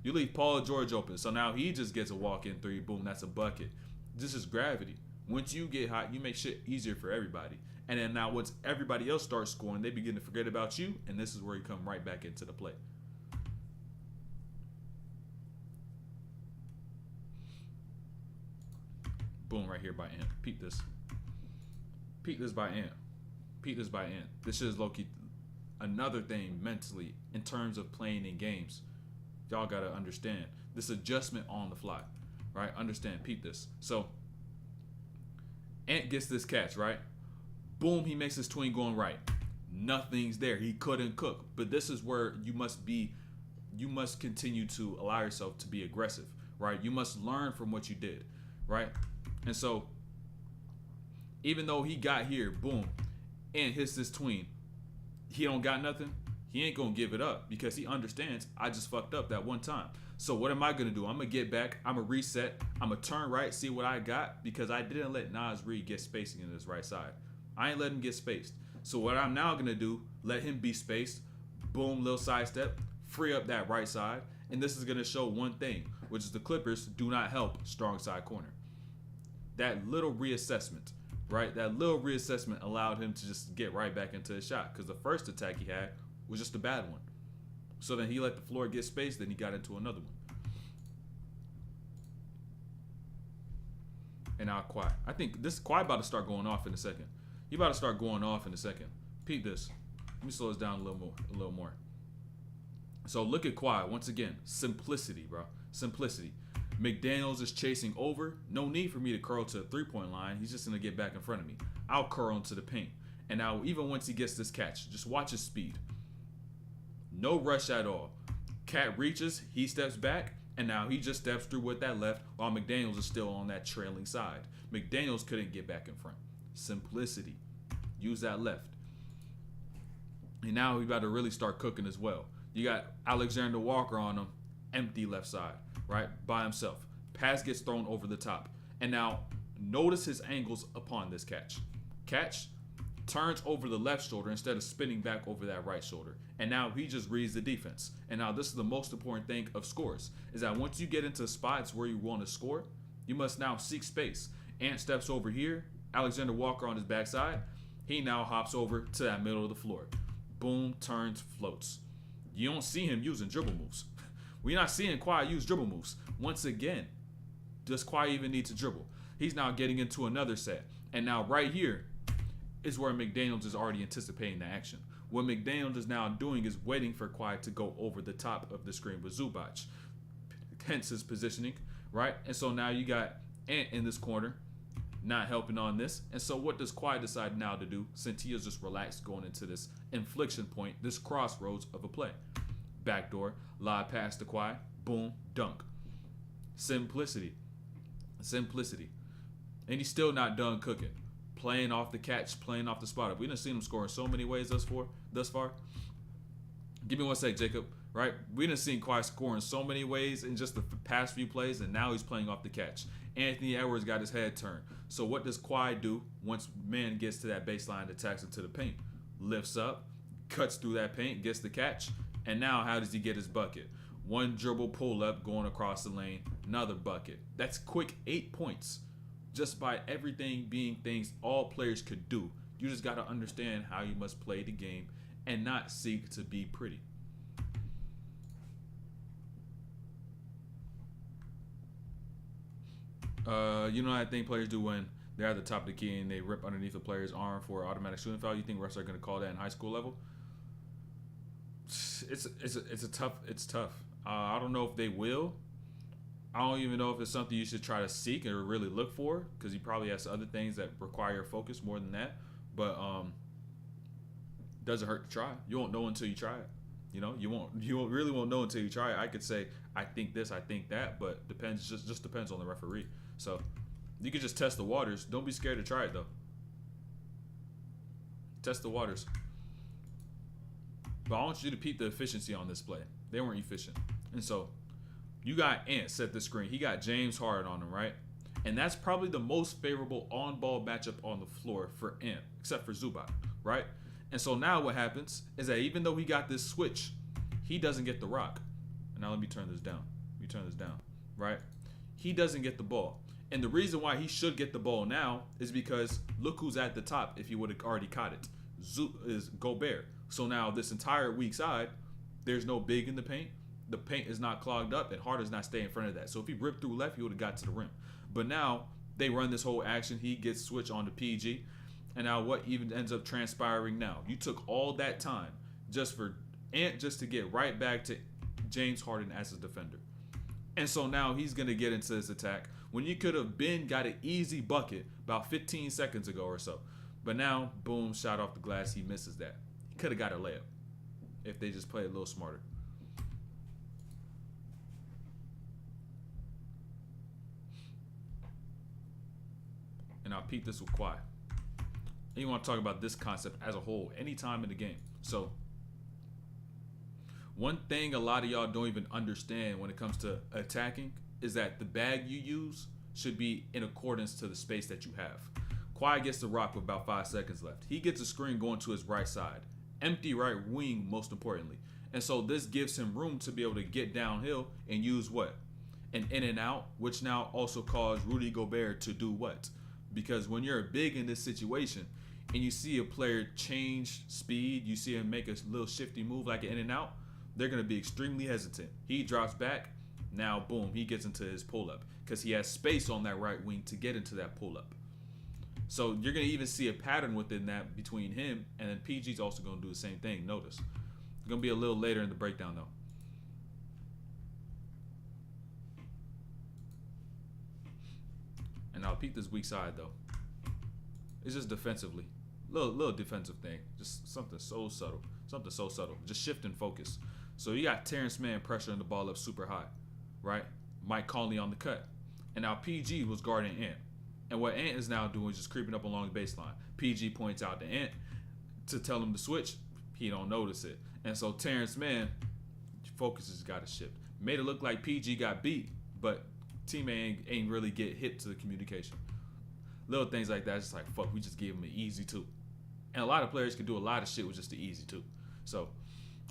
You leave Paul George open. So now he just gets a walk-in three. Boom, that's a bucket. This is gravity. Once you get hot, you make shit easier for everybody. And then now once everybody else starts scoring, they begin to forget about you, and this is where you come right back into the play. Boom, right here by Ant. Peep this. Peep this by Ant. Peep this by Ant. This is low-key another thing mentally in terms of playing in games. Y'all got to understand this adjustment on the fly, right? Understand, peep this. So Ant gets this catch, right? Boom, he makes his tween going right. Nothing's there. He couldn't cook. But this is where you must continue to allow yourself to be aggressive, right? You must learn from what you did, right? And so even though he got here, boom, Ant hits this tween, he don't got nothing. He ain't gonna give it up because he understands I just fucked up that one time. So what am I gonna do? I'm gonna get back. I'm gonna reset. I'm gonna turn right, see what I got, because I didn't let Nas Reed get spacing in his right side. I ain't let him get spaced. So what I'm now gonna do, let him be spaced. Boom, little sidestep, free up that right side, and this is gonna show one thing, which is the Clippers do not help strong side corner. That little reassessment, right? That little reassessment allowed him to just get right back into his shot, because the first attack he had was just a bad one. So then he let the floor get spaced, then he got into another one. And now Kawhi. I think this Kawhi about to start going off in a second. He about to start going off in a second. Peep this. Let me slow this down a little more. So look at Kawhi once again. Simplicity, bro. Simplicity. McDaniels is chasing over. No need for me to curl to the three-point line. He's just gonna get back in front of me. I'll curl into the paint. And now even once he gets this catch, just watch his speed. No rush at all. Cat reaches, he steps back, and now he just steps through with that left while McDaniels is still on that trailing side. McDaniels couldn't get back in front. Simplicity. Use that left. And now he's about to really start cooking as well. You got Alexander Walker on him, empty left side, right? By himself. Pass gets thrown over the top. And now notice his angles upon this catch. Catch, turns over the left shoulder instead of spinning back over that right shoulder. And now he just reads the defense. And now this is the most important thing of scores, is that once you get into spots where you want to score, you must now seek space. Ant steps over here, Alexander Walker on his backside. He now hops over to that middle of the floor. Boom, turns, floats. You don't see him using dribble moves. We're not seeing Kawhi use dribble moves. Once again, does Kawhi even need to dribble? He's now getting into another set. And now right here is where McDaniels is already anticipating the action. What McDaniels is now doing is waiting for Kawhi to go over the top of the screen with Zubac. Hence his positioning, right? And so now you got Ant in this corner, not helping on this. And so what does Kawhi decide now to do, since he is just relaxed going into this inflection point, this crossroads of a play? Backdoor, live pass to Kawhi, boom, dunk. Simplicity. Simplicity. And he's still not done cooking. Playing off the catch, playing off the spot up. We done seen him score in so many ways thus far. Give me one sec, Jacob. Right? We done seen Kawhi score in so many ways in just the past few plays, and now he's playing off the catch. Anthony Edwards got his head turned. So what does Kawhi do once man gets to that baseline, attacks into the paint? Lifts up, cuts through that paint, gets the catch, and now how does he get his bucket? One dribble pull up going across the lane, another bucket. That's quick 8 points. Just by everything being things all players could do. You just got to understand how you must play the game and not seek to be pretty. You know what I think players do when they're at the top of the key and they rip underneath the player's arm for automatic shooting foul? You think refs are going to call that in high school level? It's tough. I don't know if they will. I don't even know if it's something you should try to seek or really look for, because he probably has other things that require your focus more than that. But doesn't hurt to try. You won't know until you try it. You know, you really won't know until you try it. I could say I think this, I think that, but just depends on the referee. So you could just test the waters. Don't be scared to try it though. Test the waters. But I want you to peep the efficiency on this play. They weren't efficient, and so. You got Ant set the screen. He got James Harden on him, right? And that's probably the most favorable on-ball matchup on the floor for Ant, except for Zubac, right? And so now what happens is that even though he got this switch, he doesn't get the rock. And now let me turn this down. Right? He doesn't get the ball. And the reason why he should get the ball now is because look who's at the top if he would have already caught it. Is Gobert. So now this entire weak side, there's no big in the paint. The paint is not clogged up, and Harden's not staying in front of that. So if he ripped through left, he would have got to the rim. But now they run this whole action. He gets switched on to PG. And now what even ends up transpiring now? You took all that time just for Ant just to get right back to James Harden as a defender. And so now he's going to get into this attack when you could have got an easy bucket about 15 seconds ago or so. But now, boom, shot off the glass. He misses that. He could have got a layup if they just played a little smarter. And I'll peep this with Kawhi. And you want to talk about this concept as a whole anytime in the game. So one thing a lot of y'all don't even understand when it comes to attacking is that the bag you use should be in accordance to the space that you have. Kawhi gets the rock with about 5 seconds left. He gets a screen going to his right side. Empty right wing, most importantly. And so this gives him room to be able to get downhill and use what? An in and out, which now also caused Rudy Gobert to do what? Because when you're big in this situation and you see a player change speed, you see him make a little shifty move like an in and out, they're going to be extremely hesitant. He drops back. Now, boom, he gets into his pull-up because he has space on that right wing to get into that pull-up. So you're going to even see a pattern within that between him, and then PG's also going to do the same thing. Notice. It's going to be a little later in the breakdown, though. And I'll peep this weak side, though. It's just defensively. Little defensive thing. Just something so subtle. Just shifting focus. So you got Terrence Mann pressuring the ball up super high, right? Mike Conley on the cut. And now PG was guarding Ant. And what Ant is now doing is just creeping up along the baseline. PG points out to Ant to tell him to switch. He don't notice it. And so Terrence Mann, focus has got to shift. Made it look like PG got beat, but teammate ain't really get hit to the communication. Little things like that, it's just like, fuck, we just gave him an easy two. And a lot of players can do a lot of shit with just the easy two. So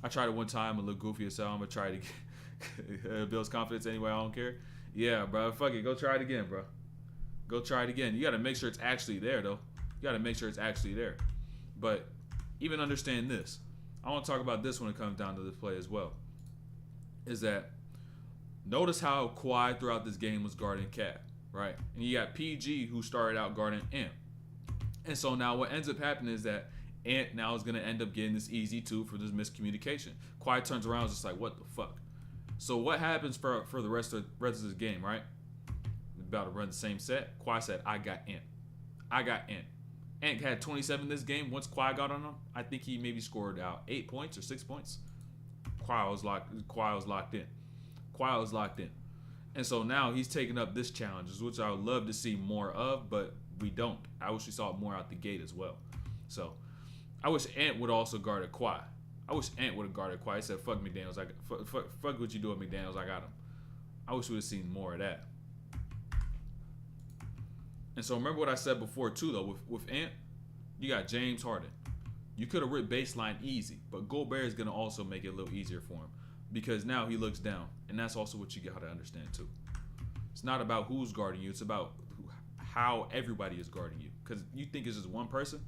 I tried it one time, a little goofy as hell. I'm going to try to get Bill's confidence anyway. I don't care. Yeah, bro. Fuck it. Go try it again, bro. Go try it again. You got to make sure it's actually there, though. You got to make sure it's actually there. But even understand this. I want to talk about this when it comes down to this play as well. Is that notice how Kawhi throughout this game was guarding Cat, right? And you got PG who started out guarding Ant. And so now what ends up happening is that Ant now is going to end up getting this easy two for this miscommunication. Kawhi turns around and is just like, what the fuck? So what happens for the rest of this game, right? We're about to run the same set. Kawhi said, I got Ant. Ant had 27 this game. Once Kawhi got on him, I think he maybe scored out 8 points or 6 points. Kawhi was locked in. And so now he's taking up this challenge, which I would love to see more of, but we don't. I wish we saw it more out the gate as well. So I wish Ant would also guard Kawhi. I wish Ant would have guarded Kawhi. He said, fuck McDaniels. Fuck what you do with McDaniels. I got him. I wish we would have seen more of that. And so remember what I said before too, though. With Ant, you got James Harden. You could have ripped baseline easy, but Gobert is going to also make it a little easier for him because now he looks down. And that's also what you got to understand too. It's not about who's guarding you. It's about how everybody is guarding you. Because you think it's just one person.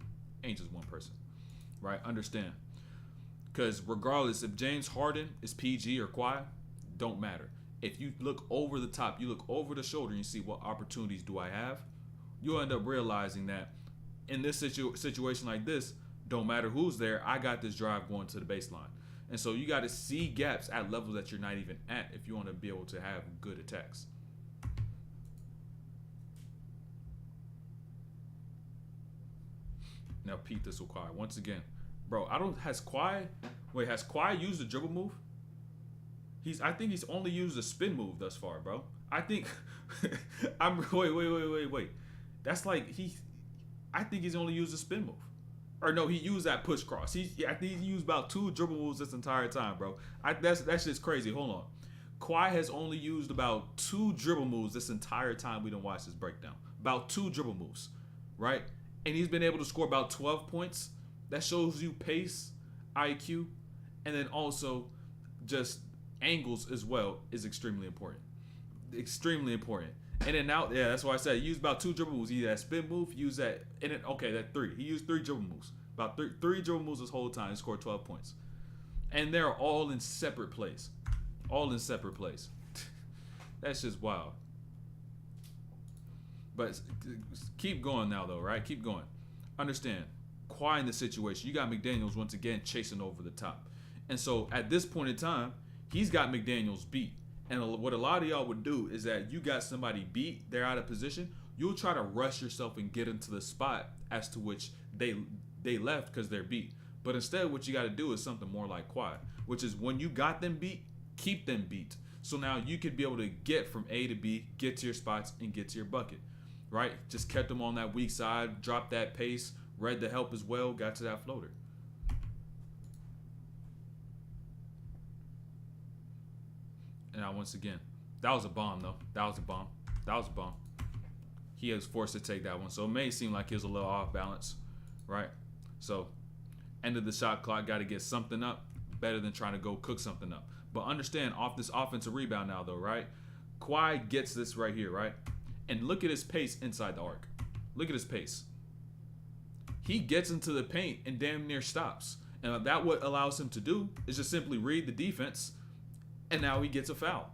Ain't just one person. Right? Understand. Because regardless if James Harden is PG or Kawhi, don't matter. If you look over the top, you look over the shoulder and you see what opportunities do I have, you'll end up realizing that in this situation like this, don't matter who's there, I got this drive going to the baseline. And so you got to see gaps at levels that you're not even at if you want to be able to have good attacks. Now Pete, this will Kawhi. Once again, bro, has Kawhi used a dribble move? I think he's only used a spin move thus far, bro. I think wait. That's like I think he's only used a spin move. Or no, he used that push cross. I think he used about 2 dribble moves this entire time, bro. That's just crazy. Hold on. Kawhi has only used about 2 dribble moves this entire time we done watched this breakdown. About 2 dribble moves, right? And he's been able to score about 12 points. That shows you pace, IQ, and then also just angles as well is extremely important. Extremely important. And then now, yeah, that's why I said he used about 2 dribble moves. He used that spin move, used that, and then, okay, that 3. He used 3 dribble moves. About three dribble moves this whole time. He scored 12 points. And they're all in separate plays. All in separate plays. That's just wild. But keep going now, though, right? Keep going. Understand, Kawhi in the situation, you got McDaniels once again chasing over the top. And so at this point in time, he's got McDaniels beat. And what a lot of y'all would do is that you got somebody beat, they're out of position, you'll try to rush yourself and get into the spot as to which they left because they're beat. But instead, what you got to do is something more like Kawhi, which is when you got them beat, keep them beat. So now you could be able to get from A to B, get to your spots, and get to your bucket, right? Just kept them on that weak side, dropped that pace, read the help as well, got to that floater. And now once again, that was a bomb though. That was a bomb. That was a bomb. He was forced to take that one. So it may seem like he was a little off balance, right? So end of the shot clock, got to get something up. Better than trying to go cook something up. But understand, off this offensive rebound now though, right? Kawhi gets this right here, right? And look at his pace inside the arc. Look at his pace. He gets into the paint and damn near stops. And that what allows him to do is just simply read the defense, and now he gets a foul.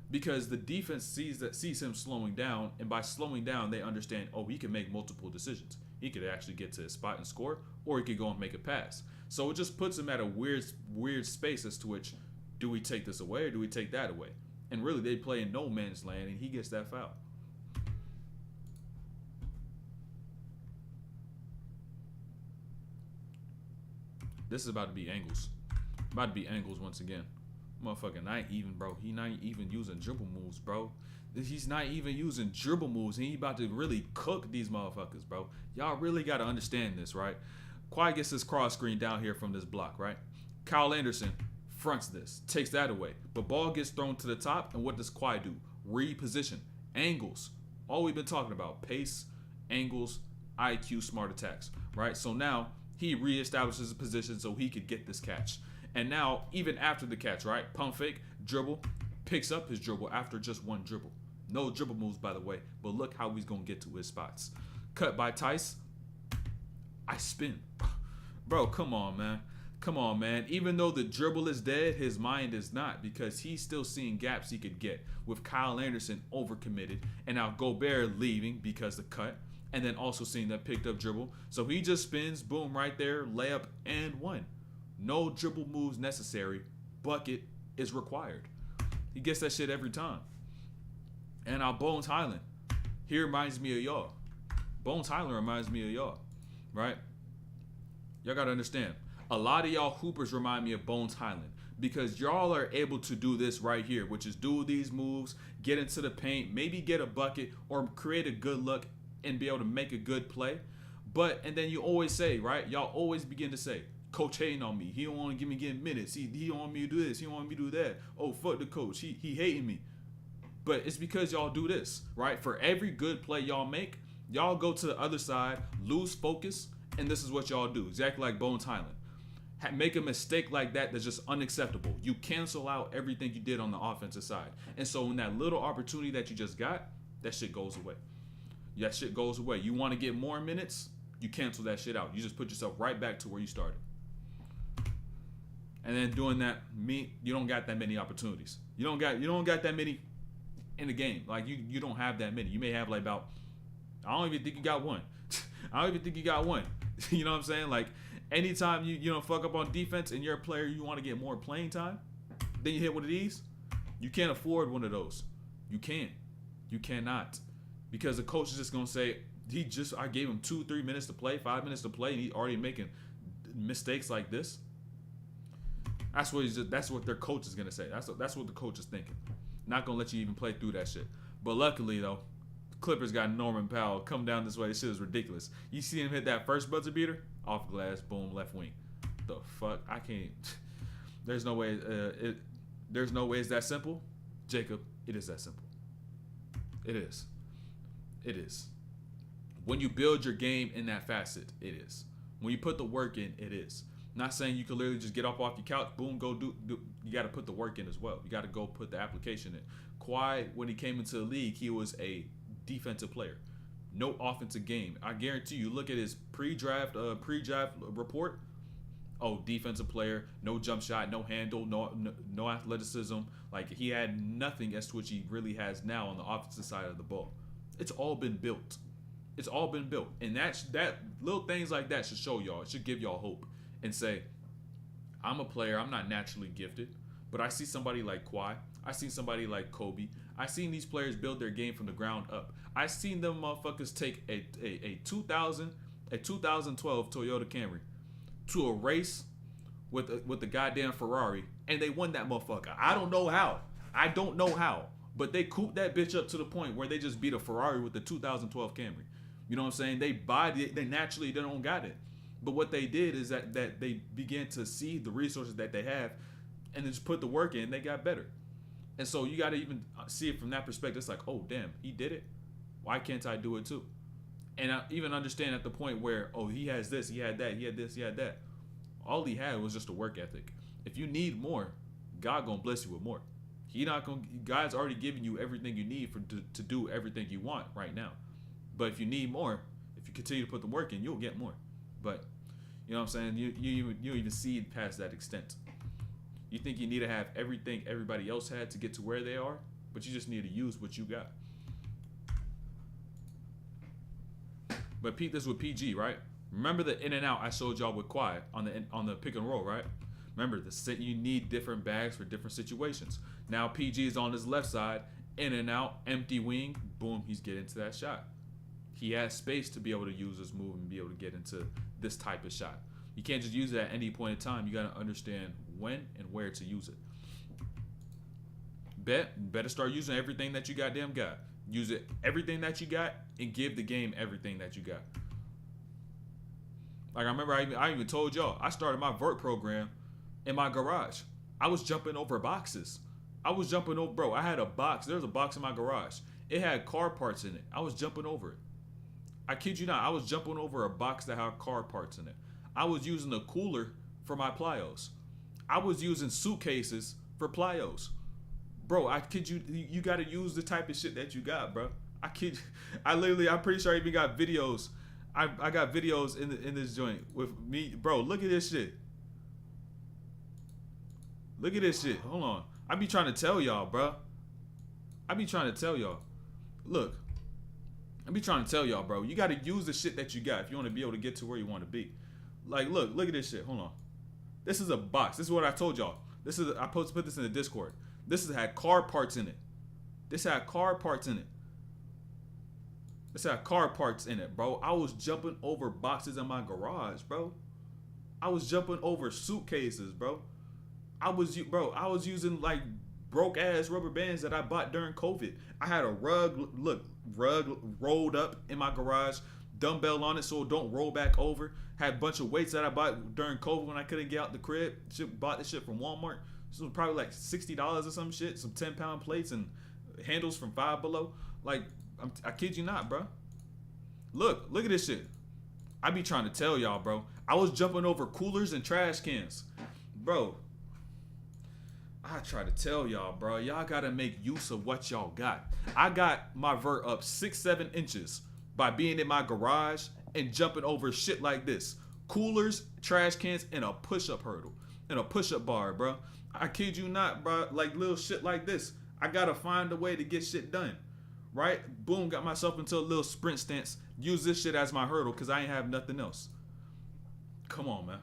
Because the defense sees him slowing down, and by slowing down, they understand, oh, he can make multiple decisions. He could actually get to his spot and score, or he could go and make a pass. So it just puts him at a weird space as to which, do we take this away or do we take that away? And really, they play in no man's land, and he gets that foul. This is about to be angles. About to be angles once again. Motherfucker not even, bro. He not even using dribble moves, bro. He's not even using dribble moves. And he about to really cook these motherfuckers, bro. Y'all really got to understand this, right? Kawhi gets this cross screen down here from this block, right? Kyle Anderson fronts this, takes that away. But ball gets thrown to the top, and what does Kawhi do? Reposition. Angles. All we've been talking about. Pace, angles, IQ, smart attacks, right? So now he reestablishes a position so he could get this catch. And now, even after the catch, right? Pump fake, dribble, picks up his dribble after just one dribble. No dribble moves, by the way, but look how he's going to get to his spots. Cut by Tice. I spin. Bro, come on, man. Come on, man. Even though the dribble is dead, his mind is not, because he's still seeing gaps he could get with Kyle Anderson overcommitted and now Gobert leaving because the cut, and then also seeing that picked up dribble. So he just spins, boom, right there, layup, and one. No dribble moves necessary. Bucket is required. He gets that shit every time. And now Bones Highland. He reminds me of y'all. Bones Highland reminds me of y'all. Right? Y'all got to understand. A lot of y'all hoopers remind me of Bones Highland. Because y'all are able to do this right here. Which is do these moves. Get into the paint. Maybe get a bucket. Or create a good look. And be able to make a good play. And then you always say, right? Y'all always begin to say, coach hating on me. He don't want to give me getting minutes. He don't want me to do this. He don't want me to do that. Oh, fuck the coach. He hating me. But it's because y'all do this, right? For every good play y'all make, y'all go to the other side, lose focus, and this is what y'all do. Exactly like Bones Highland. Make a mistake like that that's just unacceptable. You cancel out everything you did on the offensive side. And so in that little opportunity that you just got, that shit goes away. That shit goes away. You want to get more minutes, you cancel that shit out. You just put yourself right back to where you started. And then doing that, you don't got that many opportunities. You don't got that many in the game. Like you don't have that many. You may have like about, I don't even think you got one. I don't even think you got one. You know what I'm saying? Like anytime you don't fuck up on defense and you're a player, you want to get more playing time, then you hit one of these. You can't afford one of those. You can't. You cannot. Because the coach is just gonna say, I gave him 2-3 minutes to play, 5 minutes to play, and he's already making mistakes like this. That's what their coach is gonna say. That's what the coach is thinking. Not gonna let you even play through that shit. But luckily though, Clippers got Norman Powell come down this way. This shit is ridiculous. You see him hit that first buzzer beater, off glass, boom, left wing. The fuck? I can't. There's no way. There's no way it's that simple. Jacob, it is that simple. It is. It is. When you build your game in that facet, it is. When you put the work in, it is. Not saying you can literally just get up off your couch, boom, go do. You got to put the work in as well. You got to go put the application in. Kawhi, when he came into the league, he was a defensive player. No offensive game. I guarantee you, look at his pre-draft report. Oh, defensive player, no jump shot, no handle, no athleticism. Like, he had nothing as to which he really has now on the offensive side of the ball. It's all been built. It's all been built. And that little things like that should show y'all. It should give y'all hope and say, I'm a player. I'm not naturally gifted, but I see somebody like Kawhi. I see somebody like Kobe. I seen these players build their game from the ground up. I seen them motherfuckers take a 2012 Toyota Camry to a race with the goddamn Ferrari, and they won that motherfucker. I don't know how. But they cooped that bitch up to the point where they just beat a Ferrari with the 2012 Camry. You know what I'm saying? They naturally they don't got it. But what they did is that they began to see the resources that they have and just put the work in, they got better. And so you got to even see it from that perspective. It's like, oh, damn, he did it. Why can't I do it too? And I even understand at the point where, oh, he has this, he had that, he had this, he had that. All he had was just a work ethic. If you need more, God gonna bless you with more. God's already giving you everything you need to do everything you want right now. But if you need more, if you continue to put the work in, you'll get more. But you know what I'm saying? You don't even see past that extent. You think you need to have everything everybody else had to get to where they are, but you just need to use what you got. But Pete, this with PG, right? Remember the in and out I showed y'all with Kawhi on the pick and roll, right? Remember, you need different bags for different situations. Now PG is on his left side, in and out, empty wing, boom, he's getting to that shot. He has space to be able to use his move and be able to get into this type of shot. You can't just use it at any point in time. You got to understand when and where to use it. Better start using everything that you goddamn got. Use it everything that you got and give the game everything that you got. Like I remember I even told y'all, I started my vert program in my garage. I was jumping over boxes. Bro, I had a box. There was a box in my garage. It had car parts in it. I was jumping over it. I kid you not. I was jumping over a box that had car parts in it. I was using a cooler for my plyos. I was using suitcases for plyos. Bro, I kid you. You got to use the type of shit that you got, bro. I kid you. I'm pretty sure I even got videos. I got videos in this joint with me. Bro, look at this shit. Look at this shit. Hold on. I be trying to tell y'all, bro. Look. I be trying to tell y'all, bro. You got to use the shit that you got if you want to be able to get to where you want to be. Like, look at this shit. Hold on. This is a box. This is what I told y'all. I supposed to put this in the Discord. This had car parts in it. Bro. I was jumping over boxes in my garage, bro. I was jumping over suitcases, bro. I was using like broke ass rubber bands that I bought during COVID. I had a rug rolled up in my garage, dumbbell on it so it don't roll back over. Had a bunch of weights that I bought during COVID when I couldn't get out the crib. Bought this shit from Walmart. This was probably like $60 or some shit. Some 10-pound plates and handles from Five Below. Like, I kid you not, bro. Look at this shit. I be trying to tell y'all, bro. I was jumping over coolers and trash cans. Bro, I try to tell y'all, bro. Y'all got to make use of what y'all got. I got my vert up 6-7 inches by being in my garage and jumping over shit like this. Coolers, trash cans, and a push-up hurdle. And a push-up bar, bro. I kid you not, bro. Like little shit like this. I got to find a way to get shit done. Right? Boom, got myself into a little sprint stance. Use this shit as my hurdle because I ain't have nothing else. Come on, man.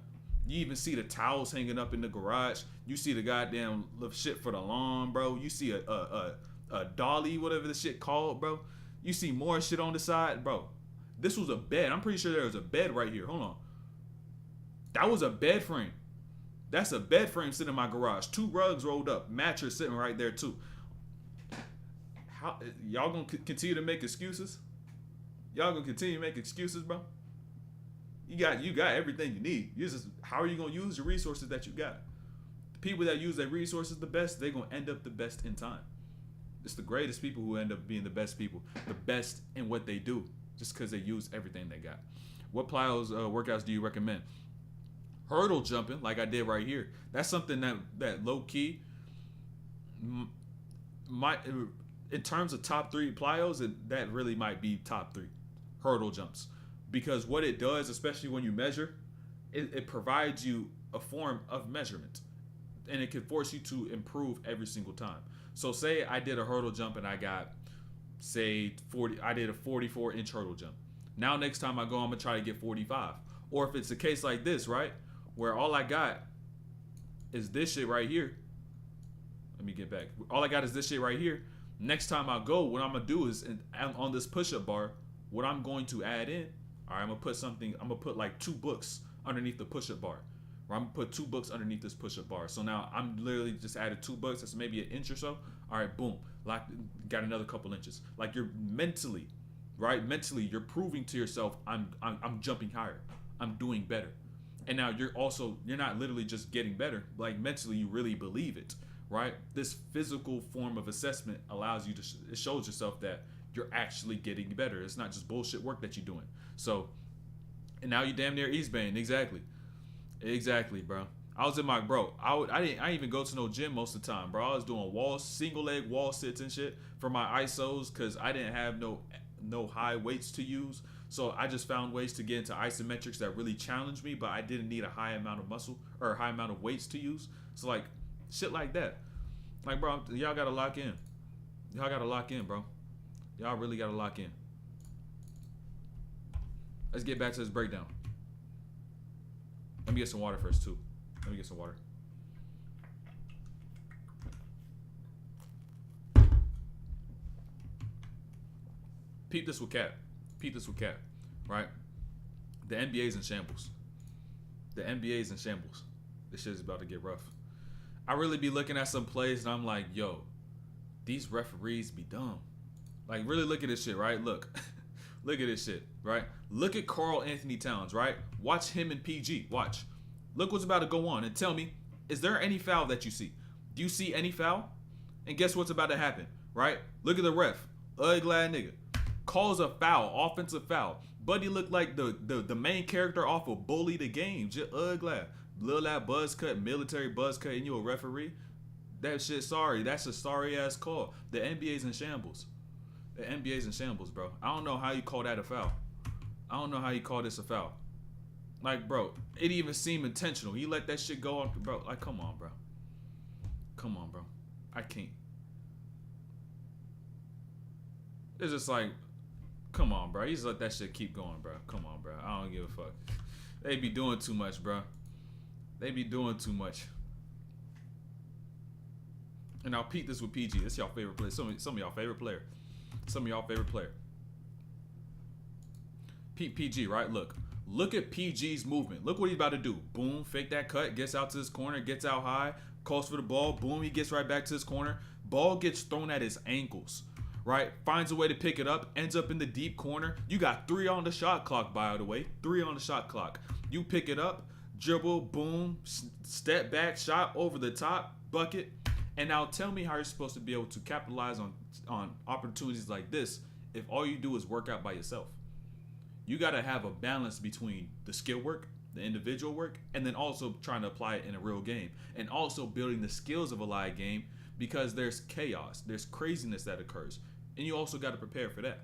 You even see the towels hanging up in the garage. You see the goddamn little shit for the lawn, bro. You see a dolly, whatever the shit called, bro. You see more shit on the side, bro. This was a bed. I'm pretty sure there was a bed right here. Hold on. That was a bed frame. That's a bed frame sitting in my garage. 2 rugs rolled up. Mattress sitting right there too. How y'all gonna continue to make excuses? Y'all gonna continue to make excuses, bro? You got everything you need. How are you gonna use the resources that you got? The people that use their resources the best, they're gonna end up the best in time. It's the greatest people who end up being the best people, the best in what they do, just because they use everything they got. What plyos workouts do you recommend? Hurdle jumping, like I did right here. That's something that low key, might in terms of top 3 plyos, that really might be top 3 hurdle jumps, because what it does, especially when you measure, it provides you a form of measurement, and it can force you to improve every single time. So say I did a hurdle jump and I got, say, 40. I did a 44-inch hurdle jump. Now next time I go, I'm gonna try to get 45. Or if it's a case like this, right, where all I got is this shit right here. Let me get back. All I got is this shit right here. Next time I go, what I'm gonna do is, on this push-up bar, what I'm going to add in, all right, I'm gonna put like 2 books underneath the push-up bar. Or I'm gonna put 2 books underneath this push-up bar. So now I'm literally just added 2 books. That's maybe an inch or so. All right, boom, like got another couple inches. Like you're mentally, right? Mentally, you're proving to yourself, I'm jumping higher. I'm doing better. And now you're not literally just getting better. Like mentally, you really believe it, right? This physical form of assessment allows you to, it shows yourself that you're actually getting better. It's not just bullshit work that you're doing. So, and now you damn near Eastbane. Exactly, bro. I was in my I didn't even go to no gym most of the time, bro. I was doing single leg wall sits and shit for my ISOs because I didn't have no high weights to use. So I just found ways to get into isometrics that really challenged me, but I didn't need a high amount of muscle or a high amount of weights to use. So like shit like that. Like, bro, y'all gotta lock in. Y'all gotta lock in, bro. Y'all really gotta lock in. Let's get back to this breakdown. Let me get some water first, too. Let me get some water. Peep this with Cap. Right? The NBA's in shambles. This shit is about to get rough. I really be looking at some plays and I'm like, yo, these referees be dumb. Like, really look at this shit, right? Look. Look at this shit, right? Look at Karl Anthony Towns, right? Watch him and PG. Watch. Look what's about to go on and tell me, is there any foul that you see? Do you see any foul? And guess what's about to happen, right? Look at the ref. Ugly nigga. Calls a foul, offensive foul. Buddy looked like the main character off of Bully the Game. Just ugly. Little that buzz cut, military buzz cut, and you a referee? That shit, sorry. That's a sorry ass call. The NBA's in shambles. The NBA's in shambles, bro. I don't know how you call that a foul. I don't know how you call this a foul. Like, bro, it even seemed intentional. He let that shit go on, bro. Like, come on, bro. Come on, bro. I can't. It's just like, come on, bro. He's let that shit keep going, bro. Come on, bro. I don't give a fuck. They be doing too much, bro. They be doing too much. And I'll peep this with PG. This y'all favorite player. Some of y'all favorite player. Pete PG, right? Look at PG's movement. Look what he's about to do. Boom, fake that cut, gets out to his corner, gets out high, calls for the ball. Boom, he gets right back to his corner. Ball gets thrown at his ankles, right? Finds a way to pick it up, ends up in the deep corner. You got 3 on the shot clock, by the way. 3 on the shot clock. You pick it up, dribble, boom, step back, shot over the top, bucket. And now tell me how you're supposed to be able to capitalize on opportunities like this if all you do is work out by yourself. You got to have a balance between the skill work, the individual work, and then also trying to apply it in a real game. And also building the skills of a live game because there's chaos, there's craziness that occurs. And you also got to prepare for that.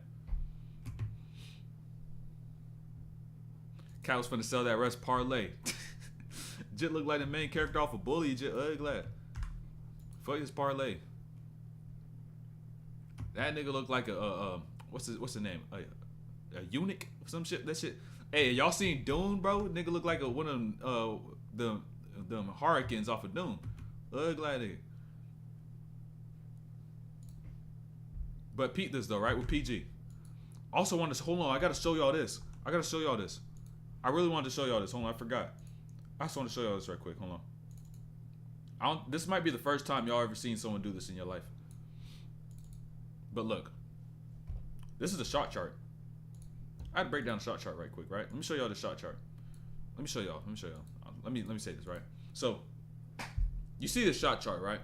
Cat was finna sell that rest parlay. Jit look like the main character off a Bully. Jit ugly. Fuck his parlay. That nigga look like a what's the name? A eunuch or some shit. That shit. Hey, y'all seen Dune, bro? Nigga look like one of them hurricanes off of Dune. Ugly nigga. But peep this though, right? With PG. Also want to hold on. I gotta show y'all this. I really wanted to show y'all this. Hold on, I forgot. I just want to show y'all this right quick. Hold on. This might be the first time y'all ever seen someone do this in your life. But look, this is a shot chart. I had to break down the shot chart right quick, right? Let me show y'all the shot chart. Let me show y'all. Let me say this, right? So, you see the shot chart, right?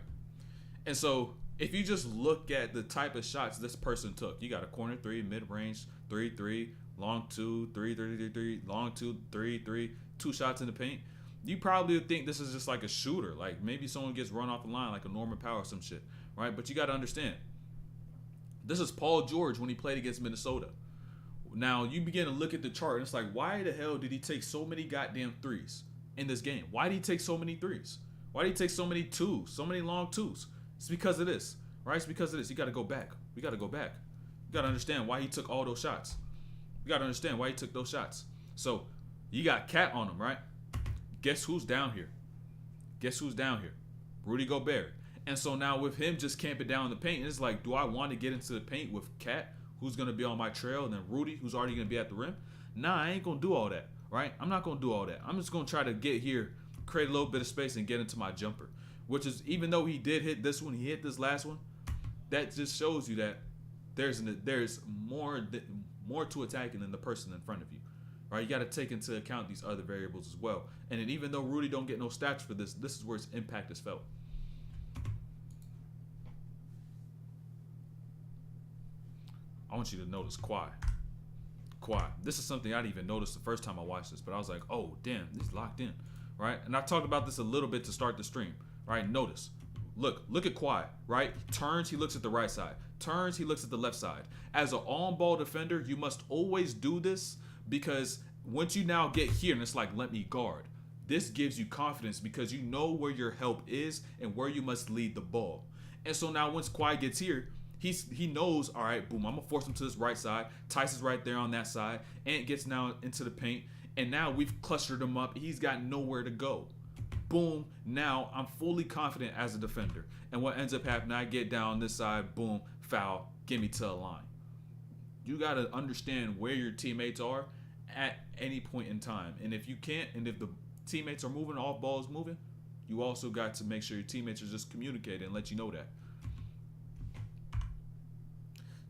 And so, if you just look at the type of shots this person took, you got a corner three, mid range, 3-3, long two, 3-3, long two, 3-3, 2 shots in the paint. You probably would think this is just like a shooter, like maybe someone gets run off the line like a Norman Powell or some shit, right? But you got to understand, this is Paul George when he played against Minnesota. Now you begin to look at the chart and it's like, why the hell did he take so many goddamn threes in this game? Why did he take so many threes? Why did he take so many twos, so many long twos? It's because of this, right? It's because of this. You got to go back. We got to go back. You got to understand why he took all those shots. You got to understand why he took those shots. So you got Cat on him, right? Guess who's down here? Guess who's down here? Rudy Gobert. And so now with him just camping down in the paint, it's like, do I want to get into the paint with Cat, who's going to be on my trail, and then Rudy, who's already going to be at the rim? Nah, I ain't going to do all that, right? I'm not going to do all that. I'm just going to try to get here, create a little bit of space, and get into my jumper. Which is, even though he did hit this one, he hit this last one, that just shows you that there's more to attacking than the person in front of you, right? You got to take into account these other variables as well. And then even though Rudy don't get no stats for this, this is where its impact is felt. I want you to notice Kawhi. This is something I didn't even notice the first time I watched this, but I was like, oh, damn, he's locked in, right? And I talked about this a little bit to start the stream, right? Notice. Look at Kawhi, right? He turns, he looks at the right side. Turns, he looks at the left side. As an on-ball defender, you must always do this because once you now get here and it's like, let me guard. This gives you confidence because you know where your help is and where you must lead the ball. And so now once Kawhi gets here, he knows, all right, boom, I'm going to force him to this right side. Tice is right there on that side. Ant gets now into the paint. And now we've clustered him up. He's got nowhere to go. Boom, now I'm fully confident as a defender. And what ends up happening, I get down this side, boom, foul, get me to a line. You got to understand where your teammates are at any point in time. And if you can't, and if the teammates are moving, off ball is moving, you also got to make sure your teammates are just communicating and let you know that.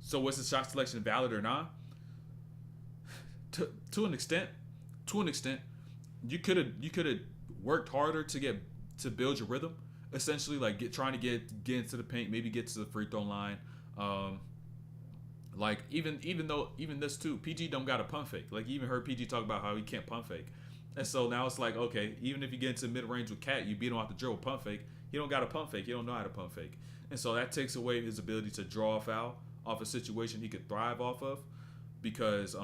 So was the shot selection valid or not? To an extent, you could have worked harder to build your rhythm. Essentially, like trying to get into the paint, maybe get to the free throw line. Like even this too, PG don't got a pump fake. Like you even heard PG talk about how he can't pump fake. And so now it's like, okay, even if you get into mid range with Cat, you beat him off the dribble pump fake. He don't got a pump fake. He don't know how to pump fake. And so that takes away his ability to draw a foul off a situation he could thrive off of, because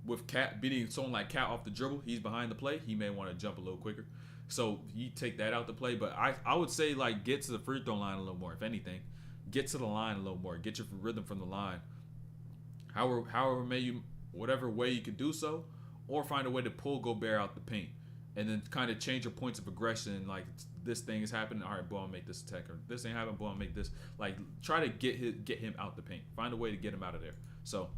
with Cat beating someone like Cat off the dribble, he's behind the play. He may want to jump a little quicker. So you take that out the play. But I would say, like, get to the free throw line a little more, if anything. Get to the line a little more. Get your rhythm from the line. Whatever way you could do so, or find a way to pull Gobert out the paint. And then kind of change your points of aggression. Like, this thing is happening. All right, boy, I'll make this attack. Or this ain't happening. Boy, I'll make this. Like, try to get him out the paint. Find a way to get him out of there. So,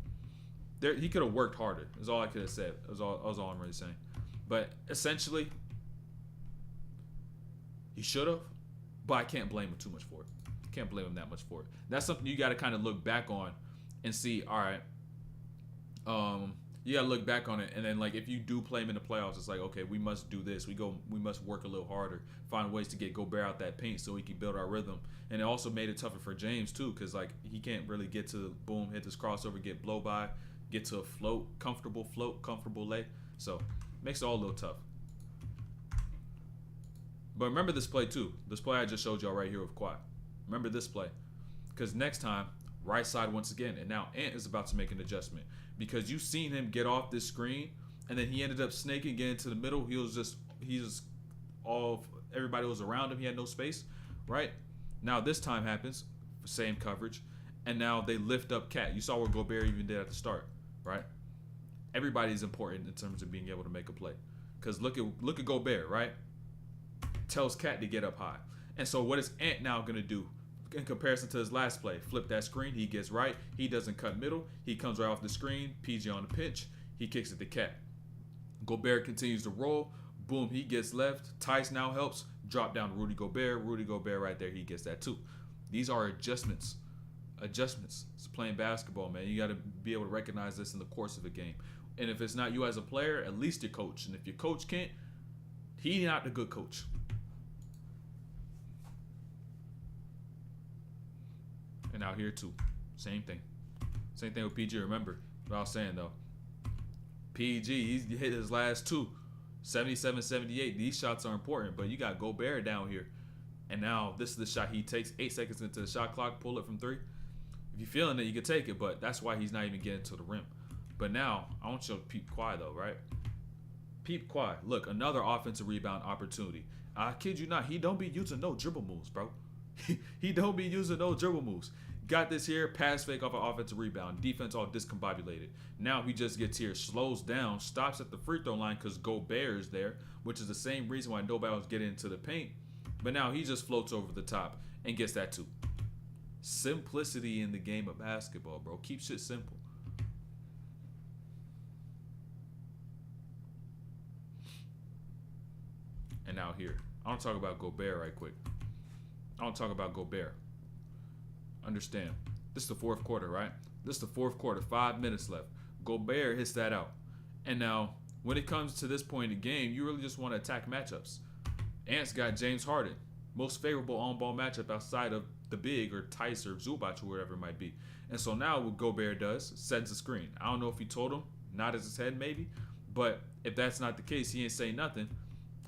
he could have worked harder. Is all I could have said. That's all I'm really saying. But essentially, he should have. But I can't blame him too much for it. Can't blame him that much for it. That's something you got to kind of look back on and see. All right. You gotta look back on it, and then, like, if you do play him in the playoffs, it's like, okay, we must do this. We must work a little harder, find ways to get Gobert out that paint so he can build our rhythm. And it also made it tougher for James too, because, like, he can't really get to boom, hit this crossover, get blow by, get to a comfortable lay. So makes it all a little tough. But remember this play too. This play I just showed y'all right here with Kawhi. Remember this play, because next time, right side once again, and now Ant is about to make an adjustment. Because you've seen him get off this screen, and then he ended up snaking, getting into the middle. Everybody was around him. He had no space, right? Now this time happens, same coverage, and now they lift up Cat. You saw what Gobert even did at the start, right? Everybody's important in terms of being able to make a play. Because look at Gobert, right? Tells Cat to get up high. And so what is Ant now going to do? In comparison to his last play, flip that screen, he gets right, he doesn't cut middle, he comes right off the screen, PG on the pitch, he kicks it to Cat. Gobert continues to roll, boom, he gets left, Tice now helps, drop down Rudy Gobert right there, he gets that too. These are adjustments. It's playing basketball, man. You got to be able to recognize this in the course of a game. And if it's not you as a player, at least your coach. And if your coach can't, he's not the good coach. And out here too. Same thing. Same thing with PG. Remember what I was saying though. PG, he hit his last two. 77, 78. These shots are important, but you got Gobert down here. And now this is the shot he takes 8 seconds into the shot clock, pull it from 3. If you're feeling it, you can take it, but that's why he's not even getting to the rim. But now, I want you to peep Kawhi though, right? Peep Kawhi. Look, another offensive rebound opportunity. I kid you not, he don't be using no dribble moves, bro. He don't be using no dribble moves. Got this here, pass fake off an offensive rebound. Defense all discombobulated. Now he just gets here, slows down, stops at the free throw line because Gobert is there, which is the same reason why nobody was getting into the paint. But now he just floats over the top and gets that too. Simplicity in the game of basketball, bro. Keep shit simple. And now here, I want to talk about Gobert right quick. I want to talk about Gobert. Understand, this is the fourth quarter, right? This is the fourth quarter, 5 minutes left. Gobert hits that out. And now, when it comes to this point in the game, you really just want to attack matchups. Ant's got James Harden. Most favorable on-ball matchup outside of the big or Tice or Zubac or whatever it might be. And so now what Gobert does, sends a screen. I don't know if he told him, nodded his head maybe. But if that's not the case, he ain't say nothing.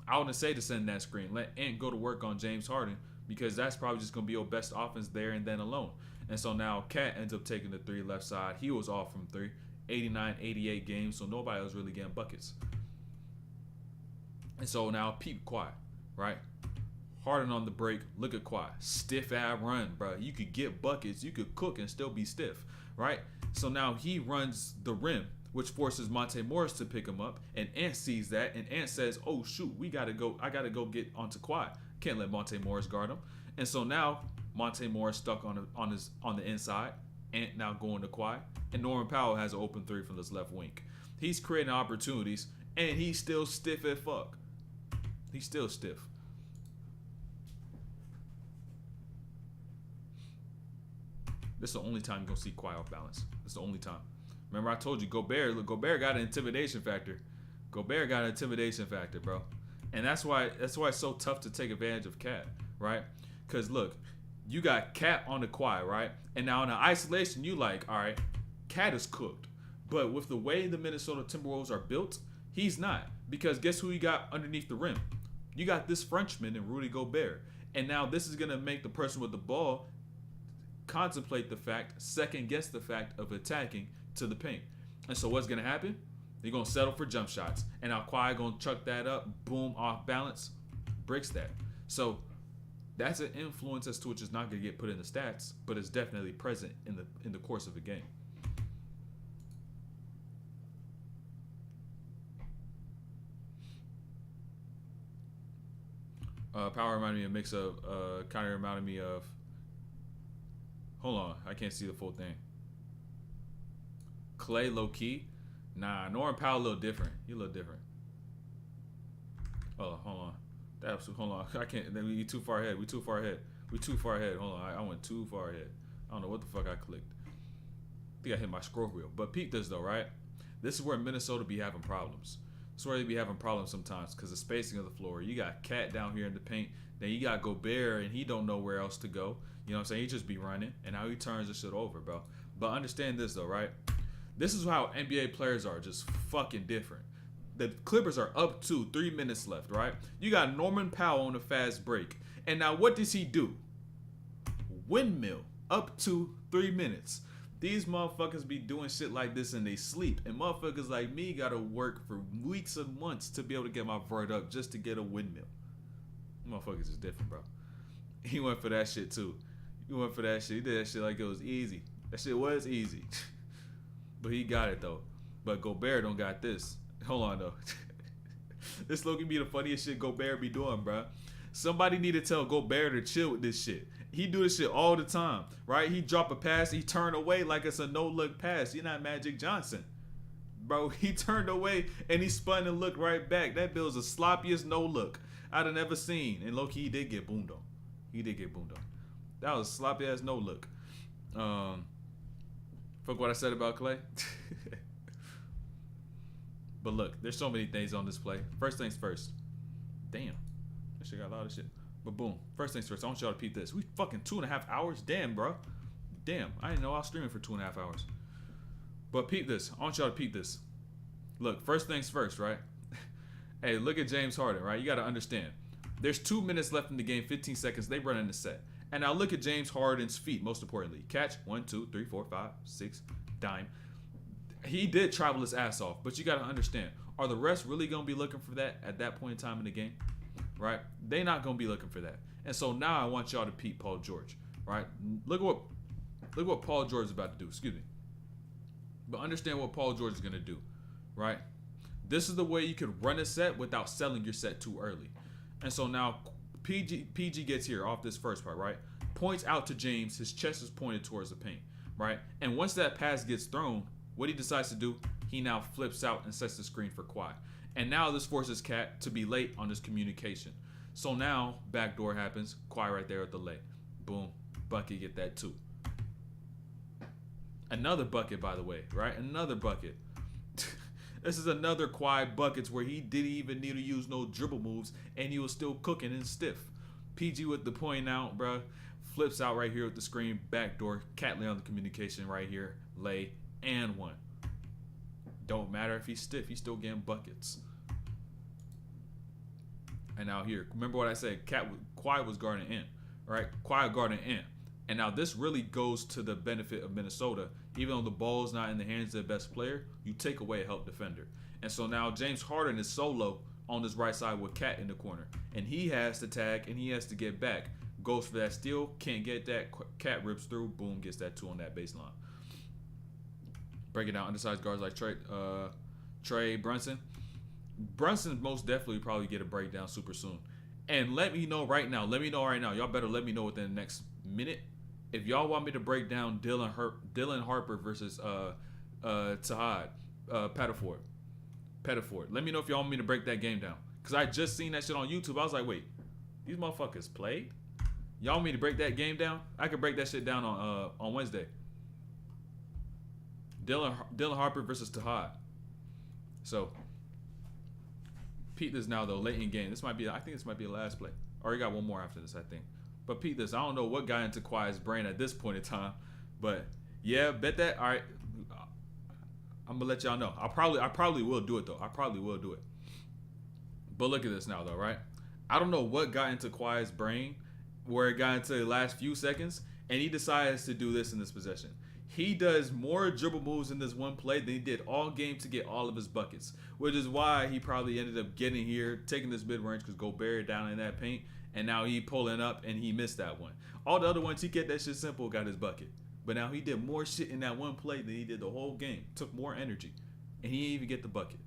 I wouldn't say to send that screen. Let Ant go to work on James Harden because that's probably just going to be your best offense there and then alone. And so now Cat ends up taking the 3 left side. He was off from 3. 89, 88 games, so nobody was really getting buckets. And so now peep Kawhi, right? Harden on the break. Look at Kawhi. Stiff ass run, bro. You could get buckets. You could cook and still be stiff, right? So now he runs the rim, which forces Monte Morris to pick him up. And Ant sees that, and Ant says, "Oh shoot, we gotta go. I gotta go get onto Kawhi. Can't let Monte Morris guard him." And so now Monte Morris stuck on the inside. Ant now going to Kawhi, and Norman Powell has an open 3 from this left wing. He's creating opportunities, and he's still stiff as fuck. He's still stiff. This is the only time you're gonna see Kawhi off balance. This is the only time. Remember I told you Gobert got an intimidation factor. Gobert got an intimidation factor, bro. And that's why it's so tough to take advantage of Cat, right? Because look, you got Cat on the Kawhi, right? And now in the isolation, you like, all right, Cat is cooked. But with the way the Minnesota Timberwolves are built, he's not. Because guess who you got underneath the rim? You got this Frenchman in Rudy Gobert. And now this is going to make the person with the ball contemplate the fact, second guess the fact of attacking to the paint. And so what's going to happen? They're going to settle for jump shots. And now Kawhi going to chuck that up, boom, off balance, breaks that. So that's an influence as to which is not going to get put in the stats, but it's definitely present in the course of a game. Power reminded me of a mix of, kind of reminded me of, hold on, I can't see the full thing. Clay low key. Nah, Norman Powell a little different. He a little different. Oh, hold on. Hold on. I can't. We too far ahead. We too far ahead. Hold on. I went too far ahead. I don't know what the fuck I clicked. I think I hit my scroll wheel. But peep this though, right? This is where Minnesota be having problems. This is where they be having problems sometimes because the spacing of the floor. You got Cat down here in the paint. Then you got Gobert and he don't know where else to go. You know what I'm saying? He just be running. And now he turns the shit over, bro. But understand this though, right? This is how NBA players are, just fucking different. The Clippers are up 3 minutes left, right? You got Norman Powell on a fast break. And now what does he do? Windmill. Up 3 minutes. These motherfuckers be doing shit like this in they sleep. And motherfuckers like me gotta work for weeks and months to be able to get my vert up just to get a windmill. Motherfuckers is different, bro. He went for that shit too. He went for that shit. He did that shit like it was easy. That shit was easy. But he got it though. But Gobert don't got this. Hold on though. This looking be the funniest shit Gobert be doing, bro. Somebody need to tell Gobert to chill with this shit. He do this shit all the time, right? He drop a pass, he turn away like it's a no-look pass. You're not Magic Johnson. Bro, he turned away and he spun and looked right back. That bill's the sloppiest no-look I'd have never seen. And low-key, he did get boomed on. That was a sloppy-ass no-look. Fuck what I said about Clay. But look, there's so many things on this play. First things first. Damn. That shit got a lot of shit. But boom. First things first. I want y'all to peep this. We fucking 2.5 hours? Damn, bro. Damn, I didn't know I was streaming for 2.5 hours. But peep this. I want y'all to peep this. Look, first things first, right? Hey, look at James Harden, right? You got to understand. There's 2 minutes left in the game, 15 seconds. They run in the set. And now look at James Harden's feet, most importantly. Catch, 1, 2, 3, 4, 5, 6, dime. He did travel his ass off, but you got to understand. Are the refs really going to be looking for that at that point in time in the game? Right? They're not going to be looking for that. And so now I want y'all to peep Paul George, right? Look what Paul George is about to do. Excuse me. But understand what Paul George is going to do, right? This is the way you could run a set without selling your set too early. And so now PG gets here off this first part, right? Points out to James. His chest is pointed towards the paint, right? And once that pass gets thrown, what he decides to do, he now flips out and sets the screen for Kawhi. And now this forces Cat to be late on his communication. So now backdoor happens. Kawhi right there at the lay. Boom. Bucket get that too. Another bucket, by the way, right? Another bucket. This is another Kawhi buckets where he didn't even need to use no dribble moves and he was still cooking and stiff. PG with the point out, bro. Flips out right here with the screen. Backdoor. Cat lay on the communication right here. Lay and one. Don't matter if he's stiff. He's still getting buckets. And now here. Remember what I said? Kawhi was guarding in. Right? Kawhi guarding in. And now this really goes to the benefit of Minnesota. Even though the ball's not in the hands of the best player, you take away a help defender. And so now James Harden is solo on his right side with Cat in the corner. And he has to tag and he has to get back. Goes for that steal, can't get that. Cat rips through, boom, gets that 2 on that baseline. Breaking down undersized guards like Trey Brunson. Brunson most definitely probably get a breakdown super soon. And let me know right now. Y'all better let me know within the next minute if y'all want me to break down Dylan Harper versus Tahad Pettiford. Let me know if y'all want me to break that game down. Because I just seen that shit on YouTube. I was like, wait, these motherfuckers played? Y'all want me to break that game down? I could break that shit down on Wednesday. Dylan Harper versus Tahad. So, peep this now, though, late in game. I think this might be the last play. Or you got one more after this, I think. But peep this. I don't know what got into Kawhi's brain at this point in time. But, yeah, bet that. All right. I'm going to let y'all know. I probably will do it, though. I probably will do it. But look at this now, though, right? I don't know what got into Kawhi's brain where it got into the last few seconds, and he decides to do this in this possession. He does more dribble moves in this one play than he did all game to get all of his buckets, which is why he probably ended up getting here, taking this mid-range because Gobert down in that paint, and now he pulling up and he missed that one. All the other ones, he get that shit simple, got his bucket. But now he did more shit in that one play than he did the whole game. Took more energy, and he didn't even get the bucket.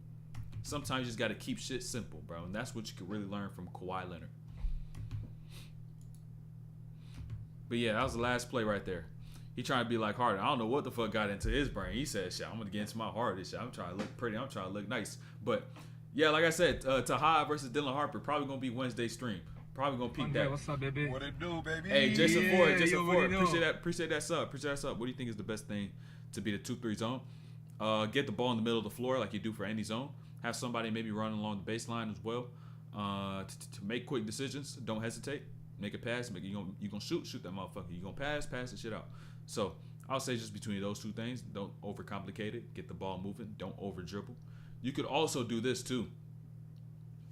Sometimes you just got to keep shit simple, bro, and that's what you can really learn from Kawhi Leonard. But yeah, that was the last play right there. He trying to be like Harden. I don't know what the fuck got into his brain. He said, shit, I'm going to get into my heart. This shit. I'm trying to look pretty. I'm trying to look nice. But, yeah, like I said, Tahad versus Dylan Harper. Probably going to be Wednesday stream. Probably going to peek that. What's up, baby? What it do, baby? Hey, Jason Ford. Appreciate Appreciate that sub. What do you think is the best thing to be the 2-3 zone? Get the ball in the middle of the floor like you do for any zone. Have somebody maybe running along the baseline as well. To make quick decisions. Don't hesitate. Make a pass. You gonna shoot that motherfucker. You gonna pass the shit out. So I'll say just between those two things, don't overcomplicate it. Get the ball moving. Don't over dribble. You could also do this too.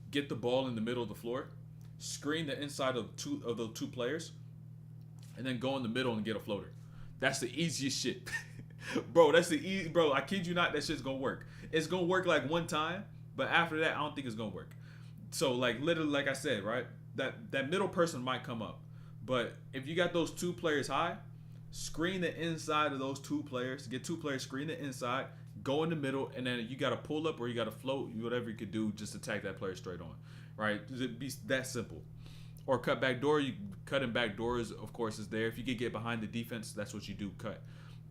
Get the ball in the middle of the floor, screen the inside of the two players, and then go in the middle and get a floater. That's the easiest shit, bro. That's the easy, bro. I kid you not, that shit's gonna work. It's gonna work like one time, but after that, I don't think it's gonna work. So like literally, like I said, right, that middle person might come up, but if you got those two players high, screen the inside of those two players. Get two players, screen the inside, go in the middle, and then you got to pull up or you got to float, whatever you could do, just attack that player straight on, right? It'd be that simple. Or cut back door. You cutting back doors, of course, is there. If you could get behind the defense, that's what you do, cut.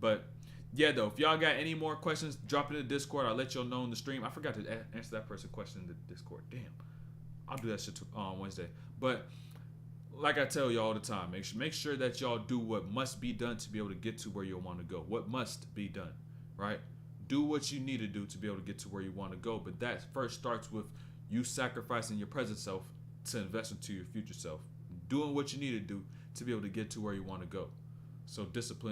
But yeah, though, if y'all got any more questions, drop it in the Discord. I'll let y'all know in the stream. I forgot to answer that person's question in the Discord. Damn, I'll do that shit on Wednesday. But like I tell you all the time, make sure that y'all do what must be done to be able to get to where you want to go. What must be done, right? Do what you need to do to be able to get to where you want to go. But that first starts with you sacrificing your present self to invest into your future self. Doing what you need to do to be able to get to where you want to go. So discipline.